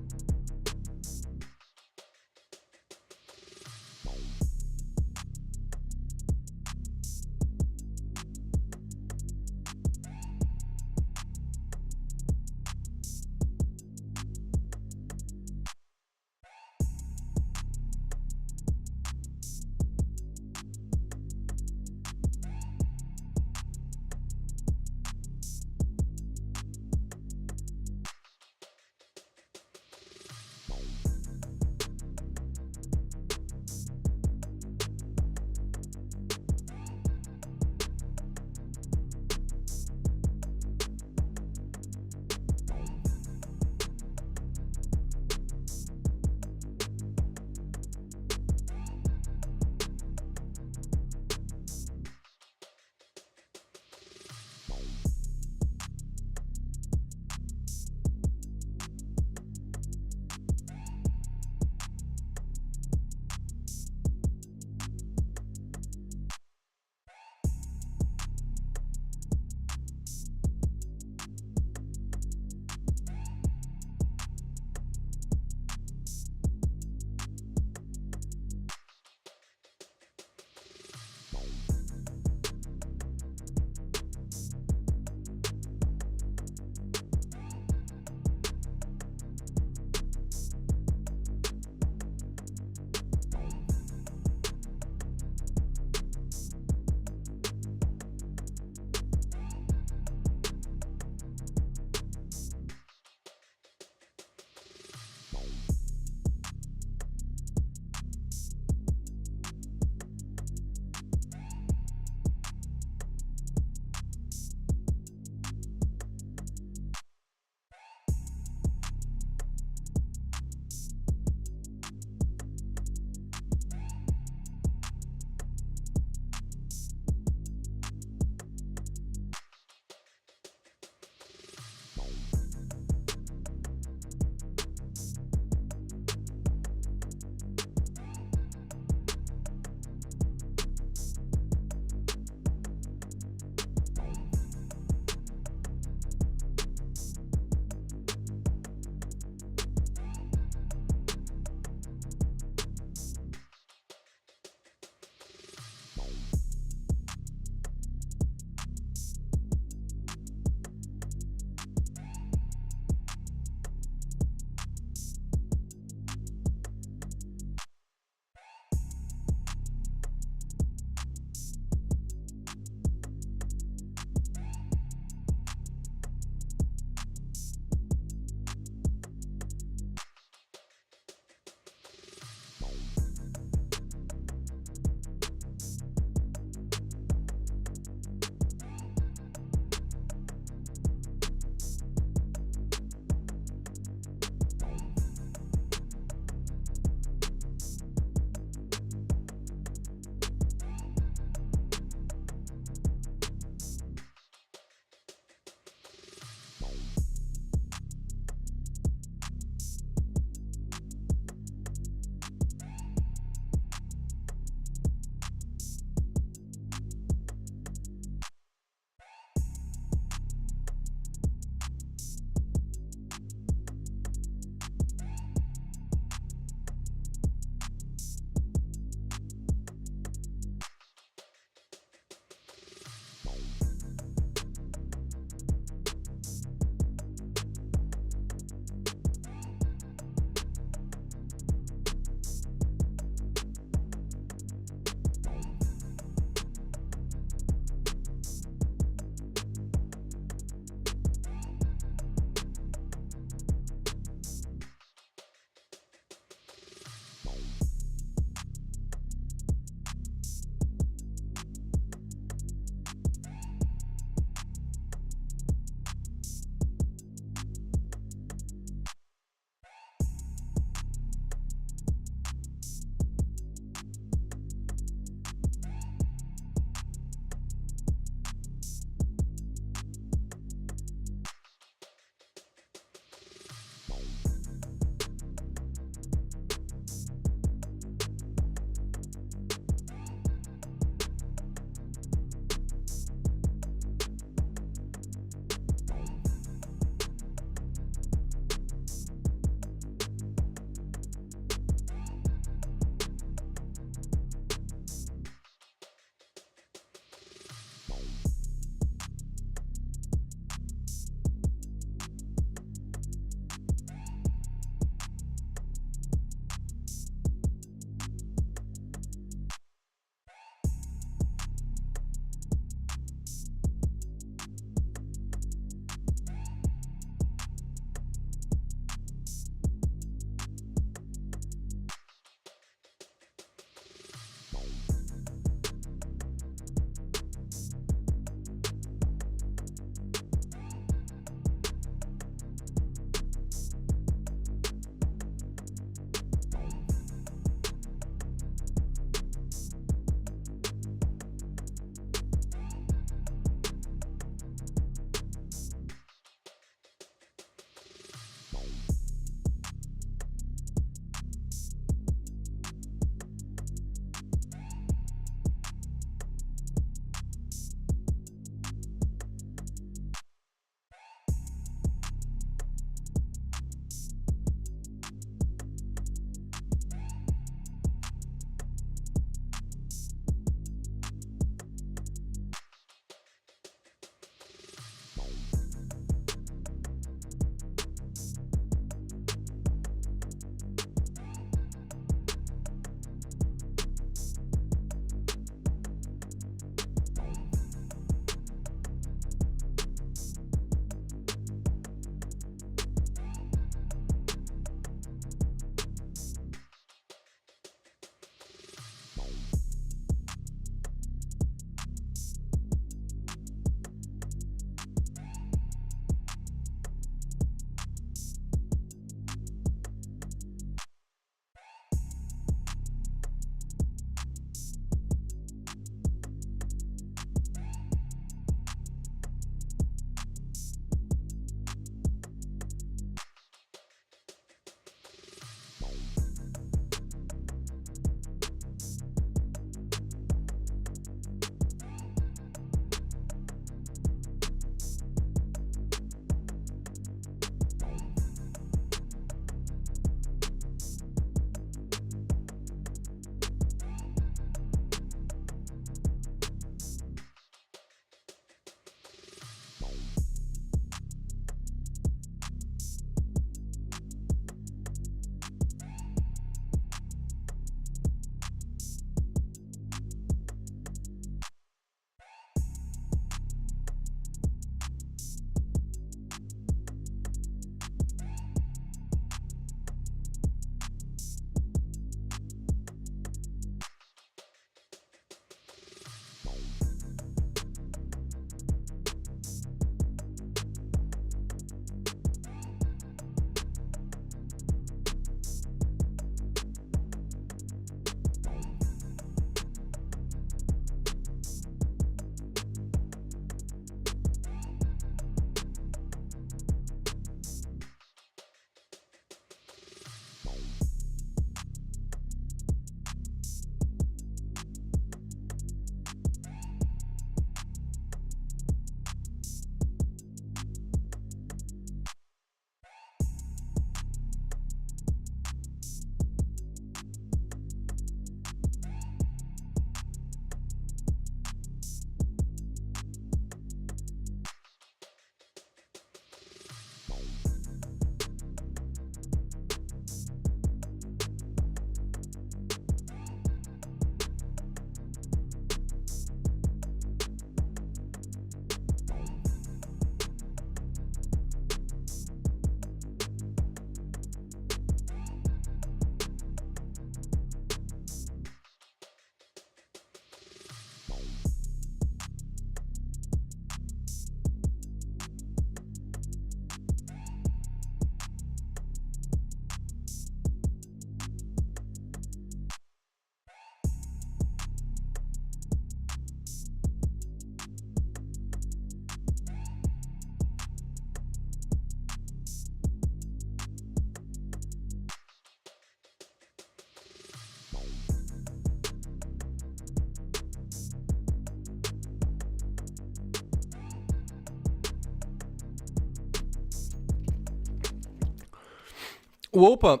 WOPA,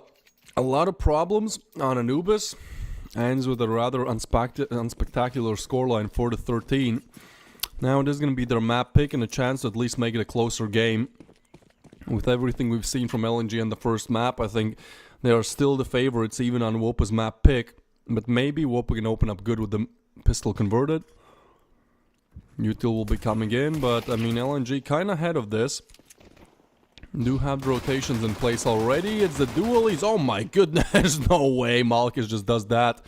a lot of problems on Anubis. Ends with a rather unspectacular scoreline, 4-13. Now it is going to be their map pick and a chance to at least make it a closer game. With everything we've seen from LNG on the first map, I think they are still the favorites even on WOPA's map pick. But maybe WOPA can open up good with the pistol converted. Util will be coming in, but I mean LNG kind of ahead of this. Do have the rotations in place already. It's the dualies. Oh my goodness, no way Malkus just does that.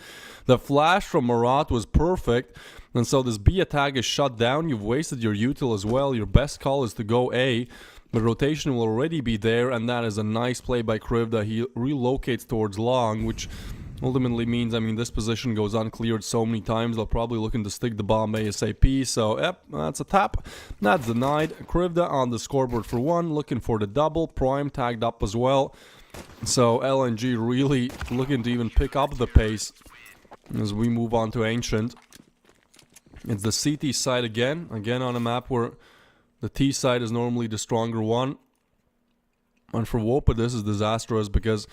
The flash from Marat was perfect. And so this B attack is shut down. You've wasted your util as well. Your best call is to go A. The rotation will already be there, and that is a nice play by Krivda. He relocates towards long, which ultimately means, I mean, this position goes uncleared so many times, they'll probably looking to stick the bomb ASAP. So, yep, that's a tap. That's denied. Krivda on the scoreboard for 1, looking for the double. Prime tagged up as well. So, LNG really looking to even pick up the pace as we move on to Ancient. It's the CT side again on a map where the T side is normally the stronger one. And for WOPA, this is disastrous because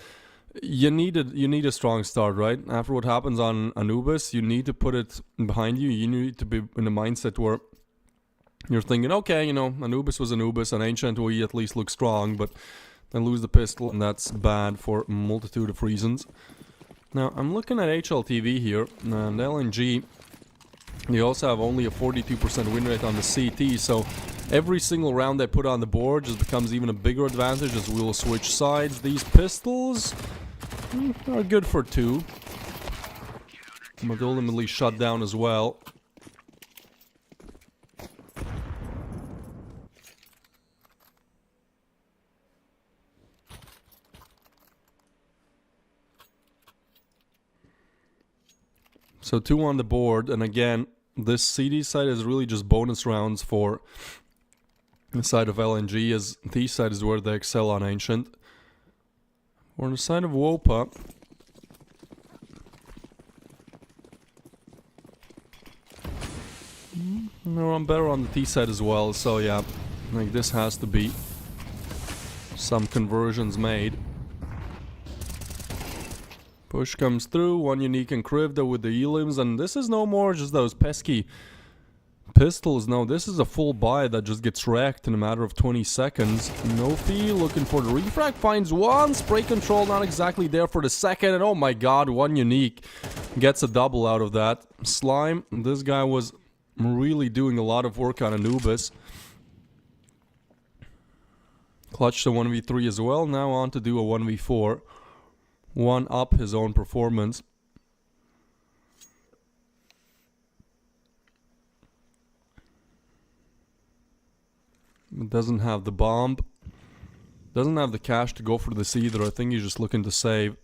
you need a strong start, right? After what happens on Anubis, you need to put it behind you. You need to be in a mindset where you're thinking, okay, you know, Anubis was Anubis, and Ancient we at least look strong, but then lose the pistol, and that's bad for a multitude of reasons. Now, I'm looking at HLTV here, and LNG, they also have only a 42% win rate on the CT, so every single round they put on the board just becomes even a bigger advantage as we'll switch sides. These pistols are good for 2, but ultimately shut down as well. So 2 on the board, and again, this CD side is really just bonus rounds for the side of LNG, as the side is where they excel on Ancient. On the side of WOPA, no, I'm better on the T side as well, so yeah, like this has to be some conversions made. Push comes through, 1 unique and Krivda with the elims, and this is no more just those pesky pistols. No, this is a full buy that just gets wrecked in a matter of 20 seconds. No fee, looking for the refrag, finds 1, spray control not exactly there for the second, and oh my god, 1 unique gets a double out of that. Slime, this guy was really doing a lot of work on Anubis. Clutch to 1v3 as well, now on to do a 1v4. 1 up his own performance. It doesn't have the bomb. Doesn't have the cash to go for this either. I think he's just looking to save.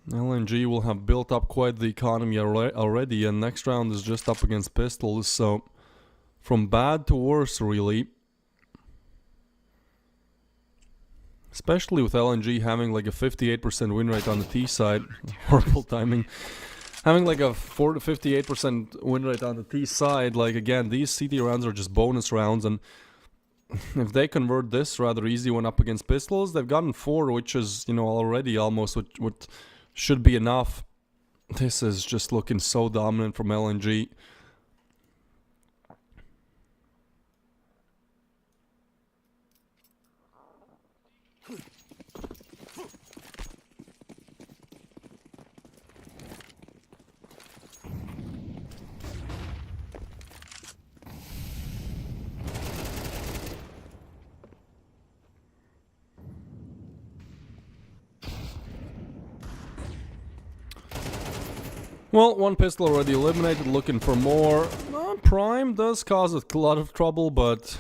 LNG will have built up quite the economy already, and next round is just up against pistols, so from bad to worse really. Especially with LNG having like a 58% win rate on the T side. Horrible timing. Having like a 4 to 58% win rate on the T side, like again, these CT rounds are just bonus rounds, and if they convert this rather easy one up against pistols, they've gotten 4, which is, you know, already almost what should be enough. This is just looking so dominant from LNG. Well, 1 pistol already eliminated, looking for more. Prime does cause a lot of trouble, but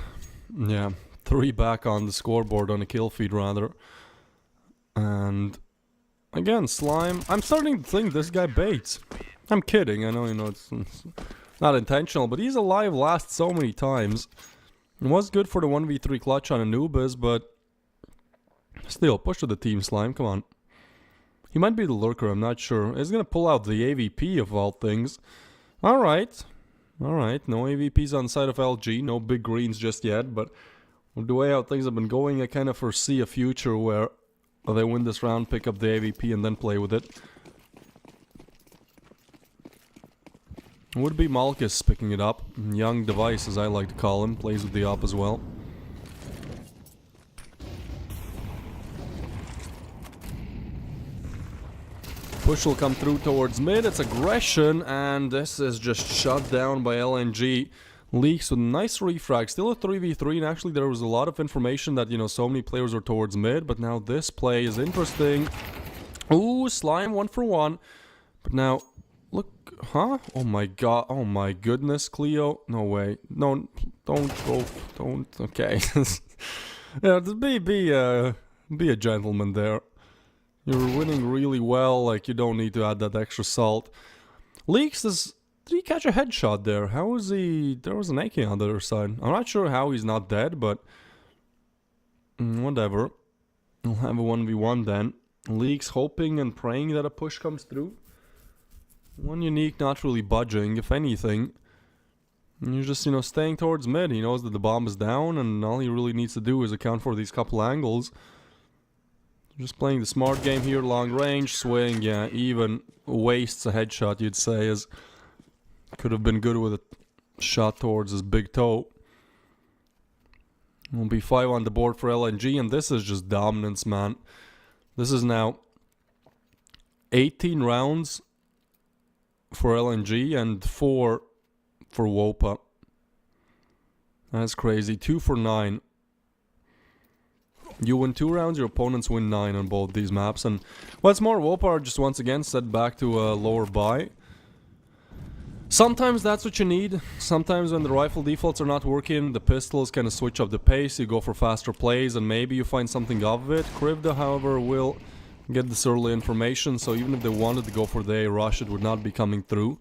yeah, 3 back on the scoreboard, on a kill feed rather. And again, Slime, I'm starting to think this guy baits. I'm kidding, I know, you know, it's not intentional, but he's alive last so many times. It was good for the 1v3 clutch on Anubis, but still, push to the team, Slime, come on. He might be the lurker, I'm not sure. He's gonna pull out the AVP of all things. Alright. Alright, no AVPs on the side of LG, no big greens just yet, but With the way how things have been going, I kind of foresee a future where they win this round, pick up the AVP, and then play with it. It would be Malkus picking it up. Young device, as I like to call him, plays with the op as well. Push will come through towards mid. It's aggression, and this is just shut down by LNG. Leaks with nice refrag. Still a 3v3, and actually there was a lot of information that, you know, so many players are towards mid, but now this play is interesting. Ooh, Slime 1 for 1. But now, look, huh? Oh my god, oh my goodness, Cleo. No way. No, don't go, don't, okay. Yeah, be a gentleman there. You're winning really well, like you don't need to add that extra salt. Leaks is... Did he catch a headshot there? How is he... There was an AK on the other side. I'm not sure how he's not dead, but... whatever. We'll have a 1v1 then. Leaks hoping and praying that a push comes through. One unique not really budging, if anything. And he's just, you know, staying towards mid. He knows that the bomb is down, and all he really needs to do is account for these couple angles. Just playing the smart game here, long range, swing, yeah, even wastes a headshot, you'd say, as could have been good with a shot towards his big toe. Will be 5 on the board for LNG, and this is just dominance, man. This is now 18 rounds for LNG and 4 for WOPA. That's crazy. 2 for 9. You win 2 rounds, your opponents win 9 on both these maps. And what's more, WOPA are just once again set back to a lower buy. Sometimes that's what you need. Sometimes when the rifle defaults are not working, the pistols kind of switch up the pace, you go for faster plays, and maybe you find something of it. Krivda, however, will get this early information, so even if they wanted to go for the A rush, it would not be coming through.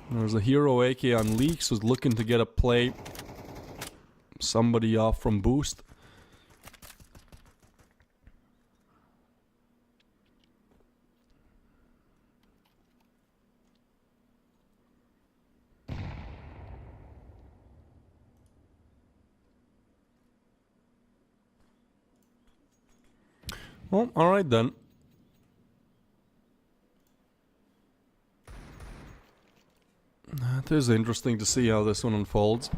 There's a hero AK on Leaks who's looking to get a play. Somebody off from boost. Well, alright then. It is interesting to see how this one unfolds.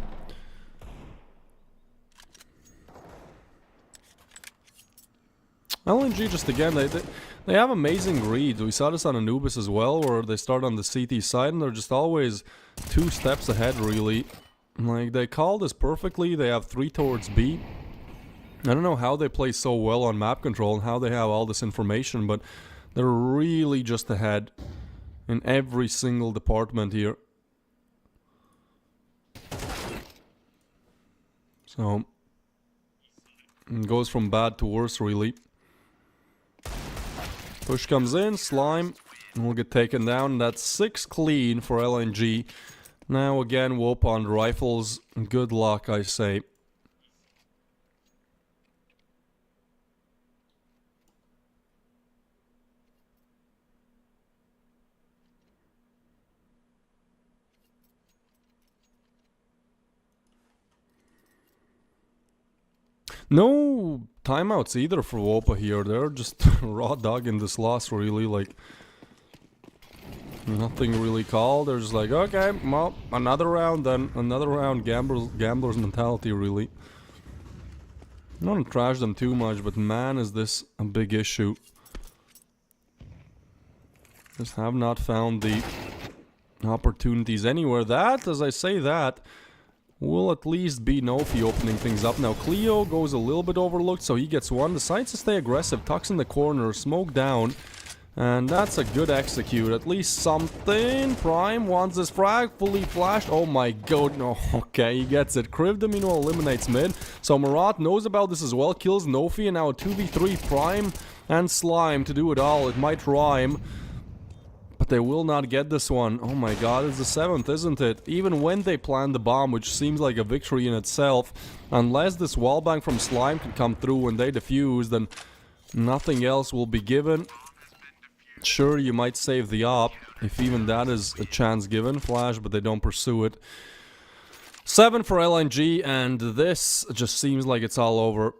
LNG just again, they have amazing reads. We saw this on Anubis as well, where they start on the CT side and they're just always 2 steps ahead, really. Like, they call this perfectly. They have 3 towards B. I don't know how they play so well on map control and how they have all this information, but they're really just ahead in every single department here. So, it goes from bad to worse, really. Push comes in, Slime, and we'll get taken down. That's 6 clean for LNG. Now again, WOPA on rifles. Good luck, I say. No timeouts either for WOPA here. They're just raw dogging this loss, really. Like, nothing really called. They're just like, okay, well, another round then. Another round. Gambler's mentality, really. I don't want to trash them too much, but man, is this a big issue. Just have not found the opportunities anywhere. That, as I say that, will at least be Nofi opening things up. Now Cleo goes a little bit overlooked, so he gets one. Decides to stay aggressive, tucks in the corner, smoke down. And that's a good execute. At least something. Prime wants this frag, fully flashed. Oh my god, no. Okay, he gets it. Krivda meanwhile eliminates mid. So Marat knows about this as well, kills Nofi, and now a 2v3 Prime and Slime to do it all. It might rhyme, but they will not get this one. Oh my god, it's the 7th, isn't it? Even when they plan the bomb, which seems like a victory in itself, unless this wallbang from Slime can come through when they defuse, then nothing else will be given. Sure, you might save the op, if even that is a chance given. Flash, but they don't pursue it. 7 for LNG, and this just seems like it's all over.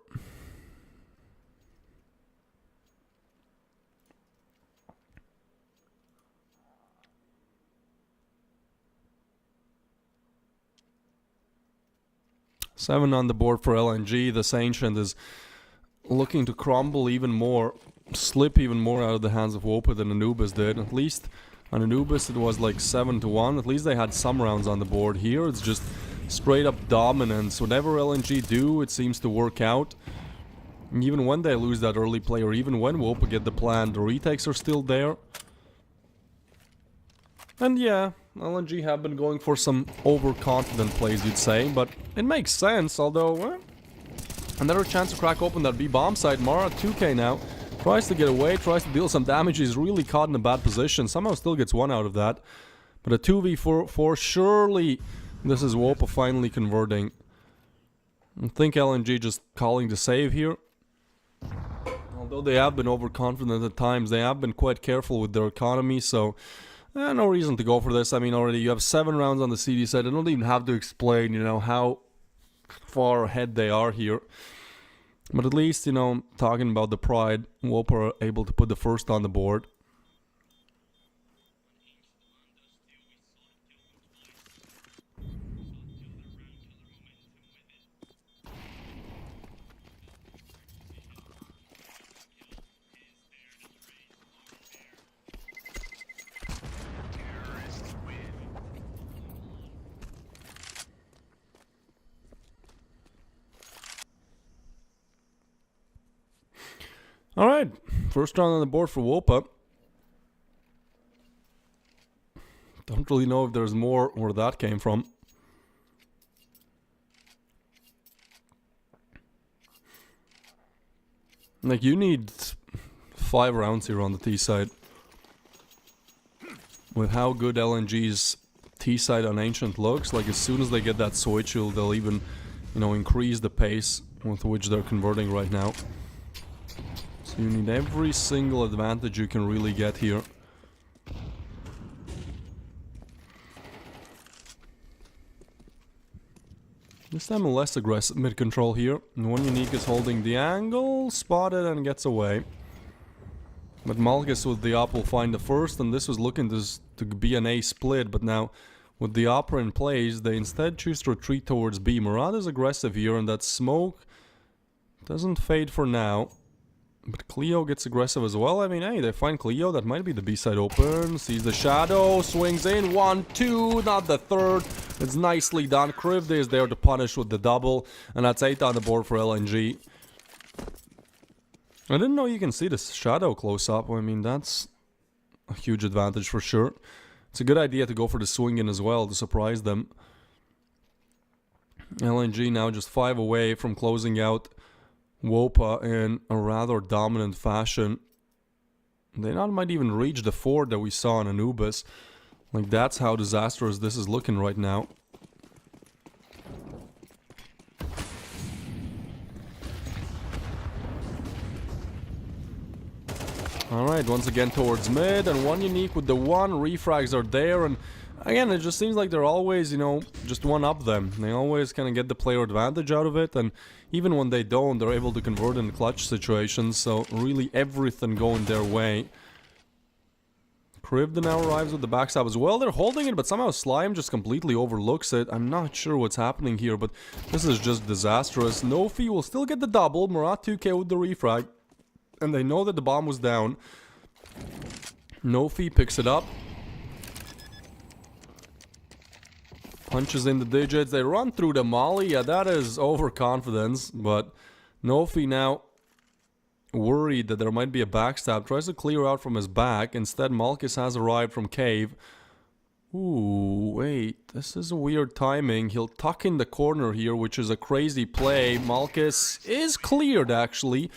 Seven on the board for LNG. This Ancient is looking to crumble even more, slip even more out of the hands of WOPA than Anubis did. At least on Anubis it was like 7-1. At least they had some rounds on the board. Here it's just straight up dominance. Whatever LNG do, it seems to work out. And even when they lose that early play, or even when WOPA get the plan, the retakes are still there. And yeah, LNG have been going for some overconfident plays, you'd say, but it makes sense, although... another chance to crack open that B bomb site. Mara 2k now. Tries to get away, tries to deal some damage. He's really caught in a bad position. Somehow still gets one out of that. But a 2v4, surely this is WOPA finally converting. I think LNG just calling to save here. Although they have been overconfident at times, they have been quite careful with their economy, so... no reason to go for this. I mean, already you have 7 rounds on the CD side. I don't even have to explain, you know, how far ahead they are here. But at least, you know, talking about the pride, WOPA are able to put the first on the board. Alright, first round on the board for WOPA. Don't really know if there's more where that came from. Like, you need 5 rounds here on the T side. With how good LNG's T side on Ancient looks, like as soon as they get that switch, they'll even, you know, increase the pace with which they're converting right now. So you need every single advantage you can really get here. This time a less aggressive mid-control here. And one unique is holding the angle, spotted and gets away. But Malchus with the op will find the first, and this was looking to be an A split, but now with the opera in place, they instead choose to retreat towards B. Murad is aggressive here, and that smoke doesn't fade for now. But Cleo gets aggressive as well. I mean, hey, they find Cleo. That might be the B side open. Sees the shadow. Swings in. 1, 2. Not the third. It's nicely done. Krivd is there to punish with the double. And that's 8 on the board for LNG. I didn't know you can see the shadow close up. I mean, that's a huge advantage for sure. It's a good idea to go for the swing in as well to surprise them. LNG now just 5 away from closing out WOPA in a rather dominant fashion. They not might even reach the 4 that we saw in Anubis. Like, that's how disastrous this is looking right now. Alright, once again towards mid, and one unique with the 1. Refrags are there, and again, it just seems like they're always, you know, just one up them. They always kind of get the player advantage out of it, and even when they don't, they're able to convert in clutch situations, so really everything going their way. Krivd now arrives with the backstab as well. They're holding it, but somehow Slime just completely overlooks it. I'm not sure what's happening here, but this is just disastrous. Nofi will still get the double. Murat 2k with the refrag. And they know that the bomb was down. Nofi picks it up. Punches in the digits. They run through the molly. Yeah, that is overconfidence. But Nofi now worried that there might be a backstab. Tries to clear out from his back. Instead, Malchus has arrived from cave. Ooh, wait. This is a weird timing. He'll tuck in the corner here, which is a crazy play. Malchus is cleared, actually.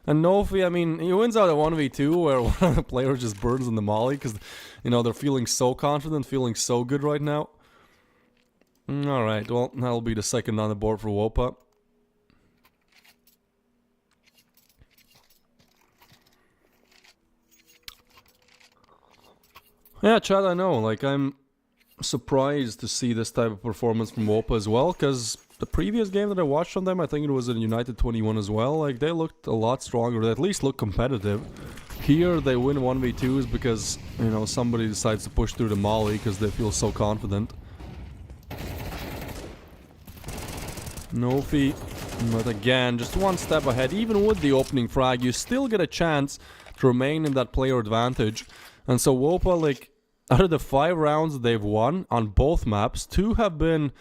And Nofi, I mean, he wins out at 1v2 where one of the players just burns in the molly because, you know, they're feeling so confident, feeling so good right now. Alright, well, that'll be the second on the board for WOPA. Yeah, Chad, I know, like, I'm surprised to see this type of performance from WOPA as well, because the previous game that I watched from them, I think it was in United21 as well, like they looked a lot stronger, they at least looked competitive. Here they win 1v2s because, you know, somebody decides to push through the molly because they feel so confident. Nofi, but again, just one step ahead. Even with the opening frag, you still get a chance to remain in that player advantage. And so WOPA, like, out of the 5 rounds they've won on both maps, 2 have been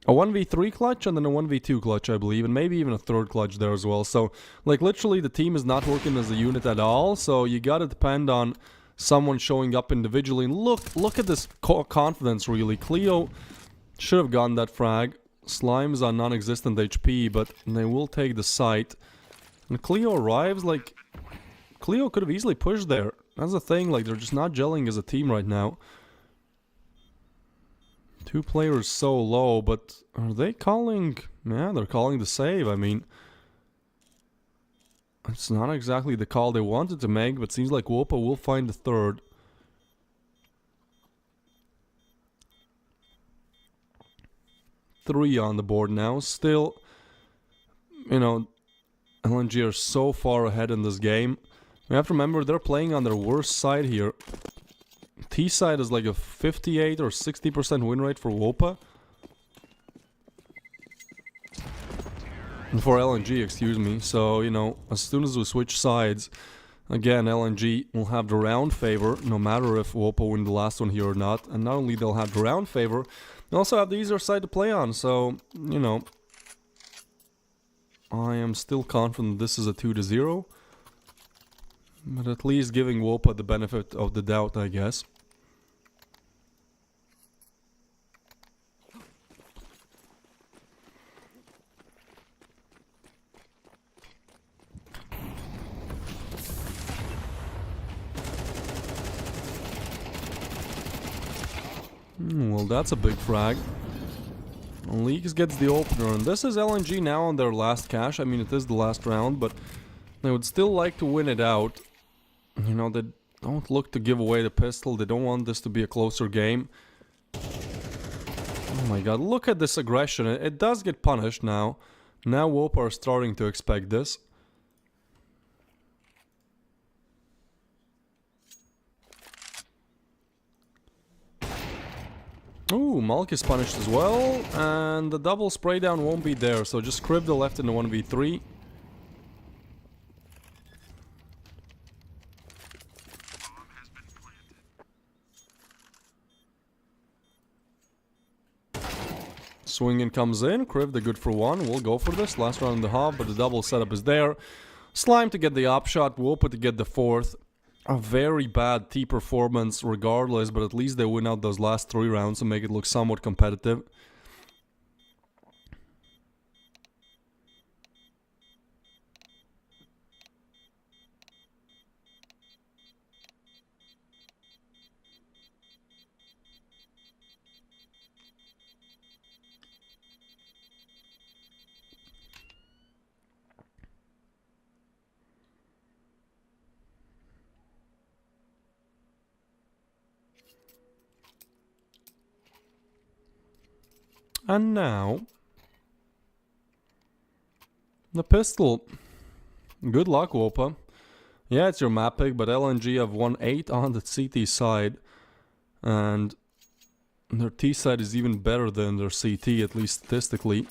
a 1v3 clutch and then a 1v2 clutch, I believe, and maybe even a third clutch there as well. So, like, literally the team is not working as a unit at all, so you gotta depend on someone showing up individually. And look at this confidence, really. Cleo should have gotten that frag. Slime's on non-existent HP, but they will take the site. And Cleo arrives, like, Cleo could have easily pushed there. That's the thing, like, they're just not gelling as a team right now. 2 players so low, but are they calling? Yeah, they're calling the save. I mean, it's not exactly the call they wanted to make, but seems like WOPA will find the third. Three on the board now. Still, you know, LNG are so far ahead in this game. We have to remember they're playing on their worst side here. T side is like a 58 or 60% win rate for WOPA. For LNG, excuse me. So, you know, as soon as we switch sides, again, LNG will have the round favor, no matter if WOPA win the last one here or not. And not only they'll have the round favor, they also have the easier side to play on. So, you know, I am still confident this is a 2-0. But at least giving WOPA the benefit of the doubt, I guess. Well, that's a big frag. Leaks gets the opener, and this is LNG now on their last cash. I mean, it is the last round, but they would still like to win it out. You know, they don't look to give away the pistol. They don't want this to be a closer game. Oh my god, look at this aggression. It does get punished now. Now WOPA are starting to expect this. Ooh, Malk is punished as well, and the double spray down won't be there, so just Kribda left in the 1v3. Swinging comes in, Kribda good for 1, we'll go for this, last round in the half, but the double setup is there. Slime to get the op shot, WOPA to get the 4th. A very bad T performance regardless, but at least they win out those last 3 rounds and make it look somewhat competitive. And now, the pistol. Good luck, WOPA. Yeah, it's your map pick, but LNG have won 8 on the CT side. And their T side is even better than their CT, at least statistically.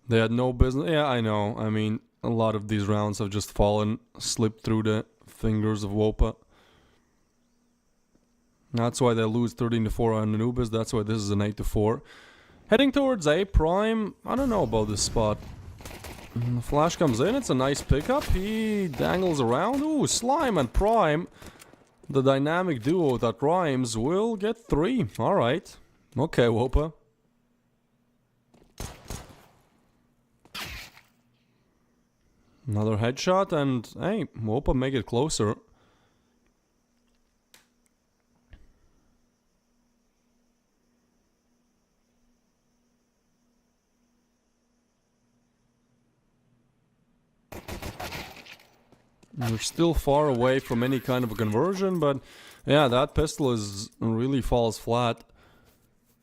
They had no business. Yeah, I know. I mean, a lot of these rounds have just fallen, slipped through the fingers of WOPA. That's why they lose 13-4 on Anubis. That's why this is an 8-4. Heading towards A prime. I don't know about this spot. The flash comes in. It's a nice pickup. He dangles around. Ooh, Slime and Prime. The dynamic duo that rhymes will get 3. Alright. Okay, WOPA. Another headshot, and hey, WOPA make it closer. We're still far away from any kind of a conversion, but yeah, that pistol is really falls flat.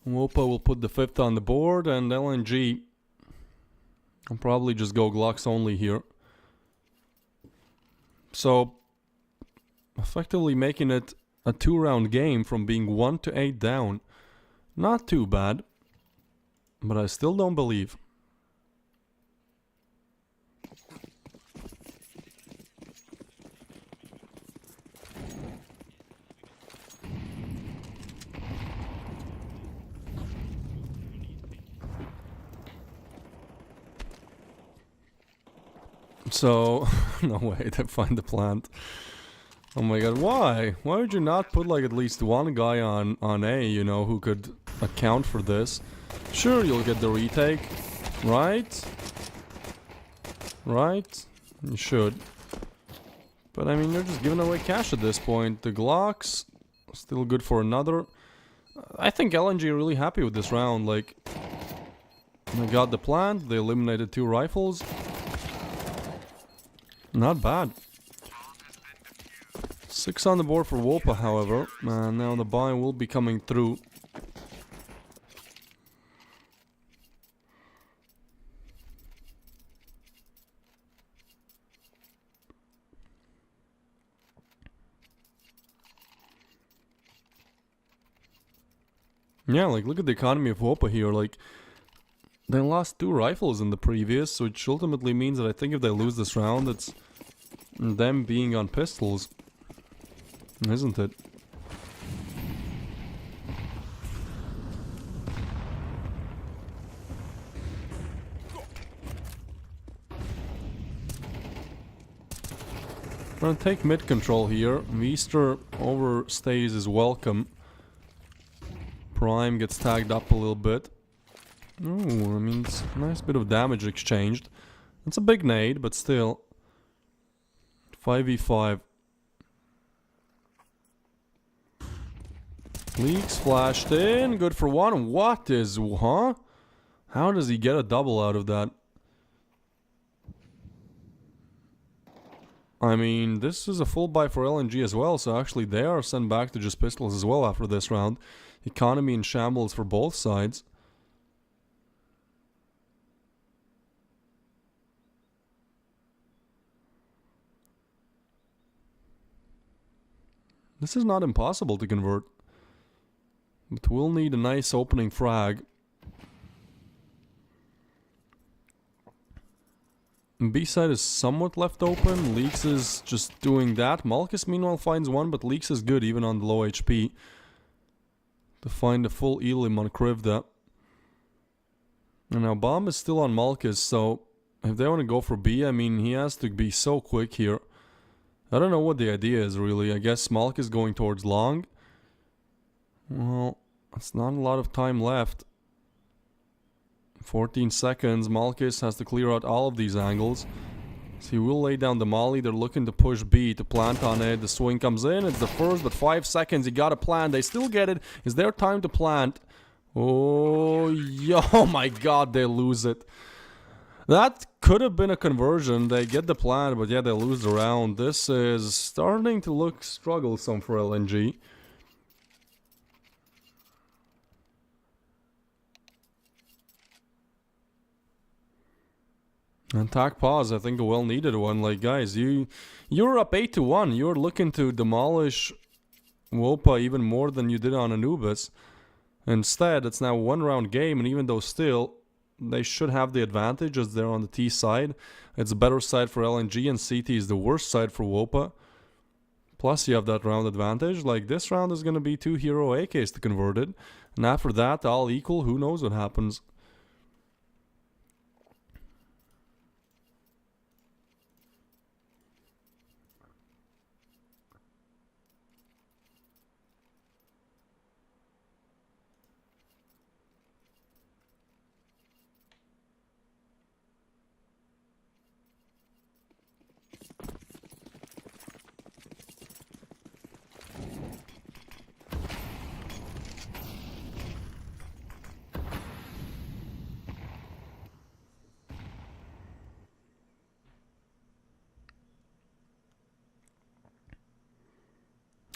WOPA will put the 5th on the board, and LNG will probably just go Glocks only here. So, effectively making it a 2-round game from being 1 to 8 down. Not too bad, but I still don't believe. So, no way, they find the plant. Oh my god, why? Why would you not put like at least one guy on A, you know, who could account for this? Sure, you'll get the retake, right? Right? You should. But I mean, you're just giving away cash at this point. The Glocks, still good for another. I think LNG are really happy with this round, like... They got the plant, they eliminated 2 rifles. Not bad. 6 on the board for WOPA, however. And now the buy will be coming through. Yeah, like, look at the economy of WOPA here, like... They lost 2 rifles in the previous, which ultimately means that I think if they lose this round, it's... them being on pistols. Isn't it? We're gonna take mid control here. Meester overstays his welcome. Prime gets tagged up a little bit. Ooh, I mean, it's a nice bit of damage exchanged. It's a big nade, but still. 5v5. Leaks flashed in. Good for 1. What is... huh? How does he get a double out of that? I mean, this is a full buy for LNG as well, so actually they are sent back to just pistols as well after this round. Economy in shambles for both sides. This is not impossible to convert. But we'll need a nice opening frag. B side is somewhat left open. Leaks is just doing that. Malkus meanwhile finds one, but Leaks is good even on the low HP. To find a full elim on Krivda. And now Bomb is still on Malkus, so if they want to go for B, I mean, he has to be so quick here. I don't know what the idea is really. I guess Malkus is going towards long. Well, it's not a lot of time left. 14 seconds. Malkus has to clear out all of these angles. So he will lay down the molly. They're looking to push B to plant on it. The swing comes in. It's the first, but 5 seconds. He got a plant. They still get it. Is there time to plant? Oh, oh my god, they lose it. That could have been a conversion. They get the plant, but yeah, they lose the round. This is starting to look strugglesome for LNG. Attack pause, I think a well-needed one. Like, guys, you're up 8-1. You're looking to demolish WOPA even more than you did on Anubis. Instead, it's now a 1-round game, and even though still they should have the advantage as they're on the T side, it's a better side for LNG, and CT is the worst side for WOPA. Plus, you have that round advantage. Like, this round is going to be 2 hero AKs to convert it. And after that, all equal, who knows what happens.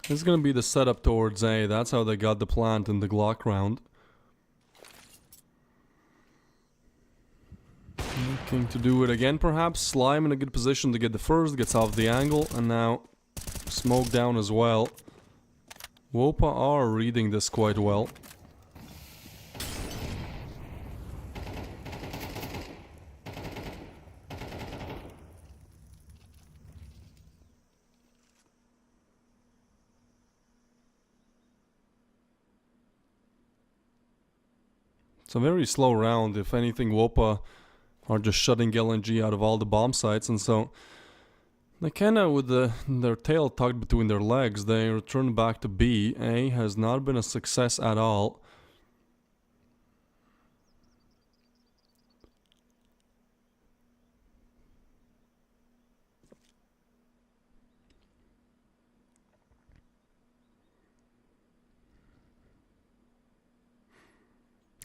This is gonna be the setup towards A. That's how they got the plant in the Glock round. Looking to do it again, perhaps. Slime in a good position to get the first, gets off the angle, and now smoke down as well. WOPA are reading this quite well. It's a very slow round. If anything, WOPA are just shutting LNG out of all the bomb sites, and so they kinda, with their tail tucked between their legs, they return back to B. A has not been a success at all.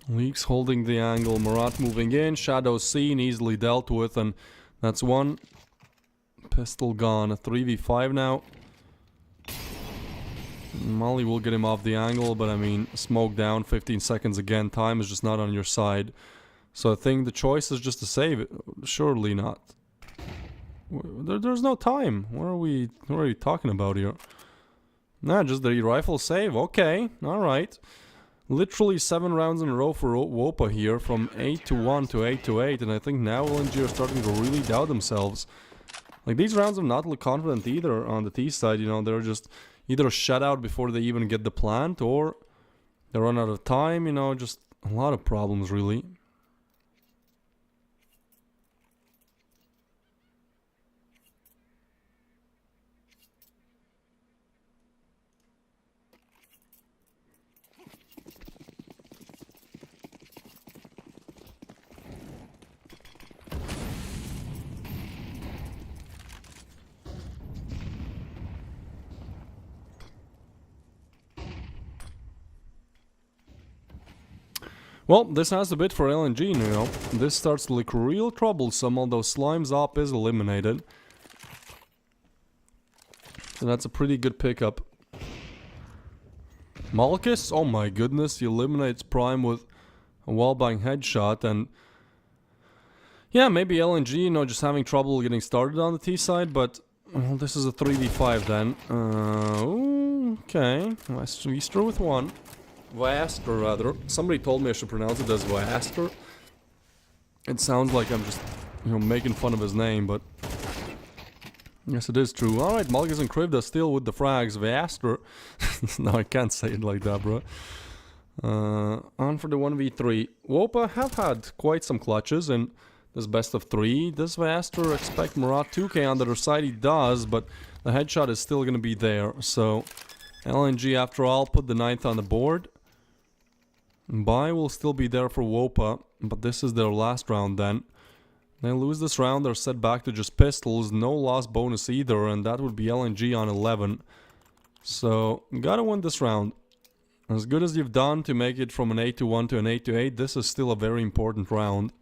Leaks holding the angle, Murat moving in, Shadows seen, easily dealt with, and that's one. Pistol gone, a 3v5 now. Molly will get him off the angle, but I mean, smoke down, 15 seconds again, time is just not on your side. So I think the choice is just to save it. Surely not. There's no time. What are we talking about here? Nah, just the rifle save, okay, alright. Literally 7 rounds in a row for WOPA here, from 8-1 to 8-8, and I think now LNG are starting to really doubt themselves. Like, these rounds are not look confident either on the T side, you know, they're just either shut out before they even get the plant, or they run out of time, you know, just a lot of problems really. Well, this has a bit for LNG, you know. This starts to look real troublesome, although Slime's op is eliminated. So that's a pretty good pickup. Malchus, oh my goodness, he eliminates Prime with a wallbang headshot, and yeah, maybe LNG, you know, just having trouble getting started on the T side, but well, this is a 3v5 then. Okay, Weaster with one. Vaster, rather. Somebody told me I should pronounce it as Vaster. It sounds like I'm just, you know, making fun of his name, but yes, it is true. Alright, Malgus and Krivda still with the frags. Vaster. No, I can't say it like that, bro. On for the 1v3. WOPA have had quite some clutches in this best of 3. Does Vaster expect Murat 2k on the other side? He does, but the headshot is still going to be there. So, LNG after all put the 9th on the board. Buy will still be there for WOPA, but this is their last round then. They lose this round, they're set back to just pistols, no loss bonus either, and that would be LNG on 11. So, gotta win this round. As good as you've done to make it from an 8-1 to an 8-8, this is still a very important round.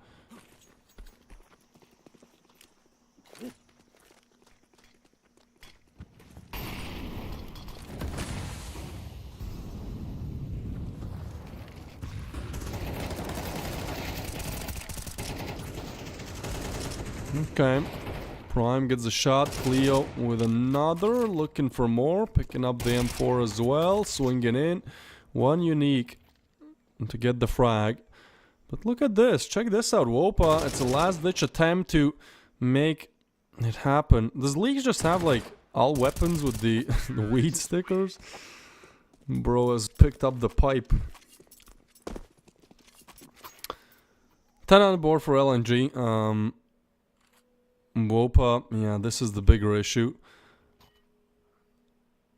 Okay, Prime gets a shot, Cleo with another, looking for more, picking up the M4 as well, swinging in, one unique to get the frag. But look at this, check this out, WOPA, it's a last ditch attempt to make it happen. Does League just have like all weapons with the, the weed stickers? Bro has picked up the pipe. 10 on the board for LNG. WOPA, yeah, this is the bigger issue.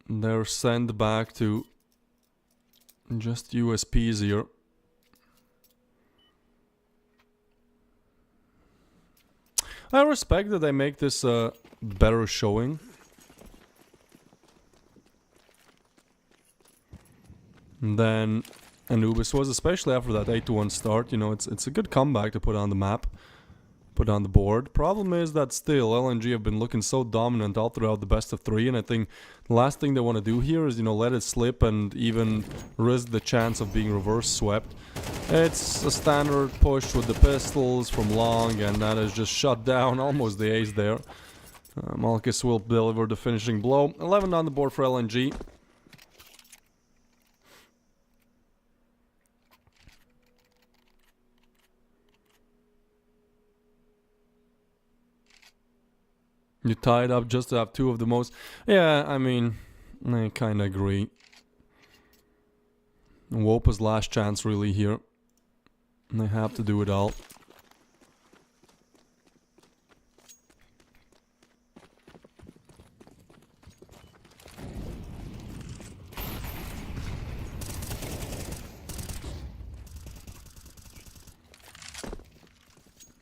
They're sent back to just USPs here. I respect that they make this better showing. Than Anubis was, especially after that 8-1 start. You know, it's a good comeback to put on the map. put on the board. Problem is that still LNG have been looking so dominant all throughout the best of 3, and I think the last thing they want to do here is, you know, let it slip and even risk the chance of being reverse swept. It's a standard push with the pistols from long, and that is just shut down. Almost the ace there. Malkus will deliver the finishing blow. 11 on the board for LNG. You tied up just to have 2 of the most. Yeah, I mean, I kind of agree. WOPA's last chance really here. They have to do it all.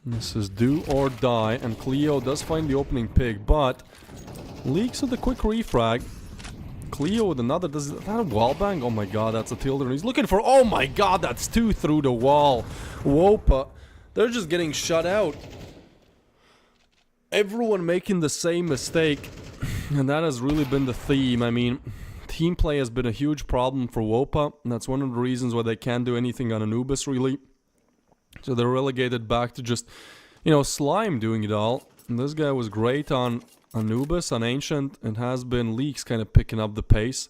This is do or die, and Cleo does find the opening pig, but leaks with a quick refrag. Cleo with another, is that a wall bang? Oh my god, that's a tilder, and he's looking for, oh my god, that's 2 through the wall. WOPA, they're just getting shut out. Everyone making the same mistake, and that has really been the theme. I mean, team play has been a huge problem for WOPA, and that's one of the reasons why they can't do anything on Anubis, really. So they're relegated back to just, you know, Slime doing it all. And this guy was great on Anubis, on Ancient, and has been Leaks kind of picking up the pace.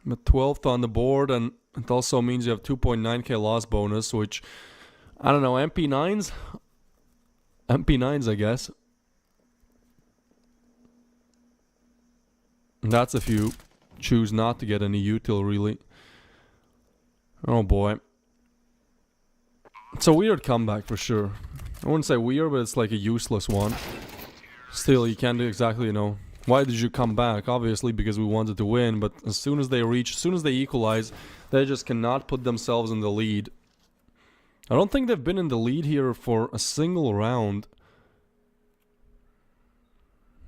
But 12th on the board, and it also means you have 2.9k loss bonus, which, I don't know, MP9s? MP9s, I guess. And that's if you choose not to get any util, really. Oh boy. It's a weird comeback for sure. I wouldn't say weird, but it's like a useless one. Still, you can't do exactly, you know, why did you come back? Obviously because we wanted to win, but as soon as they equalize, they just cannot put themselves in the lead. I don't think they've been in the lead here for a single round.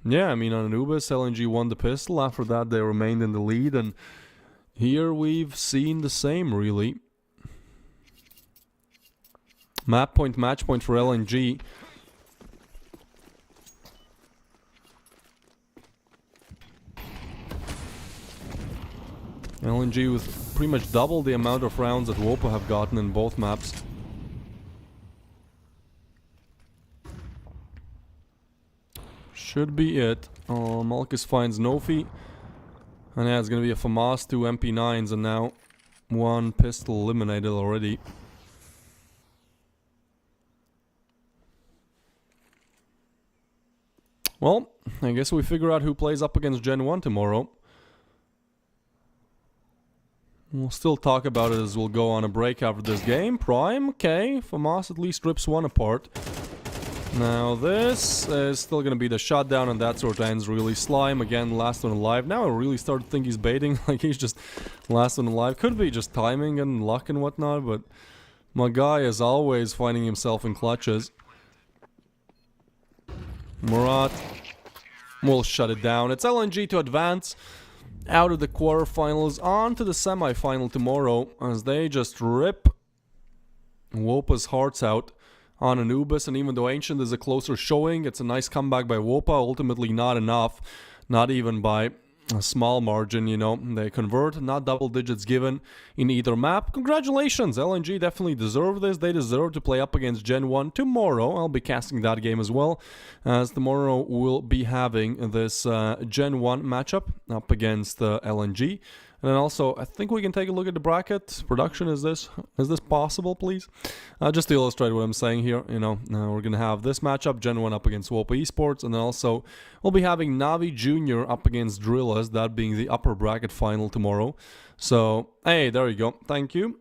Yeah, I mean, on Anubis, LNG won the pistol. After that, they remained in the lead, and here we've seen the same, really. Map point, match point for LNG. LNG with pretty much double the amount of rounds that WOPA have gotten in both maps. Should be it. Malkus finds Nofi. And yeah, it's gonna be a FAMAS, 2 MP9s, and now 1 pistol eliminated already. Well, I guess we figure out who plays up against Gen 1 tomorrow. We'll still talk about it as we'll go on a break after this game. Prime, okay. FAMAS at least rips 1 apart. Now this is still gonna be the shutdown, and that's where it ends, really. Slime again, last one alive. Now I really start to think he's baiting, like he's just last one alive. Could be just timing and luck and whatnot, but my guy is always finding himself in clutches. Murat will shut it down. It's LNG to advance out of the quarterfinals on to the semi-final tomorrow, as they just rip WOPA's hearts out on Anubis. And even though Ancient is a closer showing, it's a nice comeback by WOPA. Ultimately not enough, not even by a small margin, you know. They convert, not double digits given in either map. Congratulations, LNG definitely deserve this. They deserve to play up against Gen 1 tomorrow. I'll be casting that game as well, as tomorrow we'll be having this Gen 1 matchup up against LNG. And then also, I think we can take a look at the bracket. Production, is this possible, please? Just to illustrate what I'm saying here, you know, we're going to have this matchup, Gen 1 up against WOPA Esports, and then also we'll be having Navi Jr. up against Drillers, that being the upper bracket final tomorrow. So, hey, there you go. Thank you.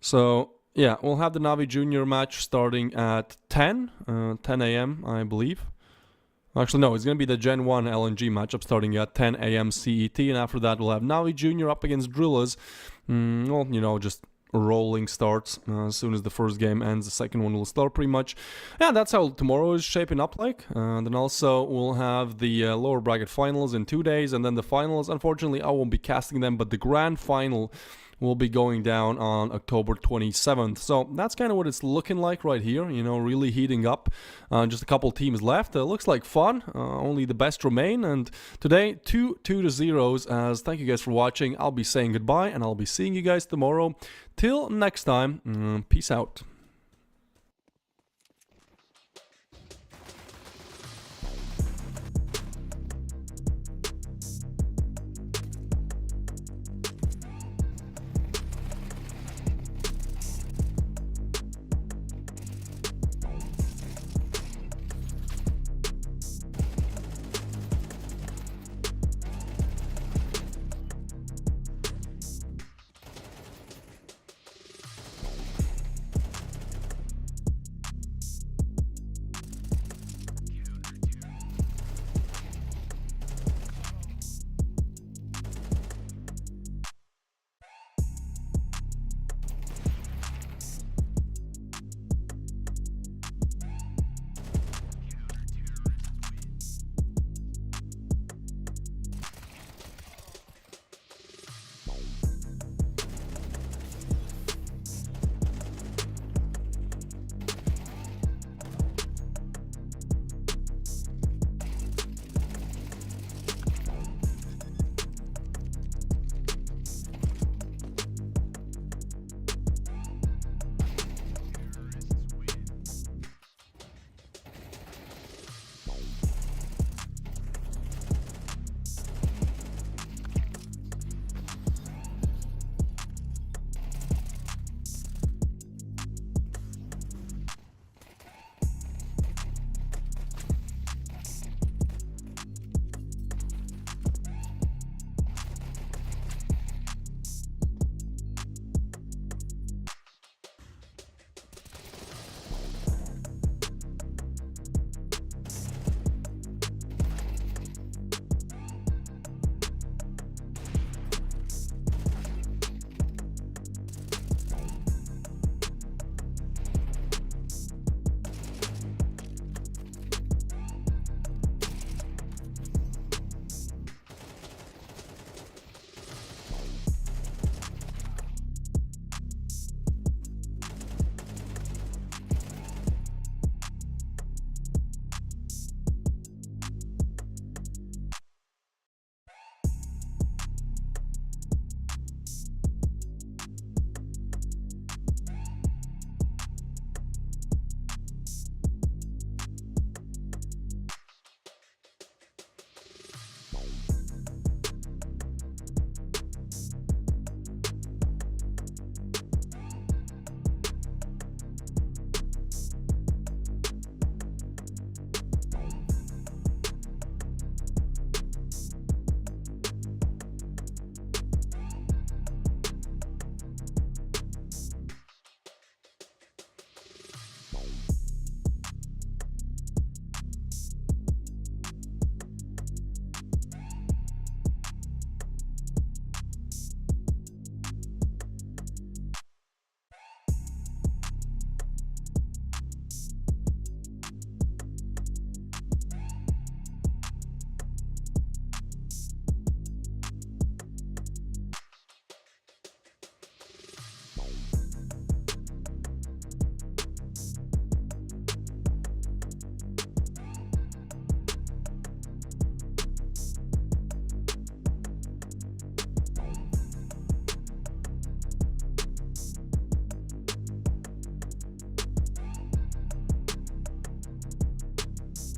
So, yeah, we'll have the Navi Jr. match starting at 10 a.m., I believe. Actually, no, it's going to be the Gen 1 LNG matchup starting at 10 a.m. CET, and after that we'll have Navi Jr. up against Drillers. Well, you know, just rolling starts. As soon as the first game ends, the second one will start pretty much. Yeah, that's how tomorrow is shaping up like. Then also we'll have the lower bracket finals in 2 days, and then the finals. Unfortunately, I won't be casting them, but the grand final will be going down on October 27th. So that's kind of what it's looking like right here, you know, really heating up. Just a couple teams left. Looks like fun. Only the best remain. And today, 2-0s. As thank you guys for watching. I'll be saying goodbye, and I'll be seeing you guys tomorrow. Till next time, peace out.